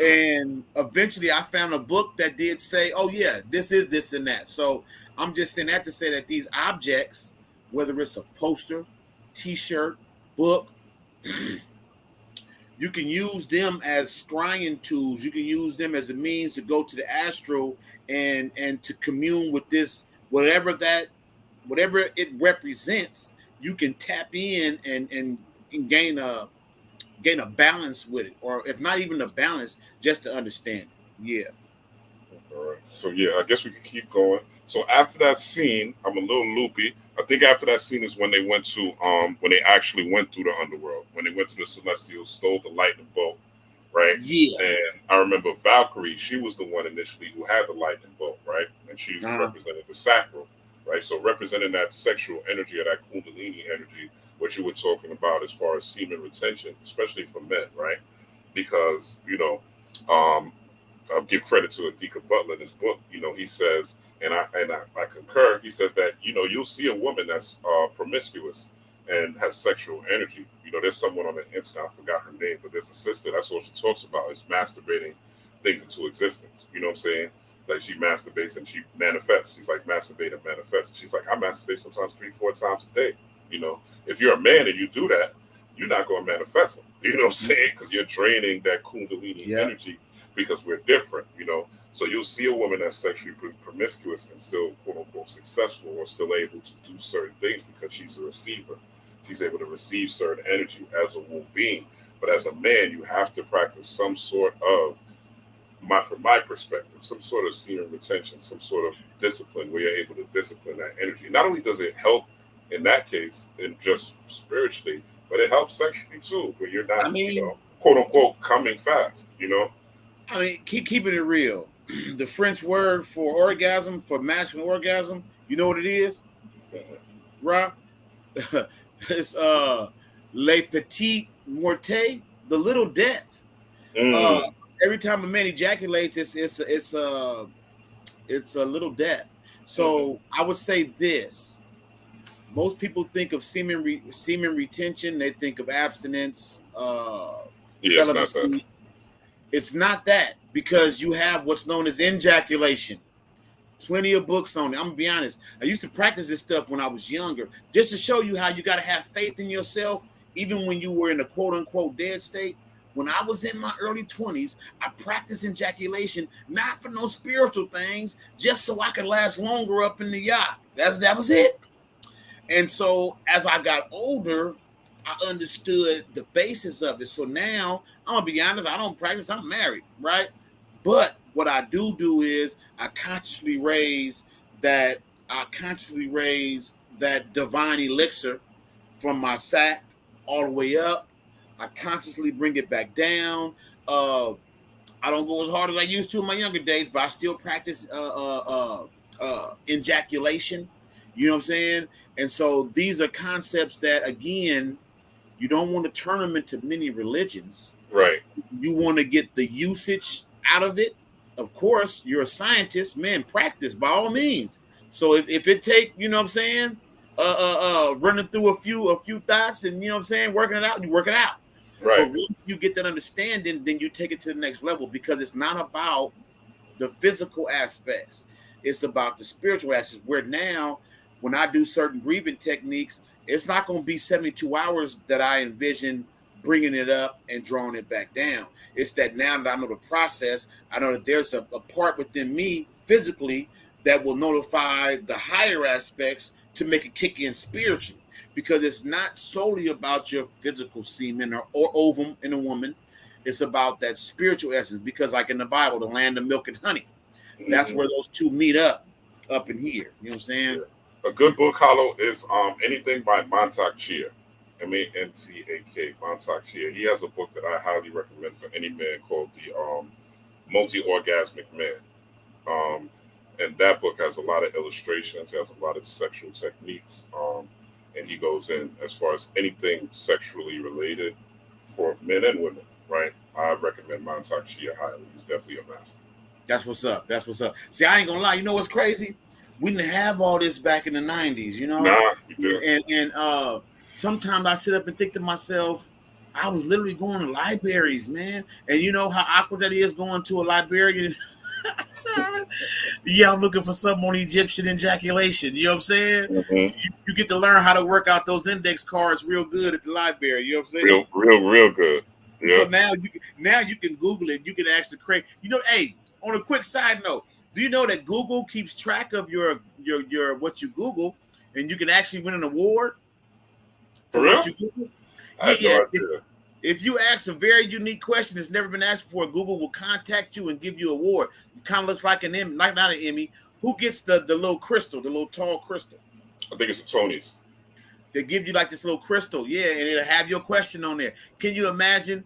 And eventually I found a book that did say, oh, yeah, this is this and that. So I'm just saying that to say that these objects, whether it's a poster, t-shirt, book, you can use them as scrying tools. You can use them as a means to go to the astral and to commune with this, whatever it represents. You can tap in and gain a balance with it, or if not even a balance, just to understand it. Yeah. All right. So yeah, I guess we could keep going. So after that scene, I'm a little loopy. I think after that scene is when they went to when they actually went through the underworld, when they went to the Celestials, stole the lightning bolt, right? Yeah. And I remember Valkyrie, she was the one initially who had the lightning bolt, right? And she represented the sacral, right? So representing that sexual energy or that kundalini energy, what you were talking about as far as semen retention, especially for men, right? Because, I'll give credit to Adika Butler in his book. He says, and I concur. He says that you'll see a woman that's promiscuous and has sexual energy. There's someone on the internet, I forgot her name, but there's a sister. That's all she talks about is masturbating things into existence. You know what I'm saying? Like she masturbates and she manifests. She's like masturbate and manifest. She's like I masturbate sometimes 3-4 times a day. If you're a man and you do that, you're not going to manifest them. You know what I'm saying? Because you're draining that kundalini energy because we're different. So you'll see a woman that's sexually promiscuous and still, quote unquote, successful or still able to do certain things because she's a receiver. She's able to receive certain energy as a womb being. But as a man, you have to practice some sort of, from my perspective, some sort of semen retention, some sort of discipline where you're able to discipline that energy. Not only does it help in that case, and just spiritually, but it helps sexually too, where you're not, quote unquote, coming fast. Keeping it real. The French word for orgasm, for masculine orgasm, you know what it is? Right? It's le petit morte, the little death. Every time a man ejaculates, it's a little death. So I would say this: most people think of semen retention, they think of abstinence, celibacy. It's not that, because you have what's known as ejaculation. Plenty of books on it. I'm gonna be honest. I used to practice this stuff when I was younger, just to show you how you got to have faith in yourself, even when you were in a quote unquote dead state. When I was in my early 20s, I practiced ejaculation, not for no spiritual things, just so I could last longer up in the yacht. That was it. And so as I got older, I understood the basis of it. So now I'm gonna be honest, I don't practice. I'm married, right? But what I do is I consciously raise that divine elixir from my sac all the way up. I consciously bring it back down. I don't go as hard as I used to in my younger days, but I still practice ejaculation. You know what I'm saying? And so these are concepts that, again, you don't want to turn them into many religions. Right. You want to get the usage out of it. Of course, you're a scientist, man, practice by all means. So if it take, you know what I'm saying, running through a few thoughts and, you know what I'm saying, working it out, you work it out. Right. But once you get that understanding, then you take it to the next level, because it's not about the physical aspects. It's about the spiritual aspects, where now when I do certain breathing techniques, it's not going to be 72 hours that I envision bringing it up and drawing it back down. It's that now that I know the process, I know that there's a part within me physically that will notify the higher aspects to make it kick in spiritually, because it's not solely about your physical semen or ovum in a woman. It's about that spiritual essence, because like in the Bible, the land of milk and honey, that's where those two meet up in here. You know what I'm saying? Yeah. A good book, Hollow, is anything by Mantak Chia. Mantak, Mantak Chia. He has a book that I highly recommend for any man called The Multi-Orgasmic Man. And that book has a lot of illustrations, has a lot of sexual techniques. And he goes in as far as anything sexually related for men and women, right? I recommend Mantak Chia highly. He's definitely a master. That's what's up. That's what's up. See, I ain't gonna lie. You know what's crazy? We didn't have all this back in the 90s, you know? Nah, we did. And sometimes I sit up and think to myself, I was literally going to libraries, man. And you know how awkward that is going to a librarian? Yeah, I'm looking for something on Egyptian ejaculation. You know what I'm saying? Mm-hmm. You get to learn how to work out those index cards real good at the library. You know what I'm saying? Real good. Yeah. So now you can Google it. You can actually create. You know, hey, on a quick side note, do you know that Google keeps track of your what you Google, and you can actually win an award For for real? what you Google? I had no idea. If you ask a very unique question that's never been asked before, Google will contact you and give you an award. It kind of looks like an Emmy, like not an Emmy. Who gets the little crystal, the little tall crystal? I think it's the Tonys. They give you like this little crystal, yeah, and it'll have your question on there. Can you imagine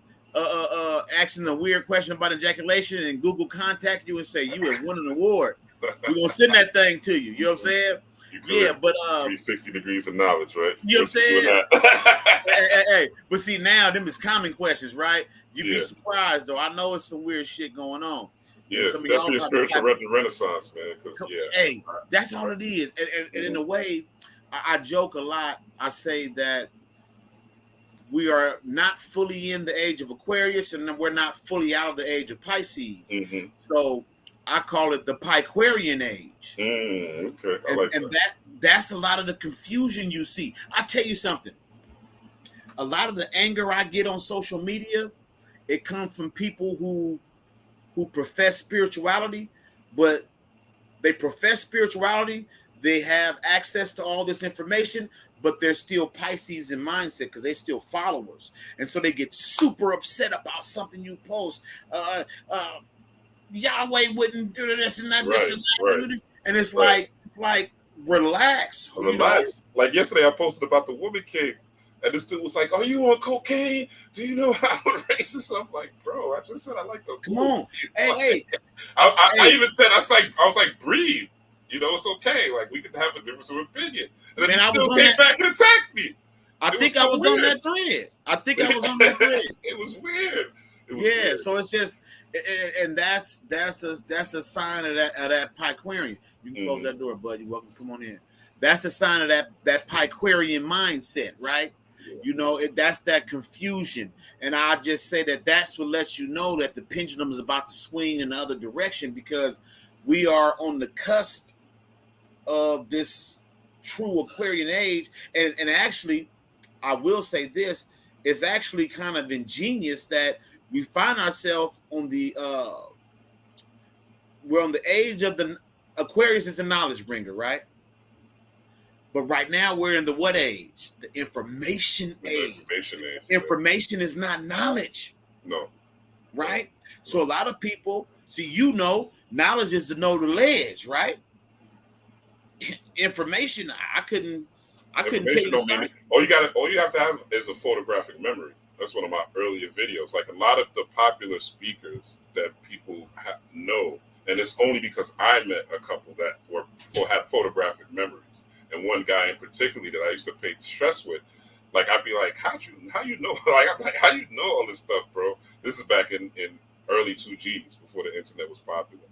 asking a weird question about ejaculation and Google contact you and say you have won an award? We're gonna send that thing to you. You know what I'm saying? Yeah, but 360 degrees of knowledge, right? You know what I'm saying? hey, but see now them is common questions, right? You'd be surprised though. I know it's some weird shit going on. Yeah, it's definitely a spiritual renaissance, man. Because hey, that's all it is. And in a way, I joke a lot. I say that we are not fully in the age of Aquarius, and we're not fully out of the age of Pisces. Mm-hmm. So I call it the Piquarian age. Okay, I like and that's a lot of the confusion you see. I tell you something. A lot of the anger I get on social media, it comes from people who profess spirituality, but they profess spirituality. They have access to all this information, but they're still Pisces in mindset because they're still followers. And so they get super upset about something you post. Yahweh wouldn't do this and that, this and that. Right. And it's like relax. Relax. You know? Like yesterday I posted about the woman king. And this dude was like, "Are you on cocaine? Do you know how racist?" I'm like, "Bro, I just said I like the come on, hey." I even said I was like, breathe. You know, it's okay. Like we could have a difference of opinion. And then he still came back and attacked me. I think I was on that thread. It was weird. Weird. So it's just, and that's a sign of that Piquarian. You can close that door, bud. You're welcome. Come on in. That's a sign of that Piquarian mindset, right? Yeah. You know, that's that confusion. And I just say that's what lets you know that the pendulum is about to swing in the other direction, because we are on the cusp of this true Aquarian age. And actually, I will say this, it's actually kind of ingenious that we find ourselves on the we're on the age of the Aquarius is a knowledge bringer, right? But right now we're in the what age? The information age. Information is not knowledge. No. Right? So a lot of people, see, knowledge is to know the ledge, right? Information, I couldn't tell you. All you have to have is a photographic memory. That's one of my earlier videos. Like a lot of the popular speakers that people know, and it's only because I met a couple that had photographic memories. And one guy in particular that I used to pay stress with, like I'd be like, how you know? Like I'm like, how you know all this stuff, bro? This is back in early 2Gs before the internet was popular.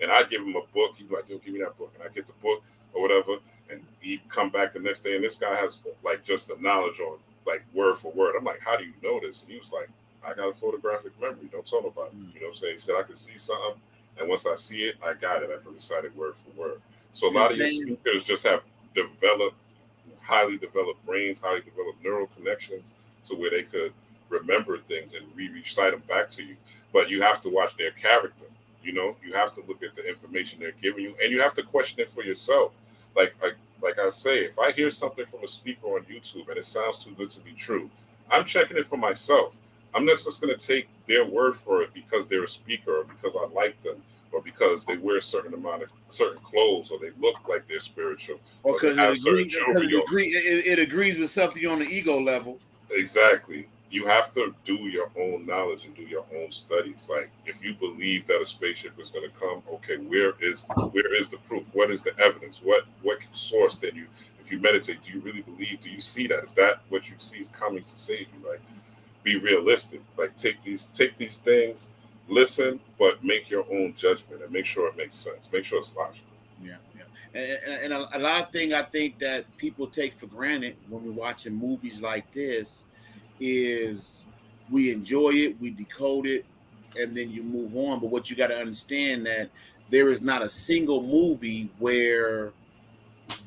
And I'd give him a book. He'd be like, yo, give me that book. And I get the book or whatever. And he'd come back the next day, and this guy has like just the knowledge on like word for word. I'm like, how do you know this? And he was like, I got a photographic memory. Don't tell nobody. You know what I'm saying? He said I could see something, and once I see it, I got it. I can recite it word for word. So a lot of your speakers just have highly developed brains, highly developed neural connections to where they could remember things and recite them back to you. But you have to watch their character. You know, you have to look at the information they're giving you, and you have to question it for yourself. Like I say, if I hear something from a speaker on YouTube and it sounds too good to be true, I'm checking it for myself. I'm not just going to take their word for it because they're a speaker or because I like them or because they wear certain clothes or they look like they're spiritual. Or because it agrees with something on the ego level. Exactly. You have to do your own knowledge and do your own studies. Like if you believe that a spaceship is going to come, okay, where is the proof? What is the evidence? What source that you, if you meditate, do you really believe? Do you see that? Is that what you see is coming to save you? Like be realistic. Like take these things listen, but make your own judgment and make sure it makes sense. Make sure it's logical. Yeah, and a lot of things I think that people take for granted when we're watching movies like this is we enjoy it, we decode it, and then you move on. But what you got to understand that there is not a single movie where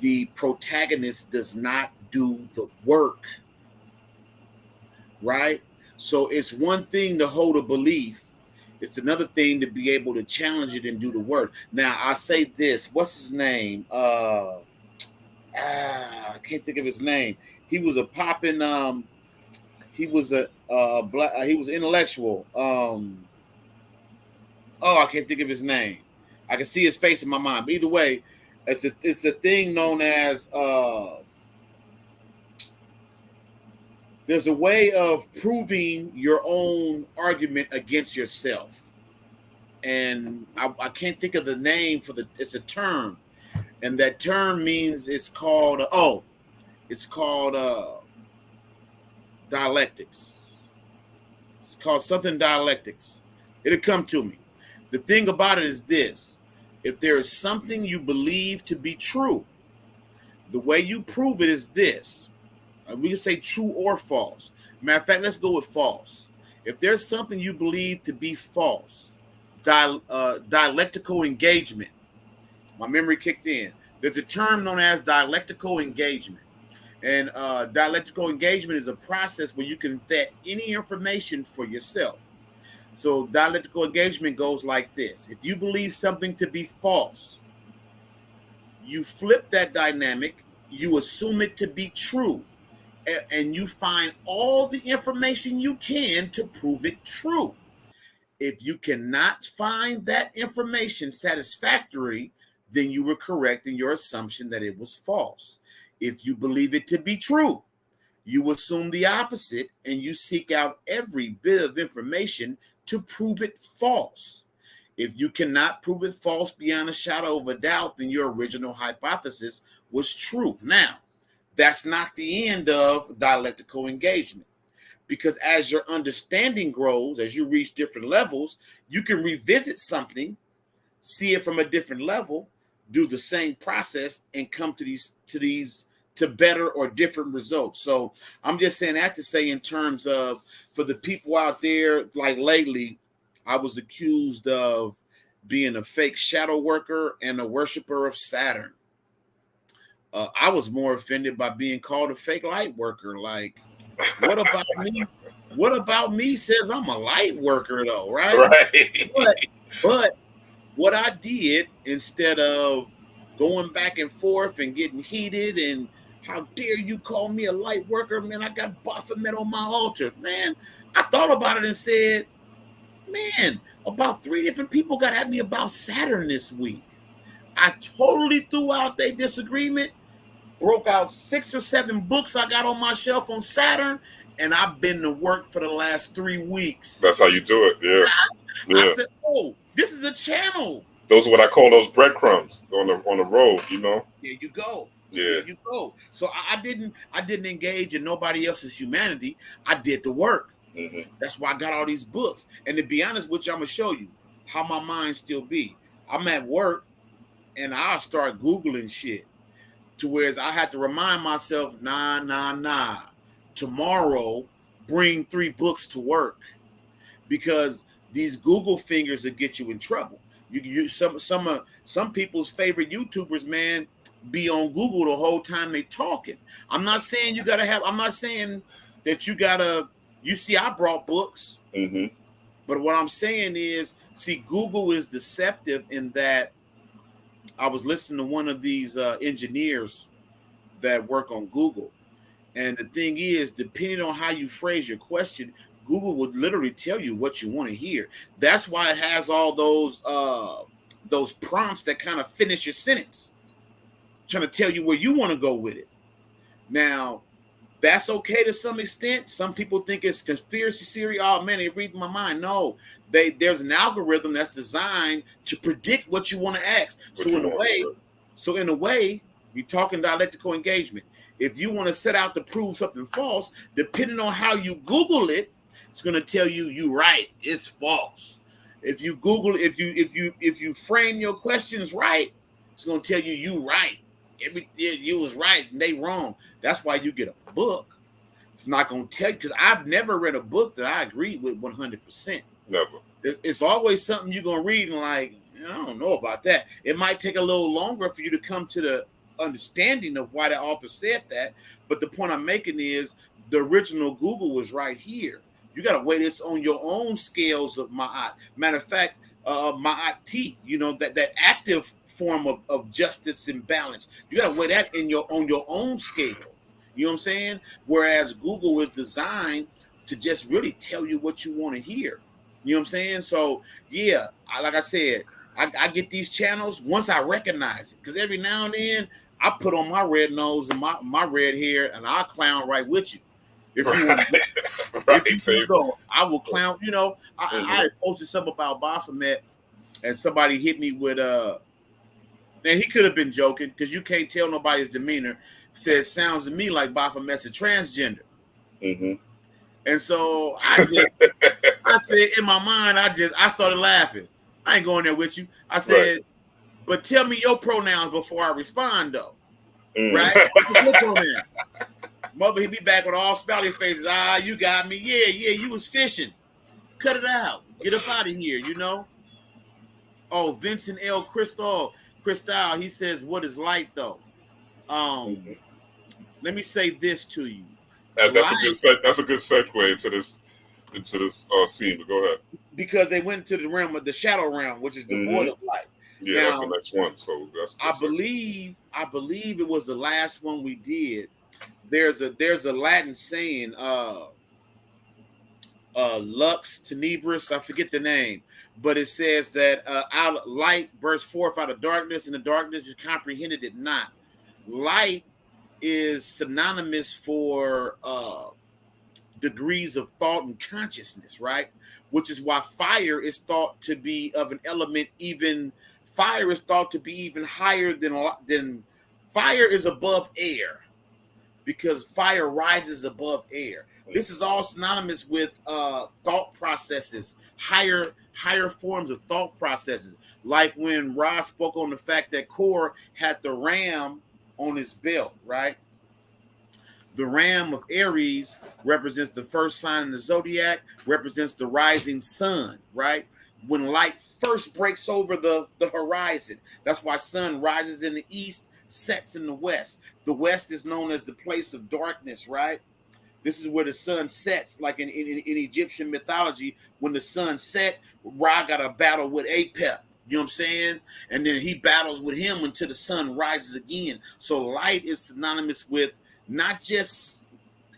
the protagonist does not do the work, right? So it's one thing to hold a belief. It's another thing to be able to challenge it and do the work. Now, I say this. What's his name? I can't think of his name. He was a popping. He was a black. He was intellectual. I can't think of his name. I can see his face in my mind. But either way, it's a thing known as. There's a way of proving your own argument against yourself. And I can't think of the name for it's a term. And that term means it's called, dialectics. It's called something dialectics. It'll come to me. The thing about it is this. If there is something you believe to be true, the way you prove it is this. We can say true or false. Matter of fact, let's go with false. If there's something you believe to be false, dialectical engagement. My memory kicked in. There's a term known as dialectical engagement. And dialectical engagement is a process where you can vet any information for yourself. So dialectical engagement goes like this. If you believe something to be false, you flip that dynamic, you assume it to be true, and you find all the information you can to prove it true. If you cannot find that information satisfactory, then you were correct in your assumption that it was false. If you believe it to be true, you assume the opposite and you seek out every bit of information to prove it false. If you cannot prove it false beyond a shadow of a doubt, then your original hypothesis was true. Now, that's not the end of dialectical engagement, because as your understanding grows, as you reach different levels, you can revisit something, see it from a different level, do the same process, and come to better or different results. So I'm just saying that to say, in terms of, for the people out there, like lately, I was accused of being a fake shadow worker and a worshiper of Saturn. I was more offended by being called a fake light worker. Like, what about me? What about me says I'm a light worker, though, right? Right. But what I did, instead of going back and forth and getting heated and how dare you call me a light worker, man, I got Baphomet on my altar. Man, I thought about it and said, man, about 3 different people got at me about Saturn this week. I totally threw out their disagreement, broke out 6 or 7 books I got on my shelf on Saturn, and I've been to work for the last 3 weeks. That's how you do it. Yeah. I said, oh, this is a channel. Those are what I call those breadcrumbs on the road, you know? There you go. Yeah. There you go. So I didn't engage in nobody else's humanity. I did the work. Mm-hmm. That's why I got all these books. And to be honest with you, I'm gonna show you how my mind still be. I'm at work and I'll start Googling shit to whereas I had to remind myself, nah. Tomorrow, bring 3 books to work, because these Google fingers will get you in trouble. Some people's favorite YouTubers, man, be on Google the whole time they talking. I'm not saying you gotta have. I'm not saying that you gotta. You see, I brought books, mm-hmm. But what I'm saying is, see, Google is deceptive in that I was listening to one of these engineers that work on Google. And the thing is, depending on how you phrase your question, Google would literally tell you what you want to hear. That's why it has all those prompts that kind of finish your sentence, trying to tell you where you want to go with it. Now, that's okay to some extent. Some people think it's conspiracy theory. Oh man, they read my mind. No, there's an algorithm that's designed to predict what you want to ask. So in a way, we're talking dialectical engagement. If you want to set out to prove something false, depending on how you Google it, it's going to tell you you're right. It's false. If you Google, if you frame your questions right, it's gonna tell you right. You was right and they wrong. That's why you get a book. It's not gonna tell you, because I've never read a book that I agree with 100%. Never. It's always something you're gonna read and like, I don't know about that. It might take a little longer for you to come to the understanding of why the author said that. But the point I'm making is the original Google was right here. You got to weigh this on your own scales of Ma'at. Matter of fact, Ma'at T, that active form of justice and balance. You got to weigh that on your own scale. You know what I'm saying? Whereas Google is designed to just really tell you what you want to hear. You know what I'm saying? So yeah, like I said, I get these channels once I recognize it, because every now and then I put on my red nose and my red hair, and I'll clown right with you. If you want, if you go, I will clown. I posted something about Baphomet, and somebody hit me with and he could have been joking, because you can't tell nobody's demeanor. Says, sounds to me like Baphomet's a transgender. Mm-hmm. And so I said in my mind, I started laughing. I ain't going there with you. I said, right. But tell me your pronouns before I respond, though. Right? Your pronouns. Mother, he be back with all spouty faces. You got me. Yeah, you was fishing. Cut it out. Get up out of here, Oh, Vincent L. Cristal, he says, what is light, though? Let me say this to you. That's a good segue into this scene. But go ahead. Because they went to the realm of the shadow realm, which is devoid of light. Yeah, that's the next one. So I believe it was the last one we did. There's a Latin saying, lux tenebris, I forget the name, but it says that out light burst forth out of darkness, and the darkness is comprehended it not. Light is synonymous for degrees of thought and consciousness, right? Which is why fire is thought to be of an element, fire is thought to be even higher than fire is above air, because fire rises above air. This is all synonymous with thought processes, higher forms of thought processes. Like when Ra spoke on the fact that Thor had the ram on his belt, right? The ram of Aries represents the first sign in the zodiac, represents the rising sun, right? When light first breaks over the horizon. That's why sun rises in the east, sets in the west. The west is known as the place of darkness, right? This is where the sun sets, like in Egyptian mythology. When the sun set, Ra got a battle with Apep. You know what I'm saying? And then he battles with him until the sun rises again. So light is synonymous with not just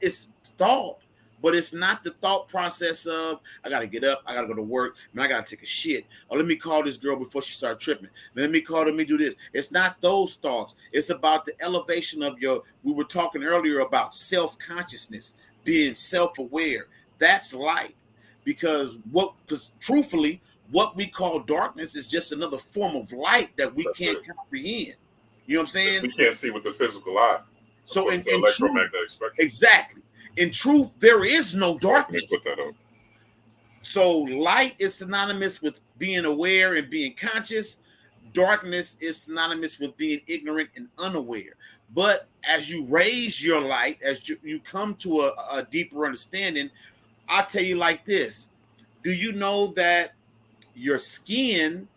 its thought, but it's not the thought process of, I got to get up, I got to go to work, and I got to take a shit. Or let me call this girl before she starts tripping. Let me do this. It's not those thoughts. It's about the elevation of we were talking earlier about self-consciousness, being self-aware. That's light. Because truthfully, what we call darkness is just another form of light that we can't comprehend. You know what I'm saying? We can't see with the physical eye. So in electromagnetic spectrum. Exactly. In truth, there is no darkness. Put that up. So light is synonymous with being aware and being conscious. Darkness is synonymous with being ignorant and unaware. But as you raise your light, as you come to a deeper understanding, I'll tell you like this. Do you know that your skin,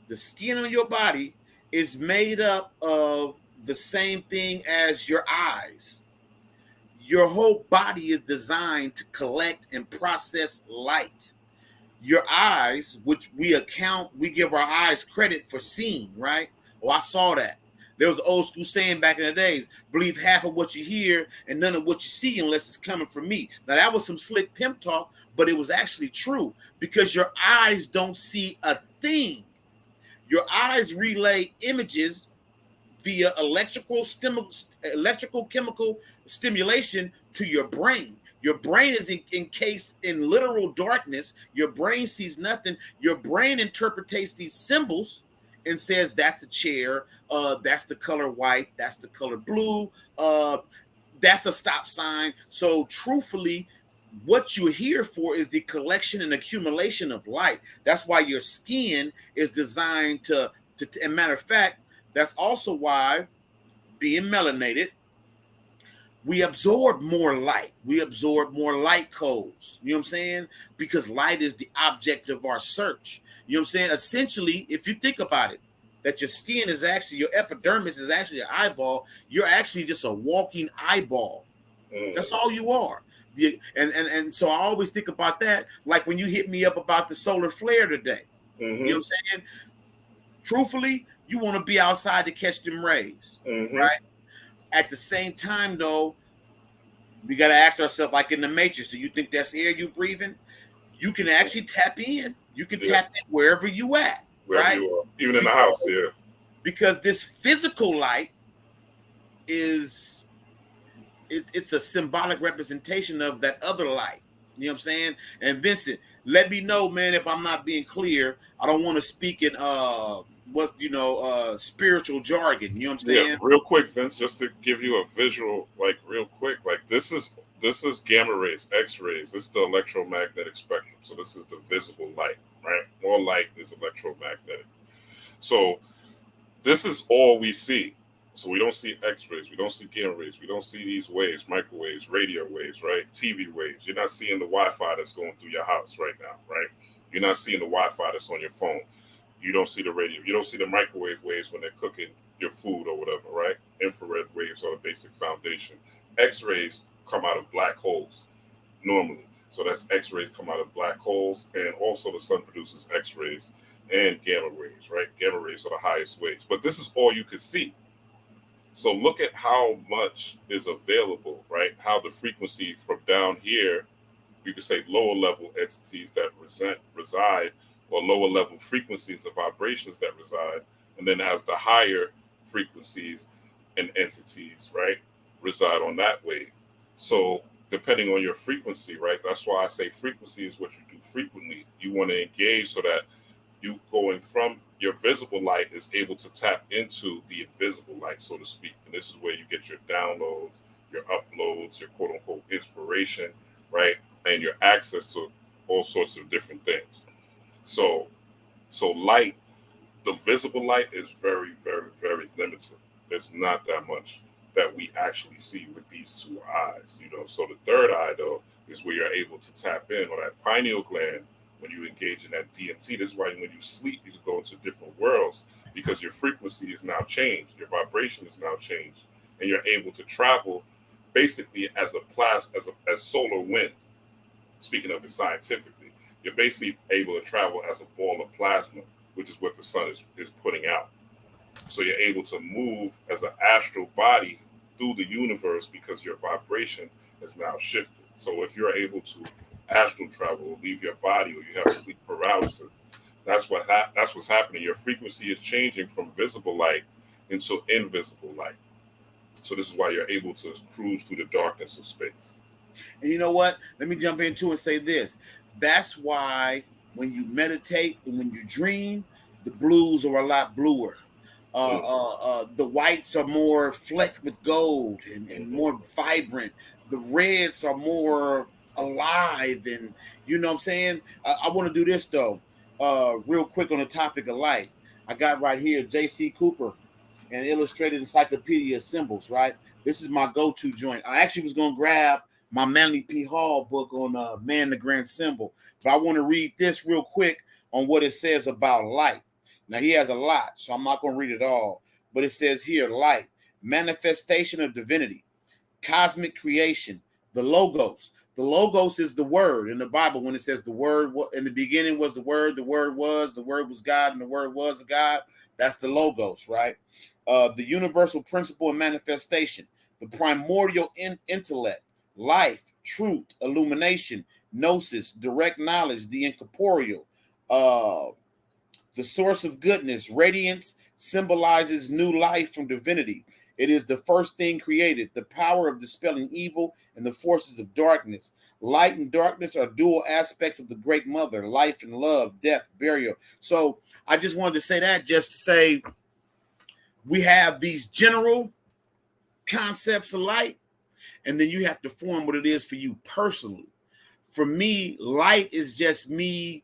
the skin on your body, is made up of the same thing as your eyes? Your whole body is designed to collect and process light. Your eyes, which we give our eyes credit for seeing, right? Oh, I saw that. There was an old school saying back in the days, believe half of what you hear and none of what you see unless it's coming from me. Now, that was some slick pimp talk, but it was actually true, because your eyes don't see a thing. Your eyes relay images via electrical chemical stimulation to your brain. Your brain is encased in literal darkness. Your brain sees nothing. Your brain interprets these symbols and says that's a chair, that's the color white, that's the color blue, that's a stop sign. So truthfully, what you're here for is the collection and accumulation of light. That's why your skin is designed to and matter of fact, that's also why being melanated, we absorb more light. We absorb more light codes. You know what I'm saying? Because light is the object of our search. You know what I'm saying? Essentially, if you think about it, that your skin is actually, your epidermis is actually an eyeball, you're actually just a walking eyeball. That's all you are. And so I always think about that, like when you hit me up about the solar flare today. You know what I'm saying? Truthfully, you want to be outside to catch them rays, right? At the same time, though, we got to ask ourselves, like in the Matrix, do you think that's air you breathing? You can actually tap in. You can tap in wherever you at, Wherever right? you are, even in the house, yeah. Because this physical light is it's a symbolic representation of that other light. You know what I'm saying? And Vincent, let me know, man, if I'm not being clear. I don't want to speak in spiritual jargon. You know what I'm saying? Yeah, real quick, Vince, just to give you a visual, like real quick, like this is gamma rays, X-rays. This is the electromagnetic spectrum. So this is the visible light, right? All light is electromagnetic. So this is all we see. So we don't see X-rays, we don't see gamma rays, we don't see these waves, microwaves, radio waves, right? TV waves. You're not seeing the Wi-Fi that's going through your house right now, right? You're not seeing the Wi-Fi that's on your phone. You don't see the radio. You don't see the microwave waves when they're cooking your food or whatever, right? Infrared waves are the basic foundation. X-rays come out of black holes normally. So that's X-rays come out of black holes, and also the sun produces X-rays and gamma rays, right? Gamma rays are the highest waves. But this is all you can see. So look at how much is available, right? How the frequency from down here, you could say lower level entities that reside, or lower level frequencies of vibrations that reside, and then as the higher frequencies and entities, right, reside on that wave. So depending on your frequency, right, that's why I say frequency is what you do frequently. You want to engage so that you going from your visible light is able to tap into the invisible light, so to speak. And this is where you get your downloads, your uploads, your quote unquote inspiration, right? And your access to all sorts of different things. So light, the visible light is very, very, very limited. There's not that much that we actually see with these two eyes, you know. So the third eye though is where you're able to tap in, or that pineal gland. When you engage in that DMT, this is why when you sleep, you can go into different worlds, because your frequency is now changed, your vibration is now changed, and you're able to travel basically as as solar wind. Speaking of it scientifically, you're basically able to travel as a ball of plasma, which is what the sun is putting out. So you're able to move as an astral body through the universe because your vibration is now shifted. So if you're able to astral travel or leave your body, or you have sleep paralysis, that's what's happening. Your frequency is changing from visible light into invisible light. So this is why you're able to cruise through the darkness of space. And you know what? Let me jump into and say this. That's why when you meditate and when you dream, the blues are a lot bluer. The whites are more flecked with gold and more vibrant. The reds are more alive, and you know what I'm saying? I want to do this though, real quick on the topic of light. I got right here J.C. Cooper and Illustrated Encyclopedia of Symbols, right? This is my go-to joint. I actually was going to grab my Manly P. Hall book on Man the Grand Symbol, but I want to read this real quick on what it says about light. Now, he has a lot, so I'm not going to read it all, but it says here, light, manifestation of divinity, cosmic creation, the logos. The logos is the word in the Bible. When it says the word in the beginning was the word was God, and the word was God, that's the logos, right? The universal principle and manifestation, the primordial intellect, life, truth, illumination, gnosis, direct knowledge, the incorporeal, the source of goodness, radiance symbolizes new life from divinity. It is the first thing created, the power of dispelling evil and the forces of darkness. Light and darkness are dual aspects of the great mother, life and love, death, burial. So I just wanted to say that just to say we have these general concepts of light, and then you have to form what it is for you personally. For me, light is just me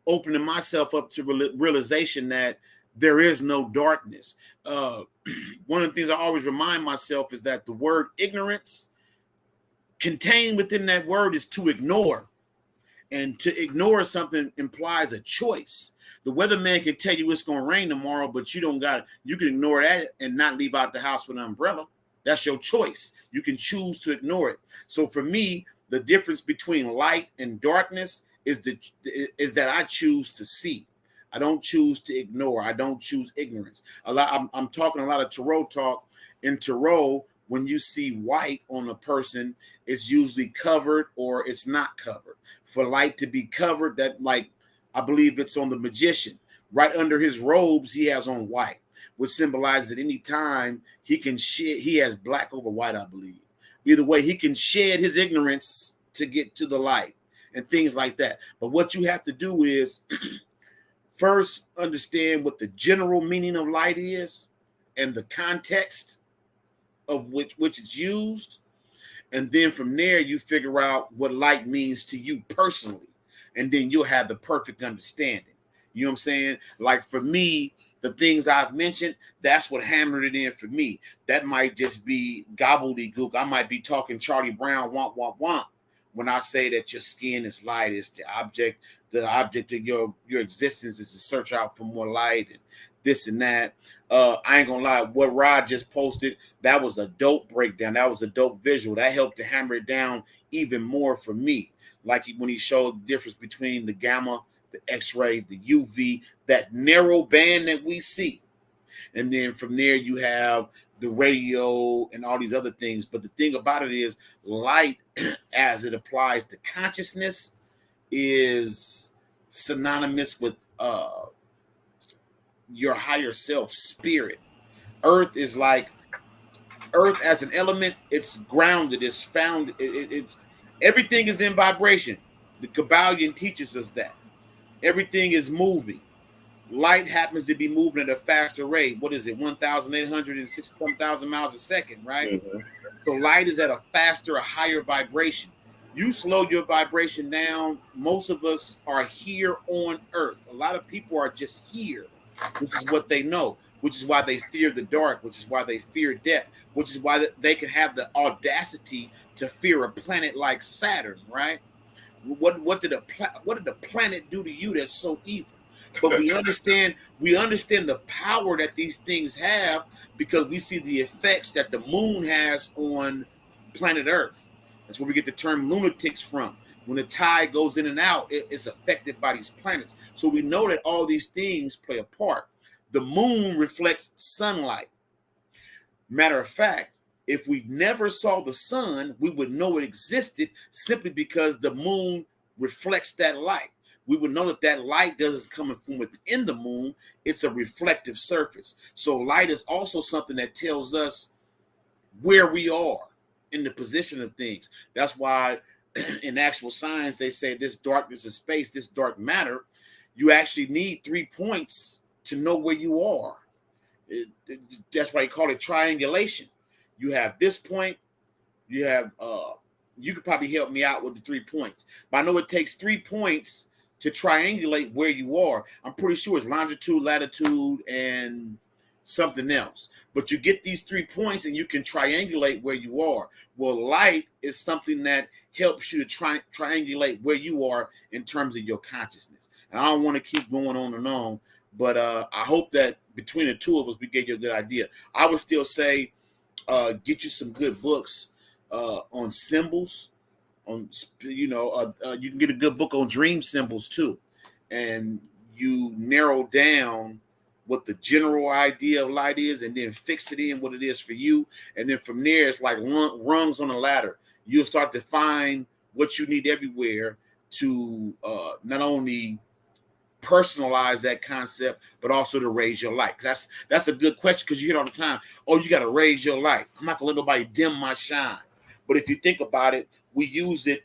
opening myself up to realization that there is no darkness. One of the things I always remind myself is that the word ignorance contained within that word is to ignore. And to ignore something implies a choice. The weatherman can tell you it's going to rain tomorrow, but you don't got it. You can ignore that and not leave out the house with an umbrella. That's your choice. You can choose to ignore it. So for me, the difference between light and darkness is that I choose to see. I don't choose to ignore. I don't choose ignorance. I'm talking a lot of tarot talk. In tarot, when you see white on a person, it's usually covered or it's not covered. For light to be covered, that, like, I believe it's on the magician. Right under his robes, he has on white, which symbolizes that any time he can shed, he has black over white, I believe. Either way, he can shed his ignorance to get to the light and things like that. But what you have to do is first understand what the general meaning of light is and the context of which it's used. And then from there, you figure out what light means to you personally. And then you'll have the perfect understanding. You know what I'm saying? Like for me, the things I've mentioned, that's what hammered it in for me. That might just be gobbledygook. I might be talking Charlie Brown, womp, womp, womp. When I say that your skin is light, it's the object of your existence is to search out for more light and this and that. I ain't gonna lie, what Rod just posted, that was a dope breakdown. That was a dope visual. That helped to hammer it down even more for me. Like when he showed the difference between the gamma, the X-ray, the UV, that narrow band that we see. And then from there, you have the radio and all these other things. But the thing about it is light, as it applies to consciousness, is synonymous with your higher self, spirit. Earth is like, earth as an element, it's grounded, it's found, everything is in vibration. The Kabbalion teaches us that. Everything is moving. Light happens to be moving at a faster rate. What is it? 1,860,000 miles a second, right? Mm-hmm. So light is at a faster, a higher vibration. You slow your vibration down. Most of us are here on Earth. A lot of people are just here. This is what they know, which is why they fear the dark, which is why they fear death, which is why they can have the audacity to fear a planet like Saturn, right? What did the planet do to you that's so evil? But we understand the power that these things have because we see the effects that the moon has on planet Earth. That's where we get the term lunatics from. When the tide goes in and out, it's affected by these planets. So we know that all these things play a part. The moon reflects sunlight. Matter of fact, if we never saw the sun, we would know it existed simply because the moon reflects that light. We would know that light doesn't come from within the moon. It's a reflective surface. So light is also something that tells us where we are in the position of things. That's why in actual science, they say this darkness of space, this dark matter, you actually need 3 points to know where you are. That's why they call it triangulation. You have this point, you have, you could probably help me out with the 3 points. But I know it takes 3 points to triangulate where you are. I'm pretty sure it's longitude, latitude, and something else. But you get these 3 points and you can triangulate where you are. Well, light is something that helps you to triangulate where you are in terms of your consciousness. And I don't want to keep going on and on, but I hope that between the two of us, we gave you a good idea. I would still say get you some good books on symbols. You can get a good book on dream symbols too, and you narrow down what the general idea of light is, and then fix it in what it is for you, and then from there it's like rungs on a ladder. You'll start to find what you need everywhere to not only personalize that concept, but also to raise your light. That's a good question because you hear it all the time. Oh, you got to raise your light. I'm not gonna let nobody dim my shine. But if you think about it, we use it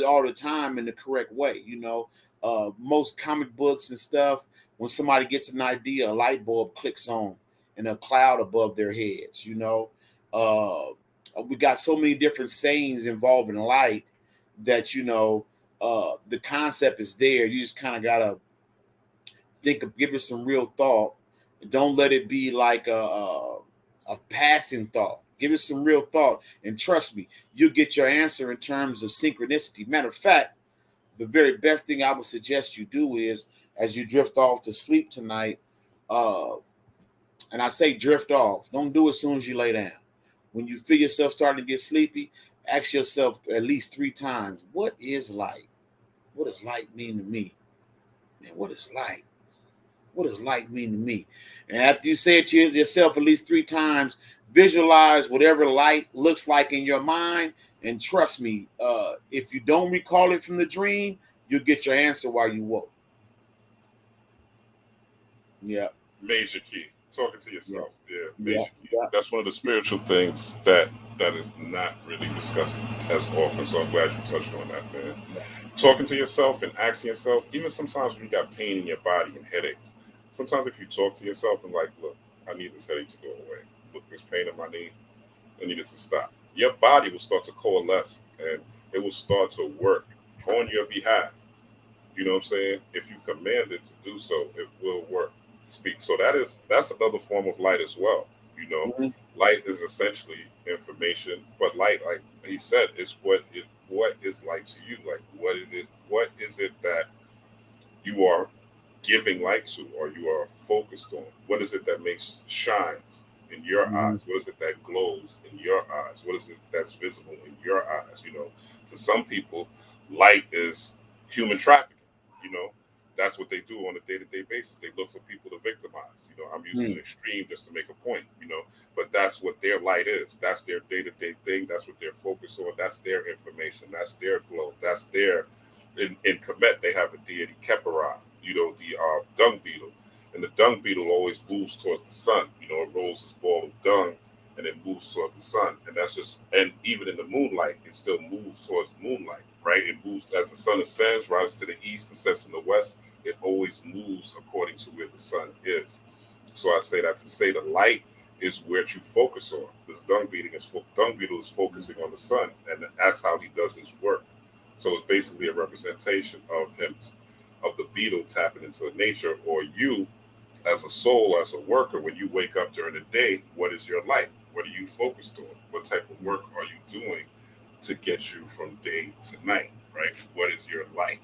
all the time in the correct way. Most comic books and stuff, when somebody gets an idea, a light bulb clicks on in a cloud above their heads. We got so many different sayings involving light that the concept is there. You just kind of gotta give it some real thought. Don't let it be like a passing thought. Give it some real thought, and trust me, you'll get your answer in terms of synchronicity. Matter of fact, the very best thing I would suggest you do is, as you drift off to sleep tonight, and I say drift off, don't do it as soon as you lay down. When you feel yourself starting to get sleepy, ask yourself at least 3 times, what is light? What does light mean to me? Man, what is light? What does light mean to me? And after you say it to yourself at least 3 times, visualize whatever light looks like in your mind. And trust me, if you don't recall it from the dream, you'll get your answer while you woke. Yeah. Major key. Talking to yourself. Yeah. Major key. Yeah. That's one of the spiritual things that is not really discussed as often. So I'm glad you touched on that, man. Yeah. Talking to yourself and asking yourself, even sometimes when you got pain in your body and headaches, sometimes if you talk to yourself and like, look, I need this headache to go away. Look, this pain in my knee, I need it to stop. Your body will start to coalesce and it will start to work on your behalf. You know what I'm saying? If you command it to do so, it will work. Speak. So that's another form of light as well. You know, Mm-hmm. light is essentially information, but light, like he said, is what is light to you. Like what is it that you are giving light to, or you are focused on? What is it that makes shines in your eyes? What is it that glows in your eyes? What is it that's visible in your eyes? You know, to some people, light is human trafficking. You know, that's what they do on a day-to-day basis. They look for people to victimize. You know, I'm using an extreme just to make a point. You know, but that's what their light is. That's their day-to-day thing. That's what they're focused on. That's their information. That's their glow. That's their in Kemet, they have a deity, Kepera, you know, the dung beetle. And the dung beetle always moves towards the sun. You know, it rolls its ball of dung and it moves towards the sun. And that's just, and even in the moonlight, it still moves towards moonlight, right? It moves as the sun ascends, rises to the east and sets in the west. It always moves according to where the sun is. So I say that to say the light is where you focus on. This dung beetle is focusing on the sun, and that's how he does his work. So it's basically a representation of him, of the beetle tapping into nature, or you as a soul, as a worker, when you wake up during the day, what is your light? What are you focused on? What type of work are you doing to get you from day to night, right? What is your light?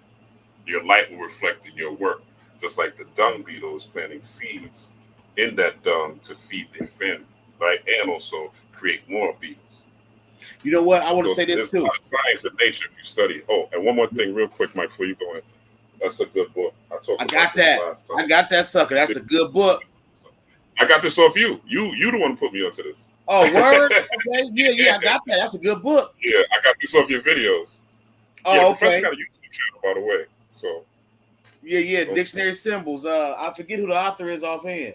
Your light will reflect in your work, just like the dung beetle is planting seeds in that dung to feed their family, right? And also create more beetles. You know what? I want to say this there's too. A lot of science in nature if you study. Oh, and one more thing, real quick, Mike, before you go in. That's a good book. I got that. I got that sucker. That's a good book. I got this off you. You the one who put me onto this. Oh, word? Okay. Yeah, I got that. That's a good book. Yeah, I got this off your videos. Oh, yeah, okay. Professor got a YouTube channel, by the way. So. Yeah. Dictionary symbols. I forget who the author is offhand.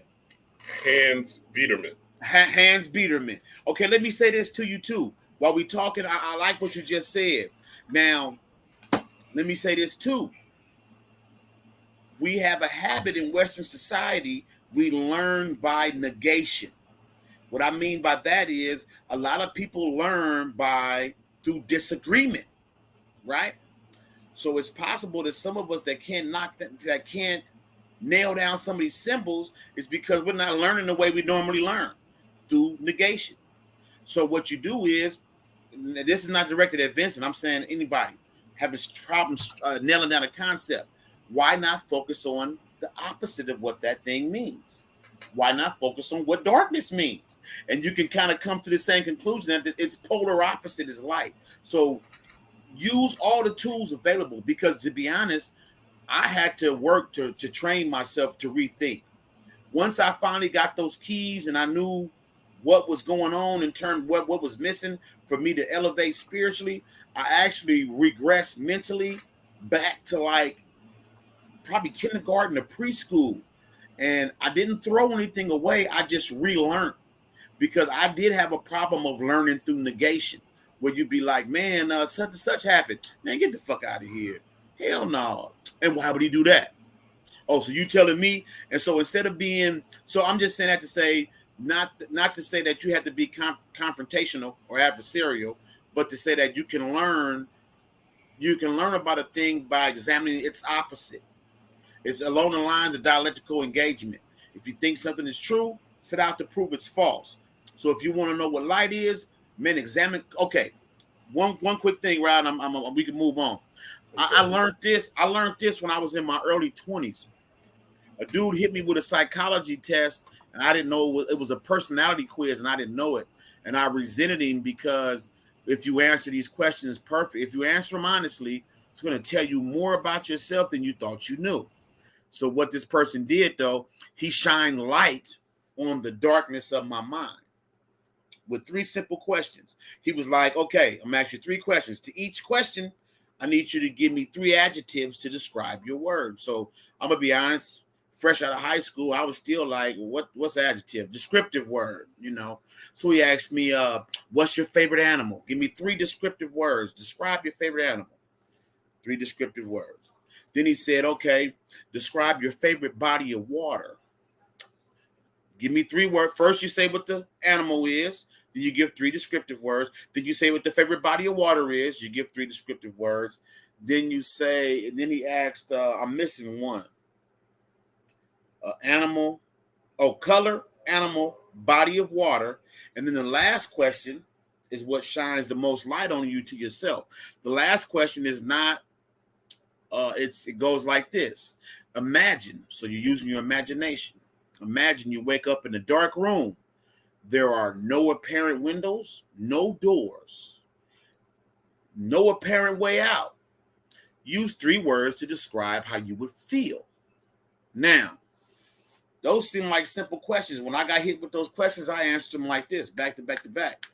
Hans Biederman. Hans Biederman. Okay, let me say this to you too. While we talking, I like what you just said. Now, let me say this too. We have a habit in Western society. We learn by negation. What I mean by that is a lot of people learn through disagreement, right? So it's possible that some of us that can't nail down some of these symbols is because we're not learning the way we normally learn, through negation. So what you do is, this is not directed at Vincent, I'm saying anybody having problems nailing down a concept, why not focus on the opposite of what that thing means? Why not focus on what darkness means? And you can kind of come to the same conclusion that its polar opposite is light. So use all the tools available, because to be honest, I had to work to train myself to rethink. Once I finally got those keys and I knew what was going on in terms of what was missing for me to elevate spiritually, I actually regressed mentally back to like probably kindergarten or preschool. And I didn't throw anything away. I just relearned, because I did have a problem of learning through negation, where you'd be like, man, such and such happened. Man, get the fuck out of here. Hell no. And why would he do that? Oh, so you telling me? And so instead of so I'm just saying that to say, not to say that you have to be confrontational or adversarial, but to say that you can learn You can learn about a thing by examining its opposite. It's along the lines of dialectical engagement. If you think something is true, set out to prove it's false. So if you want to know what light is, man, examine. Okay, one quick thing, right? We can move on. I Okay. learned this. I learned this when I was in my early 20s. A dude hit me with a psychology test, and I didn't know it was a personality quiz, and I didn't know it. And I resented him because if you answer these questions perfect, if you answer them honestly, it's going to tell you more about yourself than you thought you knew. So what this person did, though, he shined light on the darkness of my mind with 3 simple questions. He was like, okay, I'm gonna ask you 3 questions. To each question, I need you to give me 3 adjectives to describe your word. So I'm gonna be honest, fresh out of high school, I was still like, what's adjective? Descriptive word, you know. So he asked me, what's your favorite animal? Give me 3 descriptive words. Describe your favorite animal. 3 descriptive words. Then he said, okay, describe your favorite body of water. Give me 3 words. First, you say what the animal is. Then you give 3 descriptive words. Then you say what the favorite body of water is. You give 3 descriptive words. Then you say, and then he asked, I'm missing one. Animal, color, animal, body of water. And then the last question is what shines the most light on you to yourself. The last question is not, it goes like this. Imagine, so you're using your imagination. Imagine you wake up in a dark room. There are no apparent windows, no doors, no apparent way out. Use 3 words to describe how you would feel. Now, those seem like simple questions. When I got hit with those questions, I answered them like this, back to back to back.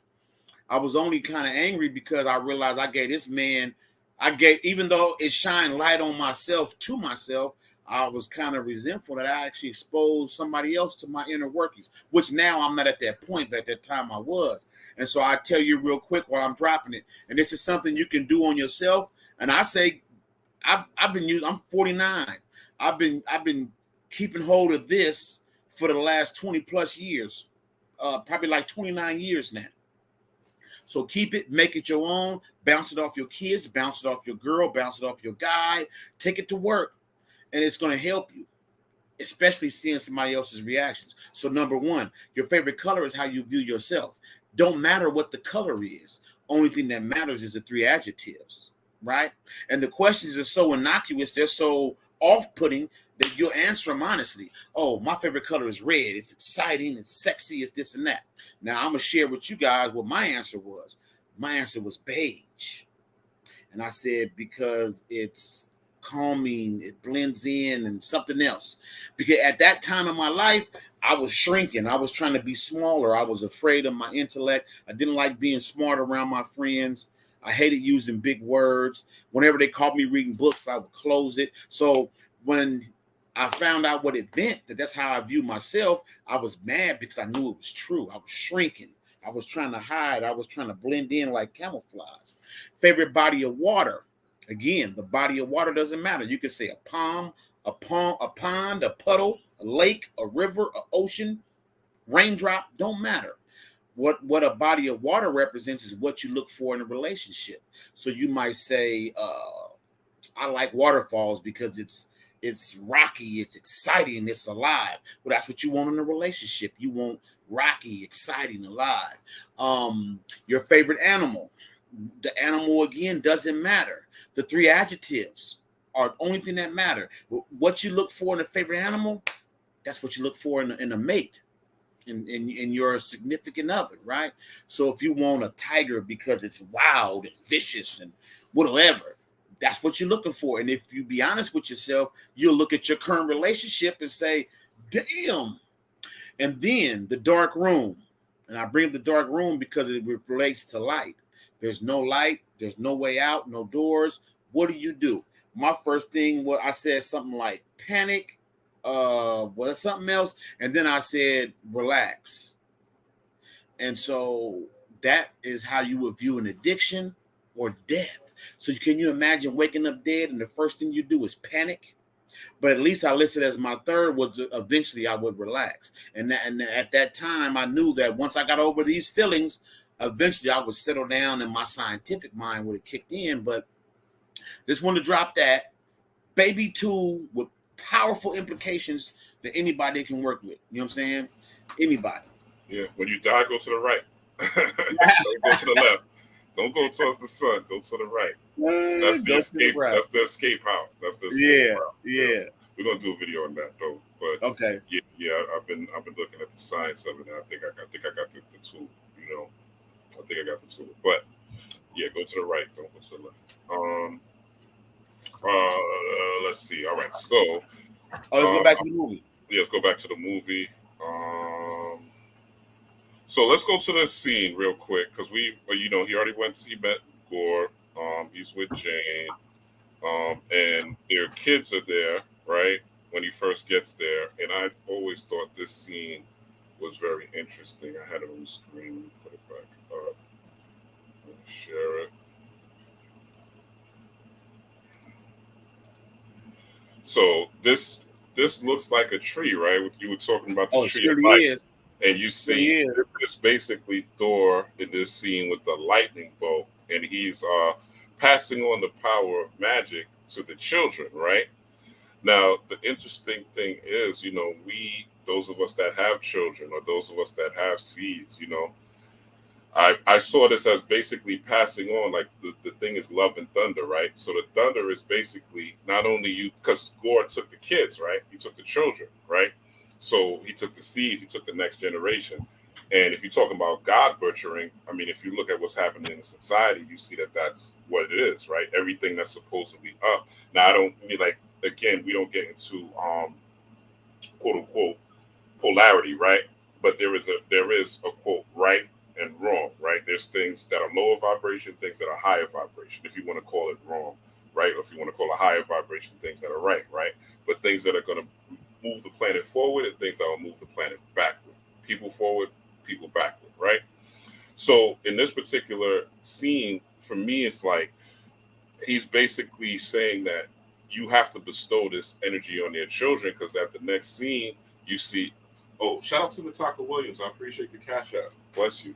I was only kind of angry because I realized I gave this man, even though it shined light on myself, to myself, I was kind of resentful that I actually exposed somebody else to my inner workings, which now I'm not at that point, but at that time I was. And so I tell you real quick while I'm dropping it, and this is something you can do on yourself. And I say, I've been using, I'm 49. I've been keeping hold of this for the last 20 plus years, probably like 29 years now. So keep it, make it your own, bounce it off your kids, bounce it off your girl, bounce it off your guy, take it to work. And it's going to help you, especially seeing somebody else's reactions. So number 1, your favorite color is how you view yourself. Don't matter what the color is. Only thing that matters is the 3 adjectives, right? And the questions are so innocuous, they're so off-putting that you'll answer them honestly. Oh, my favorite color is red. It's exciting, it's sexy, it's this and that. Now, I'm going to share with you guys what my answer was. My answer was beige. And I said, because it's calming, it blends in, and something else. Because at that time in my life, I was shrinking. I was trying to be smaller. I was afraid of my intellect. I didn't like being smart around my friends. I hated using big words. Whenever they caught me reading books, I would close it. So when I found out what it meant, that's how I view myself, I was mad because I knew it was true. I was shrinking. I was trying to hide. I was trying to blend in like camouflage. Favorite body of water. Again, the body of water doesn't matter. You could say a pond, a puddle, a lake, a river, an ocean, raindrop, don't matter. What a body of water represents is what you look for in a relationship. So you might say, I like waterfalls because it's rocky, it's exciting, it's alive. Well, that's what you want in a relationship. You want rocky, exciting, alive. Your favorite animal. The animal, again, doesn't matter. The 3 adjectives are the only thing that matter. What you look for in a favorite animal, that's what you look for in a mate, in your significant other, right? So if you want a tiger because it's wild and vicious and whatever, that's what you're looking for. And if you be honest with yourself, you'll look at your current relationship and say, damn. And then the dark room. And I bring up the dark room because it relates to light. There's no light. There's no way out, no doors. What do? My first thing, I said something like panic, something else. And then I said, relax. And so that is how you would view an addiction or death. So can you imagine waking up dead and the first thing you do is panic? But at least I listed as my third was eventually I would relax. And at that time, I knew that once I got over these feelings, eventually I would settle down and my scientific mind would have kicked in. But Just want to drop that baby tool with powerful implications that anybody can work with. You know what I'm saying? Anybody. Yeah. When you die, go to the right. Don't go to the left. Don't go towards the sun. Go to the right. That's the Go to the escape. right. That's the escape route. That's the escape Yeah, route. yeah. We're gonna do a video on that though. But Okay. yeah. I've been looking at the science of it, and I think I got the tool. You know, I think I got the tool. But yeah, go to the right. Don't go to the left. Let's see. All right. So, Let's go back to the movie. Yeah, let's go back to the movie. So let's go to this scene real quick because he already went. He met Gore. He's with Jane. And their kids are there, right? When he first gets there, and I always thought this scene was very interesting. I had it on the screen. Let me put it back up. Let me share it. So this looks like a tree, right? You were talking about the tree of surely life, is. and you see Surely is. this basically Thor in this scene with the lightning bolt, and he's passing on the power of magic to the children, right? Now, the interesting thing is, those of us that have children or those of us that have seeds, I saw this as basically passing on, like the thing is love and thunder, right? So the thunder is basically not only you, because Gore took the kids, right? He took the children, right? So he took the seeds, he took the next generation. And if you're talking about God butchering, I mean, if you look at what's happening in society, you see that that's what it is, right? Everything that's supposedly up. Now, I don't mean again, we don't get into quote unquote polarity, right? But there is a quote right and wrong, right? There's things that are lower vibration, things that are higher vibration, if you want to call it wrong, right? Or if you want to call it higher vibration, things that are right? But things that are going to move the planet forward and things that will move the planet backward. People forward, people backward, right? So in this particular scene, for me, it's like he's basically saying that you have to bestow this energy on their children because at the next scene, you see, shout out to Nataka Williams. I appreciate the cash out. Bless you.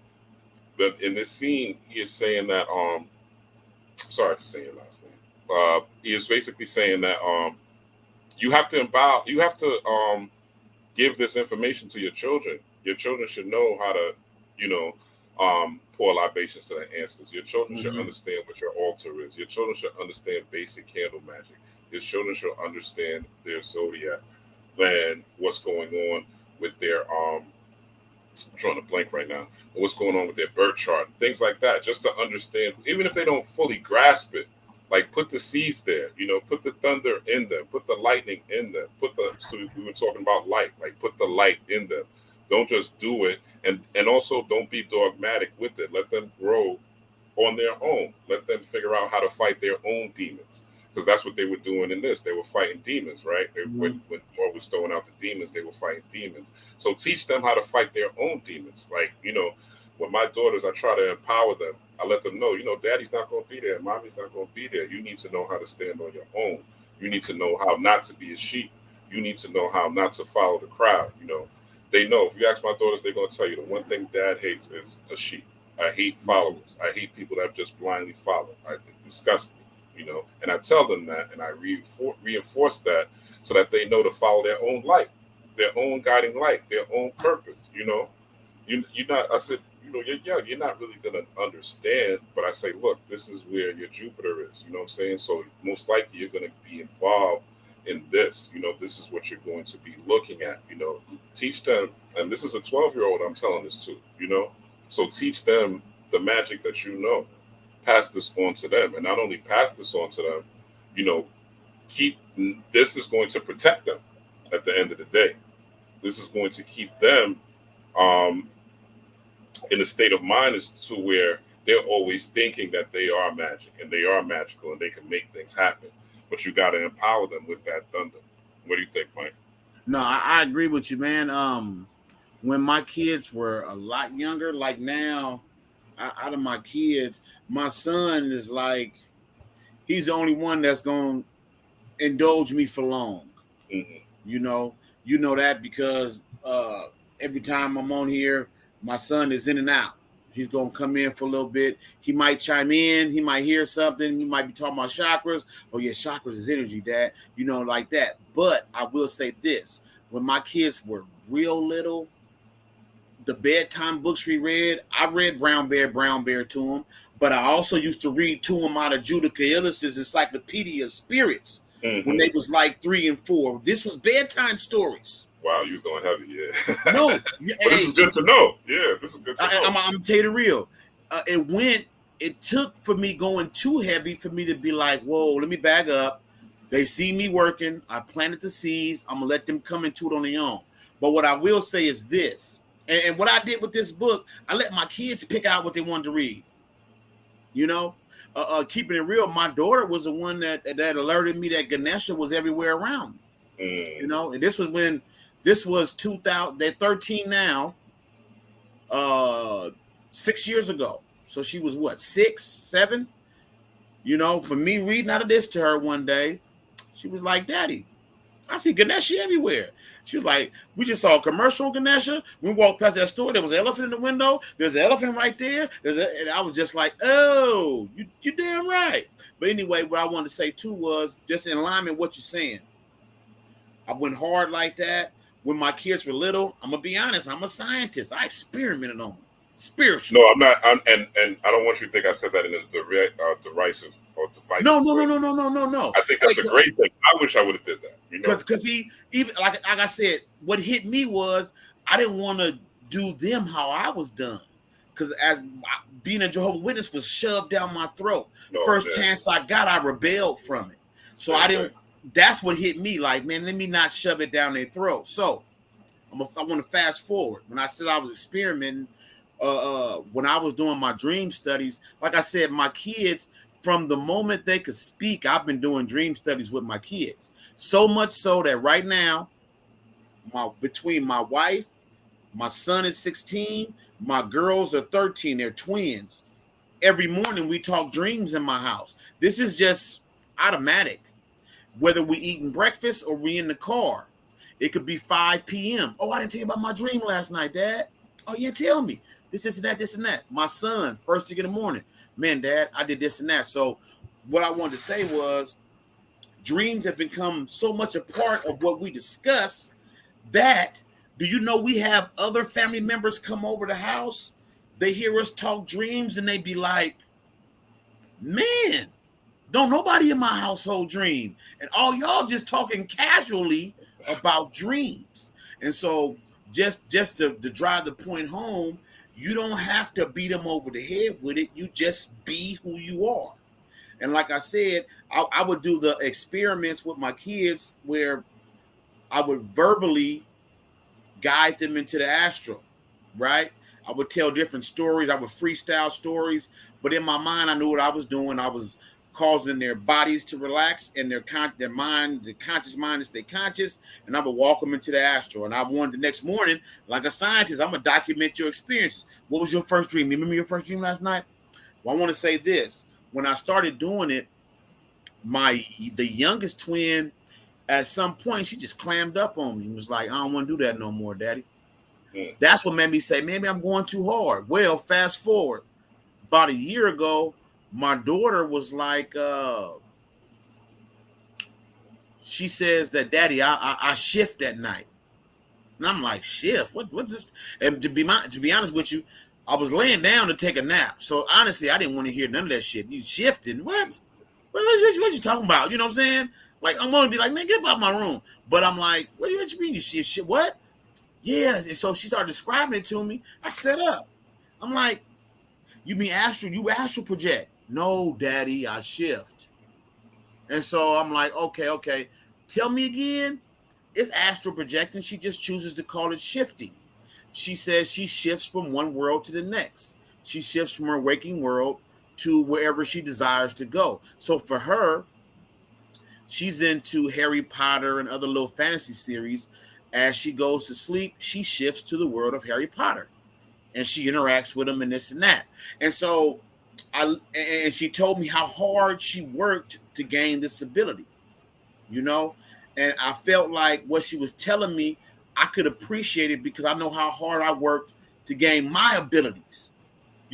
But in this scene, he is saying that sorry for saying your last name. He is basically saying that you have to give this information to your children. Your children should know how to, pour libations to their ancestors. Your children should understand what your altar is. Your children should understand basic candle magic. Your children should understand their zodiac and what's going on with their I'm drawing a blank right now. What's going on with their birth chart, things like that, just to understand, even if they don't fully grasp it, like put the seeds there, put the thunder in them, put the lightning in them, so we were talking about light, like put the light in them. Don't just do it. And also don't be dogmatic with it. Let them grow on their own. Let them figure out how to fight their own demons. Because that's what they were doing in this. They were fighting demons, right? When Thor was throwing out the demons, they were fighting demons. So teach them how to fight their own demons. Like, with my daughters, I try to empower them. I let them know, daddy's not going to be there. Mommy's not going to be there. You need to know how to stand on your own. You need to know how not to be a sheep. You need to know how not to follow the crowd. They know. If you ask my daughters, they're going to tell you the one thing dad hates is a sheep. I hate followers. I hate people that just blindly follow. It disgusts me, And I tell them that, and I reinforce that so that they know to follow their own light, their own guiding light, their own purpose. You're not. I said, you're young. You're not really going to understand. But I say, look, this is where your Jupiter is. You know what I'm saying? So most likely you're going to be involved in this. This is what you're going to be looking at. Teach them, and this is a 12-year-old I'm telling this to. So teach them the magic that pass this on to them, and not only pass this on to them, this is going to protect them at the end of the day. This is going to keep them in a state of mind as to where they're always thinking that they are magic and they are magical and they can make things happen. But you got to empower them with that thunder. What do you think, Mike? No, I agree with you, man. When my kids were a lot younger, like now, out of my kids, my son is like, he's the only one that's going to indulge me for long. Mm-hmm. You know that because every time I'm on here, my son is in and out. He's gonna come in for a little bit. He might chime in. He might hear something. He might be talking about chakras. Oh yeah, chakras is energy, Dad. You know, like that. But I will say this: when my kids were real little, the bedtime books we read, I read Brown Bear to them. But I also used to read to them out of Judica Illis's Encyclopedia of Spirits when they was like 3 and 4. This was bedtime stories. Wow, you was going heavy, yeah. No, but this is good to know. Yeah, this is good to know. I'm gonna tell you the real. It took for me going too heavy for me to be like, whoa, let me back up. They see me working. I planted the seeds. I'm gonna let them come into it on their own. But what I will say is this, and what I did with this book, I let my kids pick out what they wanted to read. You know, keeping it real, my daughter was the one that alerted me that Ganesha was everywhere around me. You know, and this was 2000. They're 13 now. 6 years ago. So she was what, 6, 7? You know, for me reading out of this to her one day, she was like, Daddy, I see Ganesha everywhere. She was like, we just saw a commercial on Ganesha. We walked past that store. There was an elephant in the window. There's an elephant right there. And I was just like, oh, you're damn right. But anyway, what I wanted to say too was just in alignment with what you're saying. I went hard like that. When my kids were little, I'm going to be honest, I'm a scientist. I experimented on them. Spiritual. No, I'm not. And I don't want you to think I said that in a derisive or divisive No. I think that's a great thing. I wish I would have did that. You know, because he even like I said, what hit me was I didn't want to do them how I was done. Because as being a Jehovah's Witness was shoved down my throat. First chance I got, I rebelled from it. So I didn't. That's what hit me. Like, man, let me not shove it down their throat. So I want to fast forward. When I said I was experimenting. When I was doing my dream studies, like I said, my kids, from the moment they could speak, I've been doing dream studies with my kids. So much so that right now, between my wife, my son is 16, my girls are 13, they're twins. Every morning we talk dreams in my house. This is just automatic. Whether we eating breakfast or we in the car, it could be 5 p.m. Oh, I didn't tell you about my dream last night, Dad. Oh, yeah, tell me. This and that. My son, first thing in the morning, man, Dad, I did this and that. So what I wanted to say was dreams have become so much a part of what we discuss that, do you know we have other family members come over the house? They hear us talk dreams and they be like, man, don't nobody in my household dream. And all y'all just talking casually about dreams. And so just to drive the point home, you don't have to beat them over the head with it. You just be who you are. And like I said, I would do the experiments with my kids where I would verbally guide them into the astral, right? I would tell different stories. I would freestyle stories. But in my mind, I knew what I was doing. I was causing their bodies to relax and their mind, the conscious mind to stay conscious, and I would walk them into the astral. And I wanted the next morning, like a scientist, I'm gonna document your experiences. What was your first dream? You remember your first dream last night? Well, I want to say this. When I started doing it, the youngest twin, at some point, she just clammed up on me and was like, I don't want to do that no more, Daddy. That's what made me say, maybe I'm going too hard. Well, fast forward, about a year ago, my daughter was like, she says that, Daddy, I shift at night. And I'm like, shift? What's this? And to be honest with you, I was laying down to take a nap. So honestly, I didn't want to hear none of that shit. You shifting? What you talking about? You know what I'm saying? Like, I'm going to be like, man, get out my room. But I'm like, what do you mean you shift? Shit, what? Yeah. And so she started describing it to me. I set up. I'm like, you mean astral? You astral project? No, Daddy, I shift. And so I'm like, okay. Tell me again. It's astral projecting. She just chooses to call it shifting. She says she shifts from one world to the next. She shifts from her waking world to wherever she desires to go. So for her, she's into Harry Potter and other little fantasy series. As she goes to sleep, she shifts to the world of Harry Potter. And she interacts with him and this and that. And so and she told me how hard she worked to gain this ability, you know? And I felt like what she was telling me, I could appreciate it because I know how hard I worked to gain my abilities.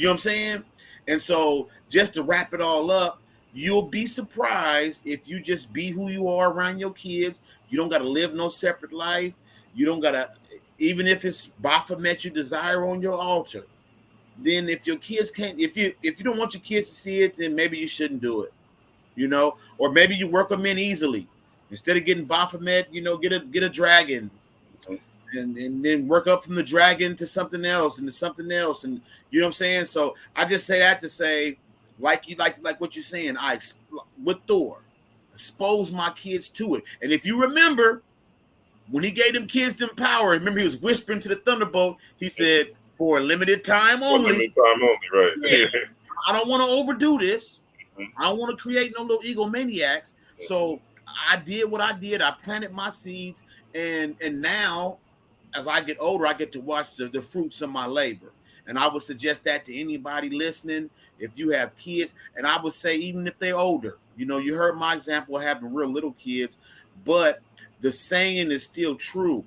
You know what I'm saying? And so just to wrap it all up, you'll be surprised if you just be who you are around your kids. You don't got to live no separate life. You don't got to, even if it's Baphomet you desire on your altar, then if your kids can't, if you don't want your kids to see it, then maybe you shouldn't do it, you know, or maybe you work them in easily. Instead of getting Baphomet, you know, get a dragon, and then work up from the dragon to something else and to something else, and you know what I'm saying. So I just say that to say, like what you're saying, with Thor, expose my kids to it. And if you remember, when he gave them kids them power, remember he was whispering to the Thunderbolt. He said, "For a limited time only." For a limited time only, right? Yeah. I don't want to overdo this. I don't want to create no little egomaniacs. So I did what I did. I planted my seeds, and now, as I get older, I get to watch the fruits of my labor. And I would suggest that to anybody listening, if you have kids. And I would say, even if they're older, you know, you heard my example of having real little kids, but the saying is still true.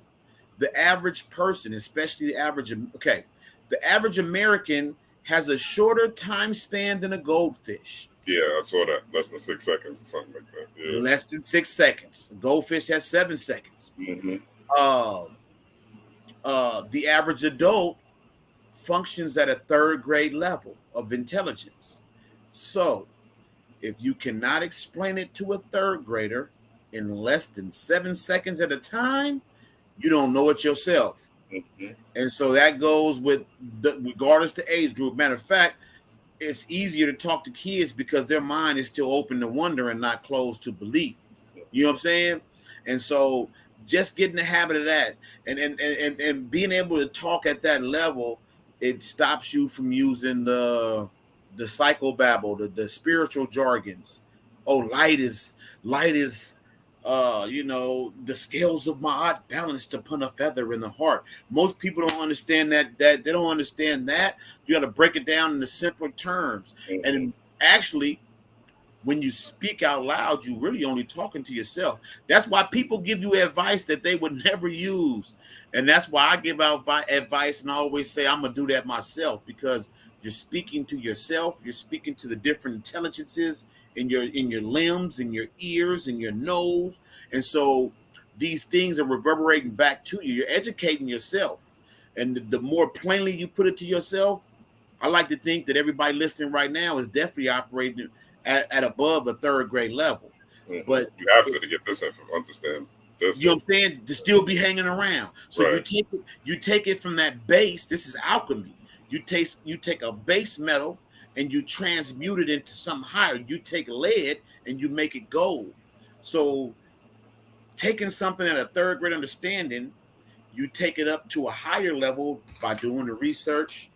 The average person, especially the average American has a shorter time span than a goldfish. Yeah, I saw that. Less than 6 seconds or something like that. Yeah. Less than 6 seconds. A goldfish has 7 seconds. Mm-hmm. The average adult functions at a 3rd grade level of intelligence. So if you cannot explain it to a 3rd grader in less than 7 seconds at a time, you don't know it yourself. Mm-hmm. And so that goes with regardless to age group. Matter of fact, it's easier to talk to kids because their mind is still open to wonder and not closed to belief. You know what I'm saying? And so just getting the habit of that and being able to talk at that level, it stops you from using the psychobabble, the spiritual jargons. Oh, light is you know, the scales of my heart balanced upon a feather in the heart. Most people don't understand that they don't understand that. You got to break it down in the simpler terms. Mm-hmm. And actually, when you speak out loud, you really only talking to yourself. That's why people give you advice that they would never use. And that's why I give out advice and I always say I'm going to do that myself, because you're speaking to yourself. You're speaking to the different intelligences in your limbs, in your ears, in your nose. And so these things are reverberating back to you. You're educating yourself. And the more plainly you put it to yourself, I like to think that everybody listening right now is definitely operating at above a 3rd grade level. Mm-hmm. But you have to get this info, understand this. You know what I'm saying? To still be hanging around. So right. you take it from that base. This is alchemy. You take a base metal and you transmute it into something higher. You take lead and you make it gold. So taking something at a 3rd grade understanding, you take it up to a higher level by doing the research,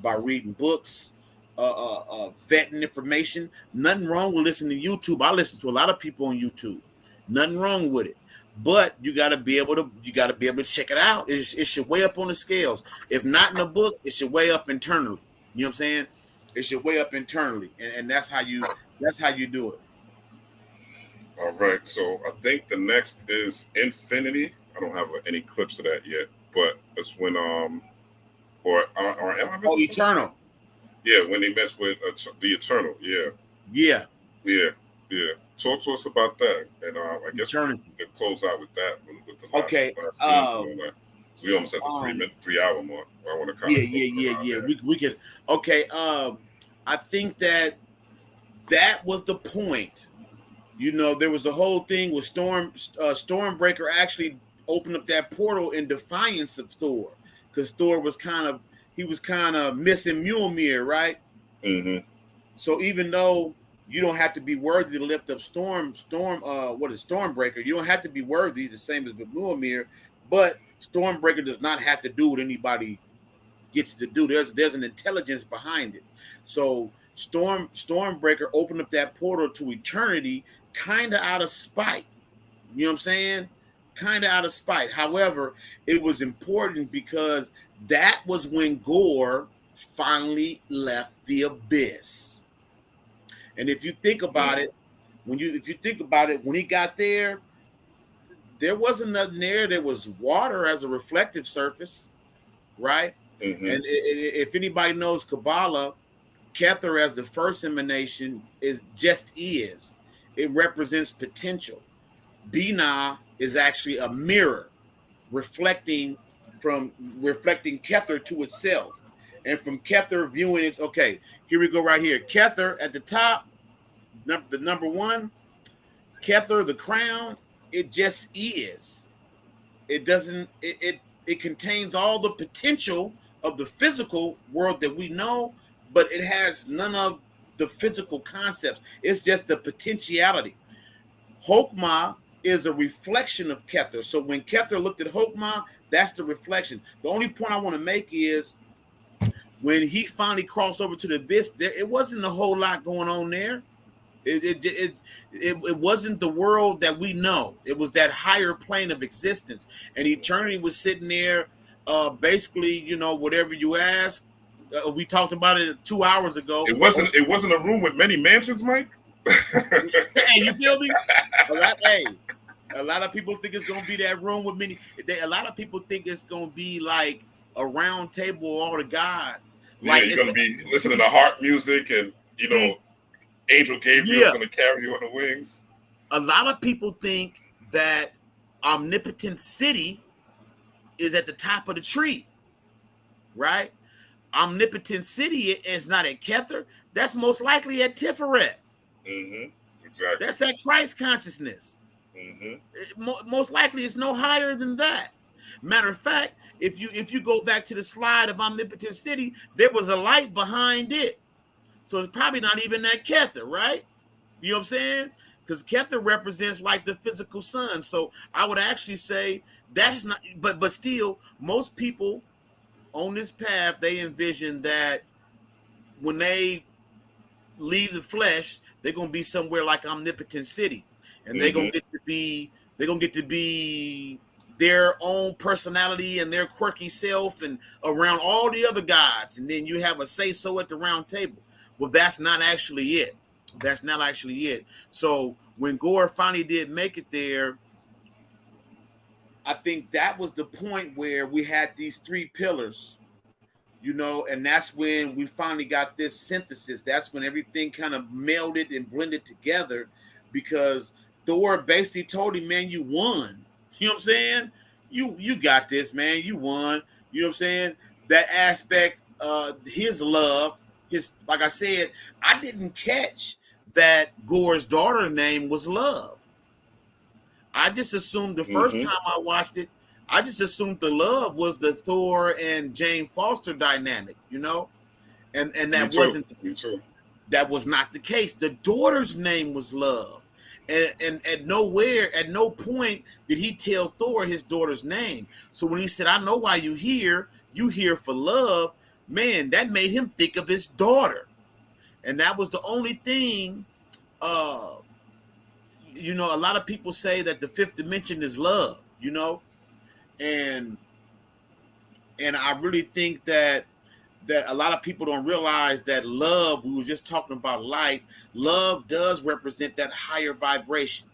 by reading books, vetting information. Nothing wrong with listening to YouTube. I listen to a lot of people on YouTube. Nothing wrong with it. But you got to be able to check it out. It should weigh up on the scales. If not in a book, it should weigh up internally. You know what I'm saying? It should weigh up internally, and that's how you do it. All right. So I think the next is Infinity. I don't have any clips of that yet, but it's when am I missing Eternal. Yeah, when they mess with the Eternal. Yeah. Talk to us about that, and I guess we can close out with that with the last scene. So we almost at the 3 hour mark. I want to kind of yeah. We could. Okay. I think that was the point. You know, there was a whole thing with Stormbreaker actually opened up that portal in defiance of Thor, because Thor was kind of missing Mjolnir, right? Mm-hmm. So even though you don't have to be worthy to lift up Stormbreaker, you don't have to be worthy, the same as with Mjolnir, but Stormbreaker does not have to do what anybody gets to do. There's an intelligence behind it. So Stormbreaker opened up that portal to eternity kind of out of spite. You know what I'm saying? Kind of out of spite. However, it was important because that was when Gore finally left the abyss. And if you think about it, when he got there, there wasn't nothing there. There was water as a reflective surface, right? Mm-hmm. And if anybody knows Kabbalah, Kether as the first emanation is just is. It represents potential. Binah is actually a mirror reflecting Kether to itself. And from Kether viewing it's okay, here we go right here. Kether at the top, the number one, Kether, the crown, it just is. It doesn't, it contains all the potential of the physical world that we know, but it has none of the physical concepts. It's just the potentiality. Hokmah is a reflection of Kether. So when Kether looked at Hokmah, that's the reflection. The only point I want to make is when he finally crossed over to the abyss, it wasn't a whole lot going on there. It wasn't the world that we know. It was that higher plane of existence. And eternity was sitting there, basically, you know, whatever you ask. We talked about it 2 hours ago. It wasn't a room with many mansions, Mike. Hey, you feel me? A lot of people think it's gonna be that room with many. A lot of people think it's gonna be like a round table of all the gods. Like, you're gonna be listening to harp music, and you know, Angel Gabriel's gonna carry you on the wings. A lot of people think that Omnipotent City is at the top of the tree, right? Omnipotent City is not at Kether. That's most likely at Tifereth. Mm-hmm. Exactly. That's at Christ consciousness. Mm-hmm. Most likely it's no higher than that. Matter of fact, if you go back to the slide of Omnipotent City, there was a light behind it. So it's probably not even that Kether, right? You know what I'm saying? Because Kether represents like the physical sun. So I would actually say that's not, but still, most people on this path, they envision that when they leave the flesh, they're gonna be somewhere like Omnipotent City. And they're gonna get to be their own personality and their quirky self and around all the other gods. And then you have a say-so at the round table. Well, that's not actually it. That's not actually it. So when Gore finally did make it there, I think that was the point where we had these three pillars, you know, and that's when we finally got this synthesis. That's when everything kind of melded and blended together, because Thor basically told him, man, you won. You know what I'm saying? You got this, man. You won. You know what I'm saying? That aspect, his love, like I said, I didn't catch that Gore's daughter name was Love. I just assumed the first time I watched it, I just assumed the love was the Thor and Jane Foster dynamic, you know? And that wasn't that was not the case. The daughter's name was Love. And at no point did he tell Thor his daughter's name. So when he said, I know why you here for love, man, that made him think of his daughter. And that was the only thing, you know, a lot of people say that the fifth dimension is love, you know? And I really think that a lot of people don't realize that love, we were just talking about light, love does represent that higher vibration.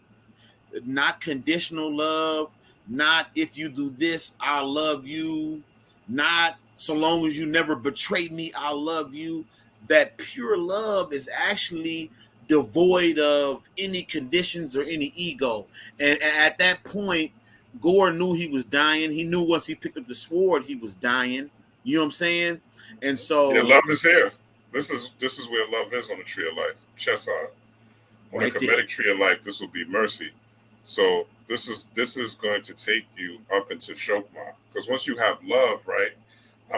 Not conditional love, not if you do this, I'll love you, not so long as you never betray me, I'll love you. That pure love is actually devoid of any conditions or any ego. And at that point, Gore knew he was dying. He knew once he picked up the sword, he was dying. You know what I'm saying? And so love is here. This is where love is on the tree of life. Chesed. On the Kemetic tree of life, this will be mercy. So this is going to take you up into Shokmah. Because once you have love, right?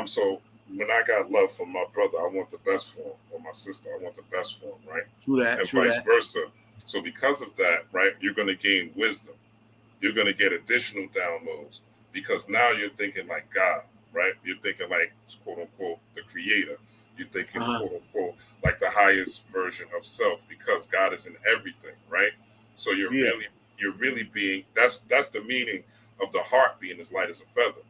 So when I got love for my brother, I want the best for him, or my sister, I want the best for him, right? And vice versa. So because of that, right, you're going to gain wisdom. You're going to get additional downloads, because now you're thinking like God, right? You're thinking like, quote unquote, the creator. You're thinking, quote unquote, like the highest version of self, because God is in everything, right? So you're really being, that's the meaning of the heart being as light as a feather,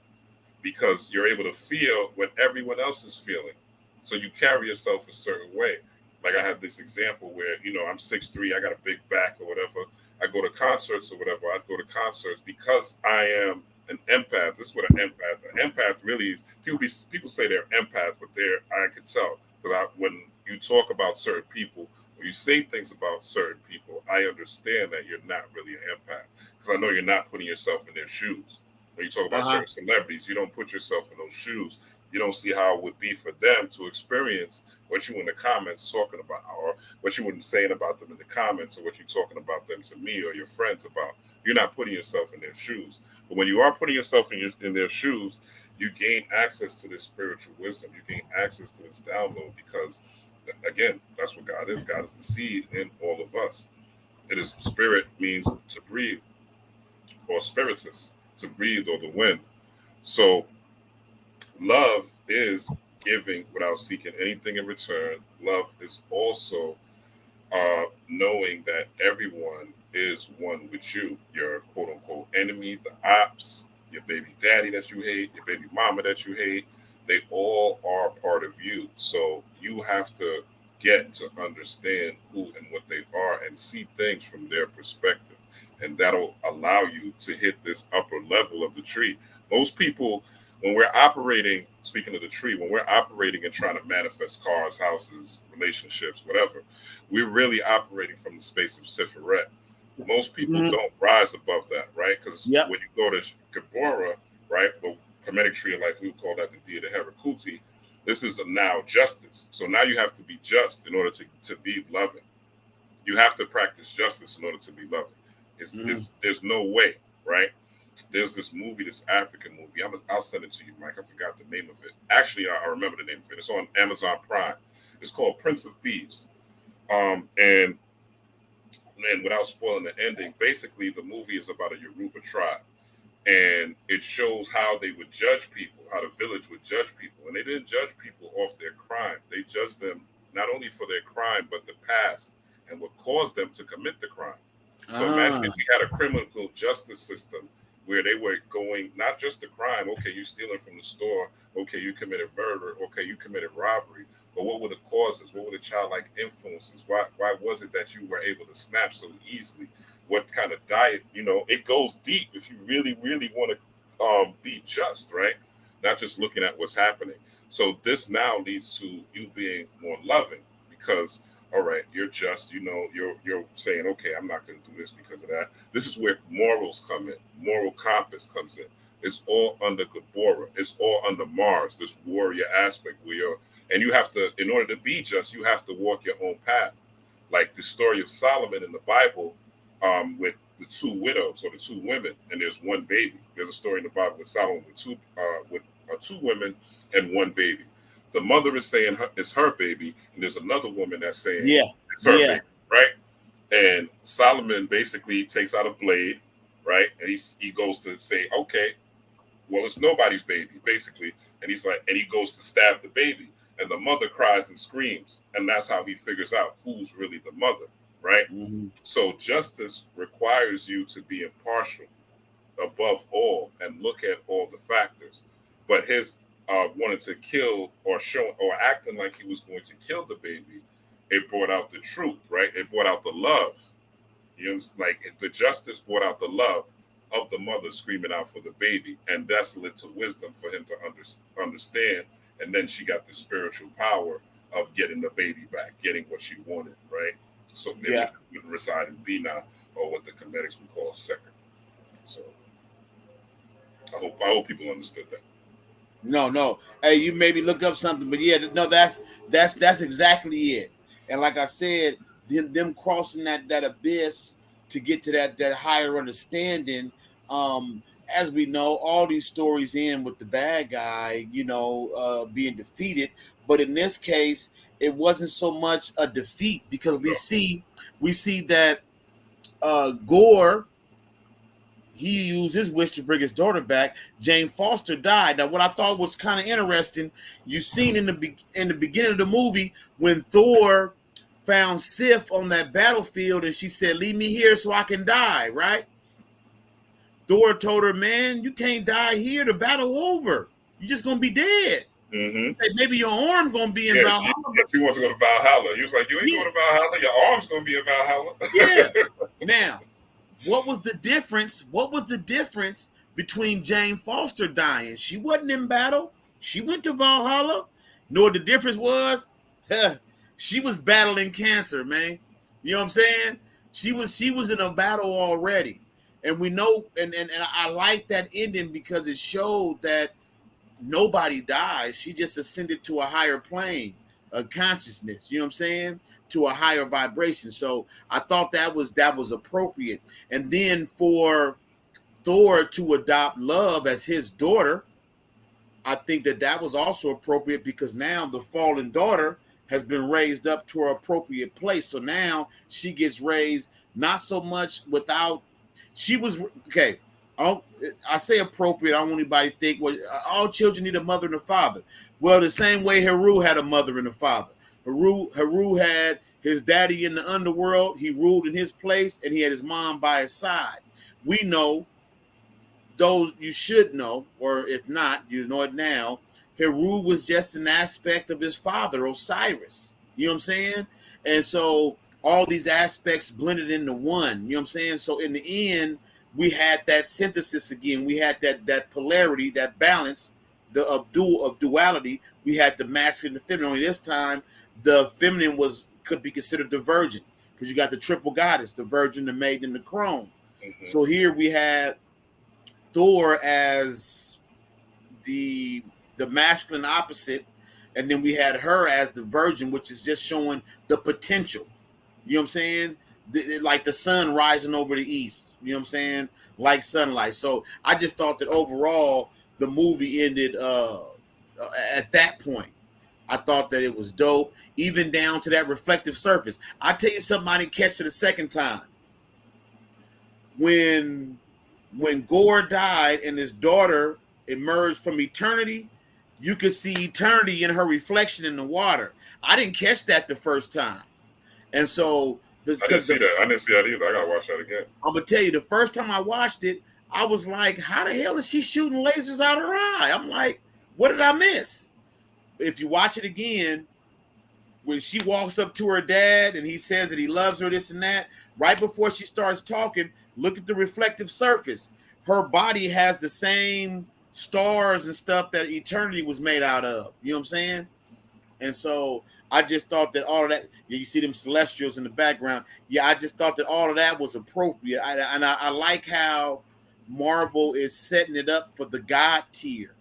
because you're able to feel what everyone else is feeling. So you carry yourself a certain way. Like I have this example where, you know, I'm 6'3", I got a big back or whatever. I go to concerts or whatever. I go to concerts because I am an empath. This is what an empath really is. People say they're empath, but I could tell Because when you talk about certain people, or you say things about certain people, I understand that you're not really an empath. Because I know you're not putting yourself in their shoes. When you talk about certain celebrities, you don't put yourself in those shoes. You don't see how it would be for them to experience what you in the comments talking about, or what you wouldn't saying about them in the comments, or what you're talking about them to me or your friends about. You're not putting yourself in their shoes. But when you are putting yourself in their shoes, you gain access to this spiritual wisdom. You gain access to this download because, again, that's what God is. God is the seed in all of us. It is spirit means to breathe, or spiritus, to breathe, or the wind. So love is giving without seeking anything in return. Love is also knowing that everyone is one with you. Your quote unquote enemy, the ops, your baby daddy that you hate, your baby mama that you hate, they all are part of you. So you have to get to understand who and what they are and see things from their perspective. And that'll allow you to hit this upper level of the tree. Most people, when we're operating, speaking of the tree, when we're operating and trying to manifest cars, houses, relationships, whatever, we're really operating from the space of Siferet. Most people don't rise above that, right? Because when you go to Gabora, right, the Kemetic tree of life, we would call that the Dia de Herakuti. This is a now justice. So now you have to be just in order to be loving. You have to practice justice in order to be loving. There's no way, right? There's this movie, this African movie. I'll send it to you, Mike. I forgot the name of it. Actually, I remember the name of it. It's on Amazon Prime. It's called Prince of Thieves. And without spoiling the ending, basically the movie is about a Yoruba tribe. And it shows how they would judge people, how the village would judge people. And they didn't judge people off their crime. They judged them not only for their crime, but the past and what caused them to commit the crime. So imagine if we had a criminal justice system where they were going, not just the crime, okay, you stealing from the store, okay, you committed murder, okay, you committed robbery, but what were the causes? What were the childlike influences? Why was it that you were able to snap so easily? What kind of diet, it goes deep if you really, really want to be just, right? Not just looking at what's happening. So this now leads to you being more loving because, all right, you're just, you're saying, okay, I'm not going to do this because of that. This is where morals come in. Moral compass comes in. It's all under Gabora. It's all under Mars, this warrior aspect and you have to, in order to be just, you have to walk your own path. Like the story of Solomon in the Bible, with the two widows or the two women, and there's one baby. There's a story in the Bible with Solomon with two women and one baby. The mother is saying it's her baby, and there's another woman that's saying it's her baby, right? And Solomon basically takes out a blade, right? And he goes to say, okay, well, it's nobody's baby, basically. And he's like, and he goes to stab the baby, and the mother cries and screams, and that's how he figures out who's really the mother, right? So justice requires you to be impartial above all and look at all the factors. But his wanted to kill or acting like he was going to kill the baby, it brought out the truth, right? It brought out the love. Like the justice brought out the love of the mother screaming out for the baby, and that's led to wisdom for him to understand. And then she got the spiritual power of getting the baby back, getting what she wanted, right? So it would reside in Bina, or what the Kemetics would call second. So I hope people understood that. No. Hey, you maybe look up something, but that's exactly it. And like I said, them crossing that abyss to get to that higher understanding. As we know, all these stories end with the bad guy, being defeated. But in this case, it wasn't so much a defeat because we see that Gore, he used his wish to bring his daughter back. Jane Foster died. Now, what I thought was kind of interesting, you seen in the beginning of the movie when Thor found Sif on that battlefield, and she said, "Leave me here so I can die." Right? Thor told her, "Man, you can't die here. The battle over. You're just gonna be dead. Maybe your arm gonna be in Valhalla." She wants to go to Valhalla. He was like, "You ain't going to Valhalla. Your arm's gonna be in Valhalla." Yeah. Now, what was the difference? What was the difference between Jane Foster dying? She wasn't in battle. She went to Valhalla. Nor the difference was She was battling cancer, man. You know what I'm saying? She was in a battle already. And we know, and I like that ending because it showed that nobody dies. She just ascended to a higher plane of consciousness. You know what I'm saying? To a higher vibration. So I thought that was appropriate. And then for Thor to adopt Love as his daughter, I think that was also appropriate because now the fallen daughter has been raised up to her appropriate place. So now she gets raised not so much without. She was okay. I say appropriate. I don't want anybody to think, well, all children need a mother and a father. Well, the same way Heru had a mother and a father. Heru had his daddy in the underworld. He ruled in his place, and he had his mom by his side. We know, those you should know, or if not, you know it now. Heru was just an aspect of his father, Osiris. You know what I'm saying? And so all these aspects blended into one. You know what I'm saying? So in the end, we had that synthesis again. We had that polarity, that balance, of duality. We had the masculine and the feminine. Only this time, the feminine could be considered the virgin because you got the triple goddess, the virgin, the maiden, and the crone. Mm-hmm. So here we had Thor as the masculine opposite, and then we had her as the virgin, which is just showing the potential. You know what I'm saying? Like the sun rising over the east. You know what I'm saying? Like sunlight. So I just thought that overall the movie ended at that point. I thought that it was dope, even down to that reflective surface. I tell you something I didn't catch it the second time. When Gore died and his daughter emerged from eternity, you could see eternity in her reflection in the water. I didn't catch that the first time. And so I didn't see that. I didn't see that either. I gotta watch that again. I'm gonna tell you, the first time I watched it, I was like, how the hell is she shooting lasers out of her eye? I'm like, what did I miss? If you watch it again, when she walks up to her dad and he says that he loves her, this and that, right before she starts talking, look at the reflective surface. Her body has the same stars and stuff that eternity was made out of. You know what I'm saying? And so I just thought that all of that, you see them celestials in the background. Yeah, I just thought that all of that was appropriate. I like how Marvel is setting it up for the God tier.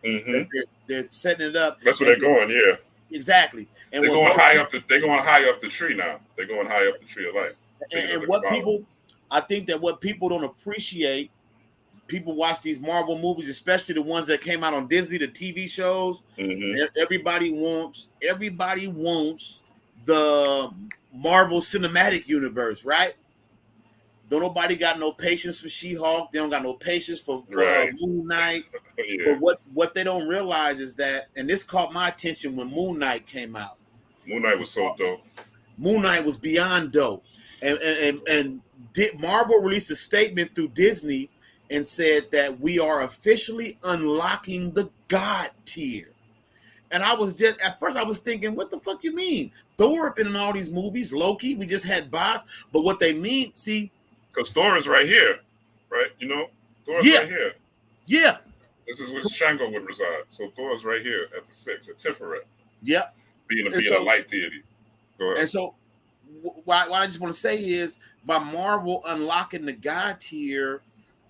Mm-hmm. They're setting it up. That's where they're going, yeah. Exactly. And they're going high up the tree now. They're going high up the tree of life. And what people, I think that what people don't appreciate, people watch these Marvel movies, especially the ones that came out on Disney, the TV shows. Mm-hmm. Everybody wants the Marvel Cinematic Universe, right? Don't nobody got no patience for She-Hulk. They don't got no patience for Moon Knight. Yeah. But what they don't realize is that, and this caught my attention when Moon Knight came out. Moon Knight was so dope. Moon Knight was beyond dope. And Marvel released a statement through Disney and said that we are officially unlocking the God tier. And I was just, at first I was thinking, what the fuck you mean? Thor been in all these movies, Loki, we just had Boss. But what they mean, see. Because Thor is right here, right? You know? Thor is right here. Yeah. This is where Shango would reside. So Thor is right here at the 6, at Tiferet. Yeah. Being a light deity. Go ahead. And so what I just want to say is, by Marvel unlocking the God tier,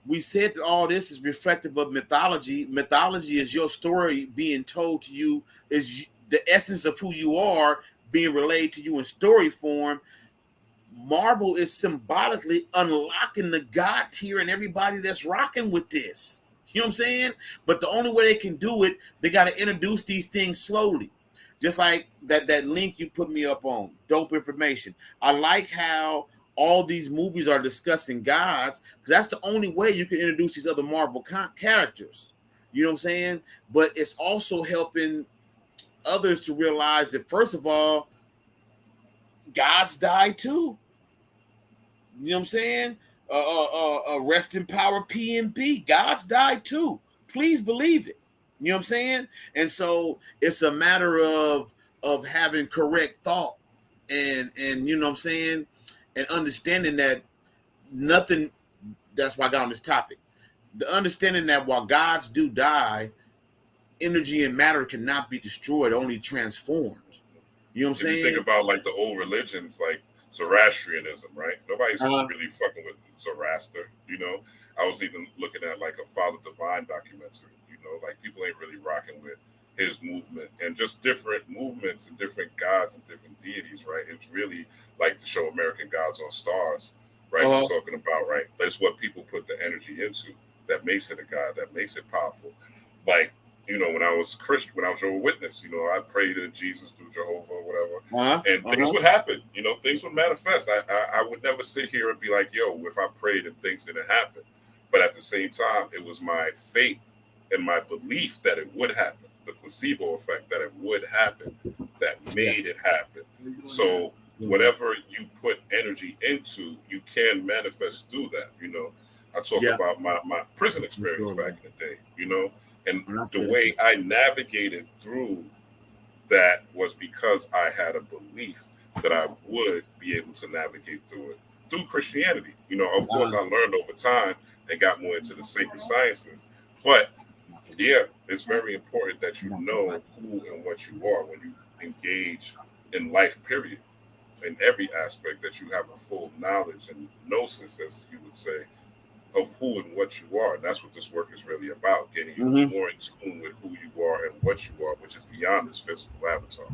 we said that all this is reflective of mythology. Mythology is your story being told to you, is the essence of who you are being relayed to you in story form. Marvel is symbolically unlocking the God tier and everybody that's rocking with this. You know what I'm saying? But the only way they can do it, they got to introduce these things slowly. Just like that link you put me up on. Dope information. I like how all these movies are discussing gods, because that's the only way you can introduce these other Marvel characters. You know what I'm saying? But it's also helping others to realize that, first of all, gods die too. You know what I'm saying? Rest in power, PMP. Gods die too. Please believe it. You know what I'm saying? And so it's a matter of having correct thought and you know what I'm saying? And understanding that nothing, that's why I got on this topic. The understanding that while gods do die, energy and matter cannot be destroyed, only transformed. You know You know what I'm If you saying? think about like the old religions, like Zoroastrianism, right? Nobody's really fucking with Zoroaster. I was even looking at like a Father Divine documentary. Like people ain't really rocking with his movement, and just different movements and different gods and different deities, right? It's really like to show American gods on stars, right? It's talking about, right? That's what people put the energy into that makes it a god, that makes it powerful. Like, when I was Christian, when I was Jehovah's Witness, I prayed to Jesus through Jehovah or whatever, and things would happen. Things would manifest. I would never sit here and be like, yo, if I prayed and things didn't happen. But at the same time, it was my faith and my belief that it would happen, the placebo effect that it would happen, that made it happen. So whatever you put energy into, you can manifest through that. I talk about my prison experience back in the day, and the way I navigated through that was because I had a belief that I would be able to navigate through it through Christianity. Of course, I learned over time and got more into the sacred sciences. But yeah, it's very important that you know who and what you are when you engage in life, period. In every aspect, that you have a full knowledge and gnosis, as you would say, of who and what you are. And that's what this work is really about, getting you more in tune with who you are and what you are, which is beyond this physical avatar.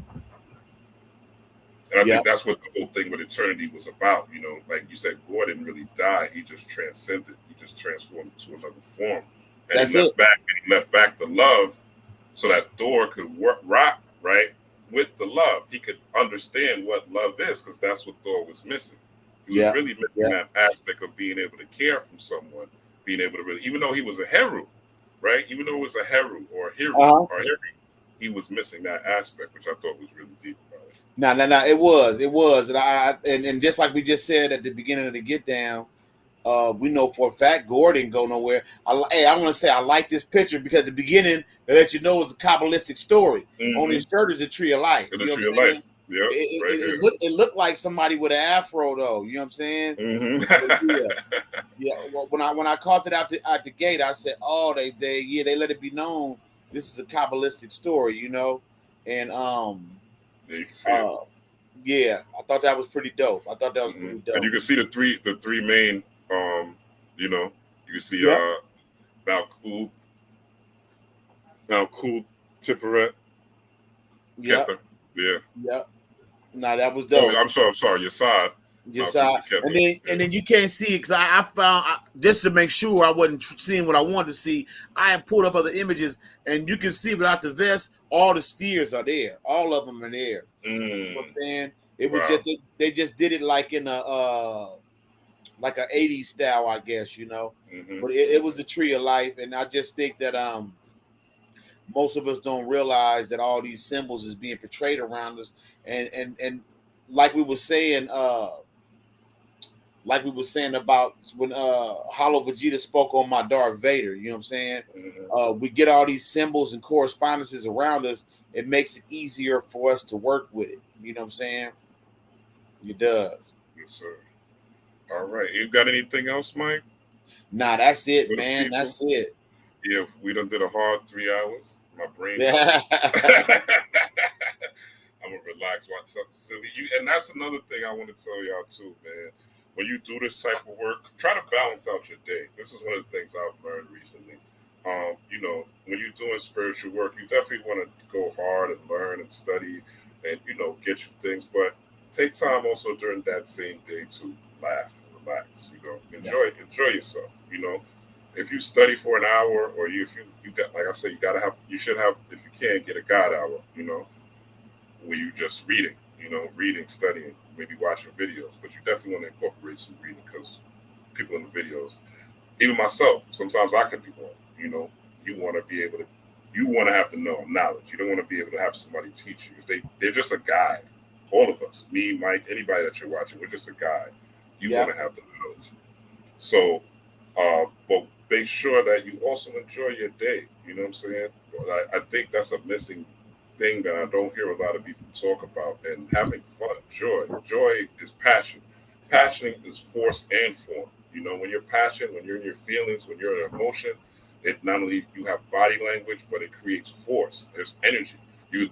And I think that's what the whole thing with eternity was about. Like you said, Gore didn't really die. He just transcended. He just transformed into another form. And he left back the love so that Thor could rock, right, with the love. He could understand what love is, because that's what Thor was missing. He was really missing that aspect of being able to care from someone, being able to really, even though he was a Heru, right? Even though it was a Heru or a hero or Heru, he was missing that aspect, which I thought was really deep about it. No, it was, and just like we just said at the beginning of the Get Down, we know for a fact Gore didn't go nowhere. I want to say I like this picture because at the beginning they let you know it's a Kabbalistic story. On his shirt is a tree of life. The tree of life. Yeah, it looked like somebody with an afro though. You know what I'm saying? Well, when I caught it out the gate, I said, "Oh, they let it be known this is a Kabbalistic story," and yeah, you can see it. Yeah, I thought that was pretty dope. And you can see the three main, you can see Malkul, Tipperet, Kether. Yeah. Nah, that was dope. Oh, I'm sorry, your side. And then you can't see it because I found, just to make sure I wasn't seeing what I wanted to see, I had pulled up other images, and you can see without the vest, all the spheres are there. All of them are there. You know what I'm saying? It was just they just did it like in a like an 80s style, I guess, But it was a tree of life, and I just think that most of us don't realize that all these symbols is being portrayed around us, and like we were saying about when Hollow Vegeta spoke on my Darth Vader, you know what I'm saying? We get all these symbols and correspondences around us. It makes it easier for us to work with it. You know what I'm saying? It does. Yes, sir. All right. You got anything else, Mike? Nah, that's it, man. That's it. Yeah, we done did a hard 3 hours. My brain. Yeah. I'm gonna relax, watch something silly. And that's another thing I want to tell y'all too, man. When you do this type of work, try to balance out your day. This is one of the things I've learned recently. When you're doing spiritual work, you definitely want to go hard and learn and study and get your things, but take time also during that same day to laugh and relax. Enjoy yourself. If you study for an hour, or if you got, like I said, you should have, if you can, get a God hour. Where you just reading, studying, maybe watching videos, but you definitely want to incorporate some reading, because people in the videos, even myself, sometimes I could be wrong. You want to have to know knowledge. You don't want to be able to have somebody teach you. If they're just a guide. All of us, me, Mike, anybody that you're watching, we're just a guide. You want to have the knowledge. So, but make sure that you also enjoy your day. You know what I'm saying? I think that's a missing thing that I don't hear a lot of people talk about. And having fun, joy is passion. Passion is force and form. When you're passionate, when you're in your feelings, when you're in emotion, it not only you have body language, but it creates force. There's energy.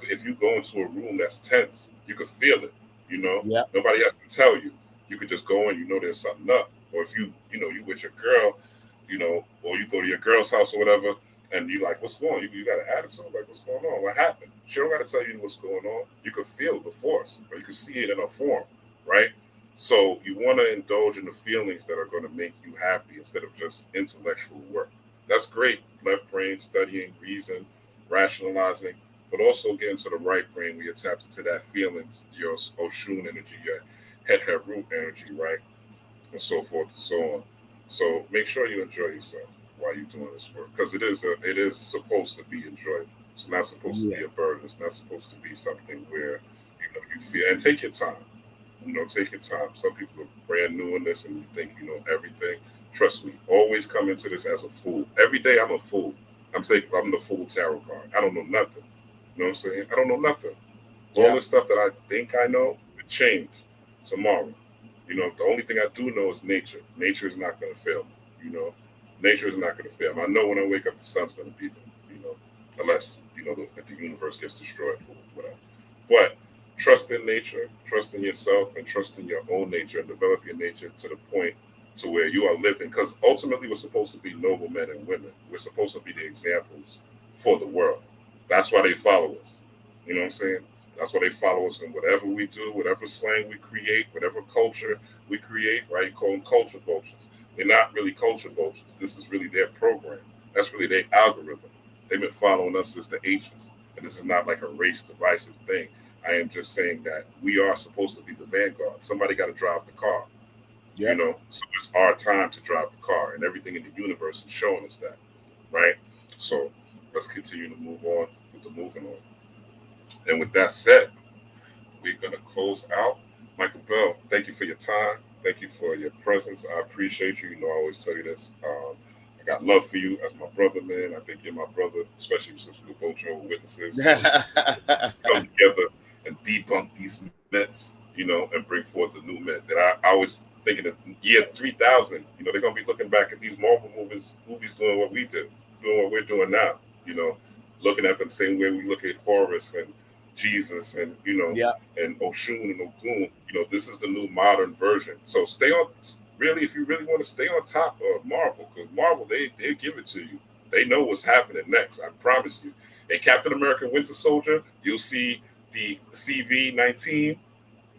If you go into a room that's tense, you could feel it. You know, Yep. nobody has to tell you. You could just go in. You know, there's something up. Or if you with your girl, or you go to your girl's house or whatever, and you like, what's going on? You got an attitude, like, what's going on? What happened? She don't got to tell you what's going on. You could feel the force, or you could see it in a form, right? So you want to indulge in the feelings that are going to make you happy instead of just intellectual work. That's great. Left brain, studying, reason, rationalizing, but also get into the right brain where you're tapped into that feelings, your Oshun energy, your head root energy, right? And so forth and so on. So make sure you enjoy yourself while you're doing this work, because it is supposed to be enjoyed. It's not supposed to be a burden. It's not supposed to be something where you feel. And take your time. Take your time. Some people are brand new in this and you think you know everything. Trust me. Always come into this as a fool. Every day I'm a fool. I'm the fool tarot card. I don't know nothing. You know what I'm saying? I don't know nothing. All this stuff that I think I know could change tomorrow. The only thing I do know is nature. Nature is not going to fail me. Nature is not going to fail me. I know when I wake up, the sun's going to be there. Unless the universe gets destroyed for whatever. But trust in nature, trust in yourself, and trust in your own nature, and develop your nature to the point to where you are living. Because ultimately, we're supposed to be noble men and women. We're supposed to be the examples for the world. That's why they follow us. You know what I'm saying? That's why they follow us in whatever we do, whatever slang we create, whatever culture we create, right? You call them culture vultures. They're not really culture vultures. This is really their program. That's really their algorithm. They've been following us since the ancients. And this is not like a race divisive thing. I am just saying that we are supposed to be the vanguard. Somebody got to drive the car. Yep. So it's our time to drive the car, and everything in the universe is showing us that, right? So let's continue to move on with the moving on. And with that said, we're going to close out. Michael Bell, thank you for your time. Thank you for your presence. I appreciate you. I always tell you this. I got love for you as my brother, man. I think you're my brother, especially since we were both Jehovah's Witnesses. Come together and debunk these myths, and bring forth the new myth. And I was thinking of year 3000, they're going to be looking back at these Marvel movies doing what we did, doing what we're doing now, looking at them the same way we look at Horus and Jesus and, and Oshun and Ogun. This is the new modern version. So stay on, really, if you really want to stay on top of Marvel, because Marvel, they give it to you. They know what's happening next, I promise you. In Captain America Winter Soldier, you'll see the CV-19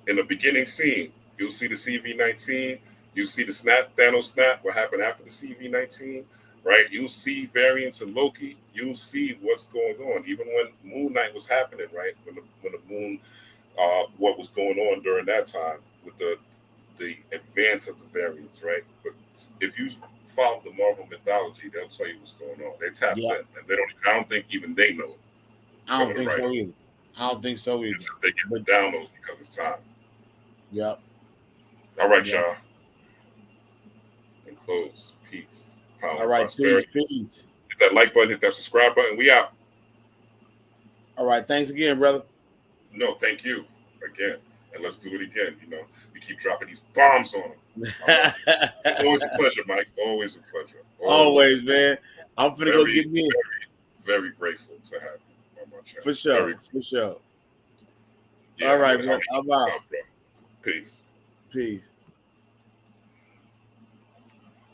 in the beginning scene. You'll see the CV-19. You'll see the Thanos snap, what happened after the CV-19, right? You'll see variants in Loki. You'll see what's going on. Even when Moon Knight was happening, right? When the moon, what was going on during that time with the advance of the variants, right? But if you follow the Marvel mythology, they'll tell you what's going on. They tap in, and I don't think even they know it. I don't think so either. It's just they get the downloads because it's time. Yep. All right, y'all. And close. Peace. Power. All right, peace. Hit that like button, hit that subscribe button. We out. All right. Thanks again, brother. No, thank you again. And let's do it again. We keep dropping these bombs on them. It's always a pleasure, Mike. Always a pleasure. Always, man. I'm finna go get me. Very, very grateful to have you on my channel. For sure. For sure. Yeah, all right, man. I'm out. Peace. Peace.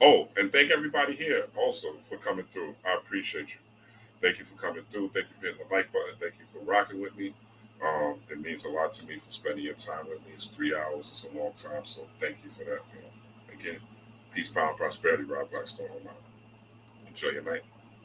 Oh, and thank everybody here also for coming through. I appreciate you. Thank you for coming through. Thank you for hitting the like button. Thank you for rocking with me. It means a lot to me for spending your time with me. It's 3 hours. It's a long time. So thank you for that, man. Again, peace, power, and prosperity. Rob Blackstone. Enjoy your night.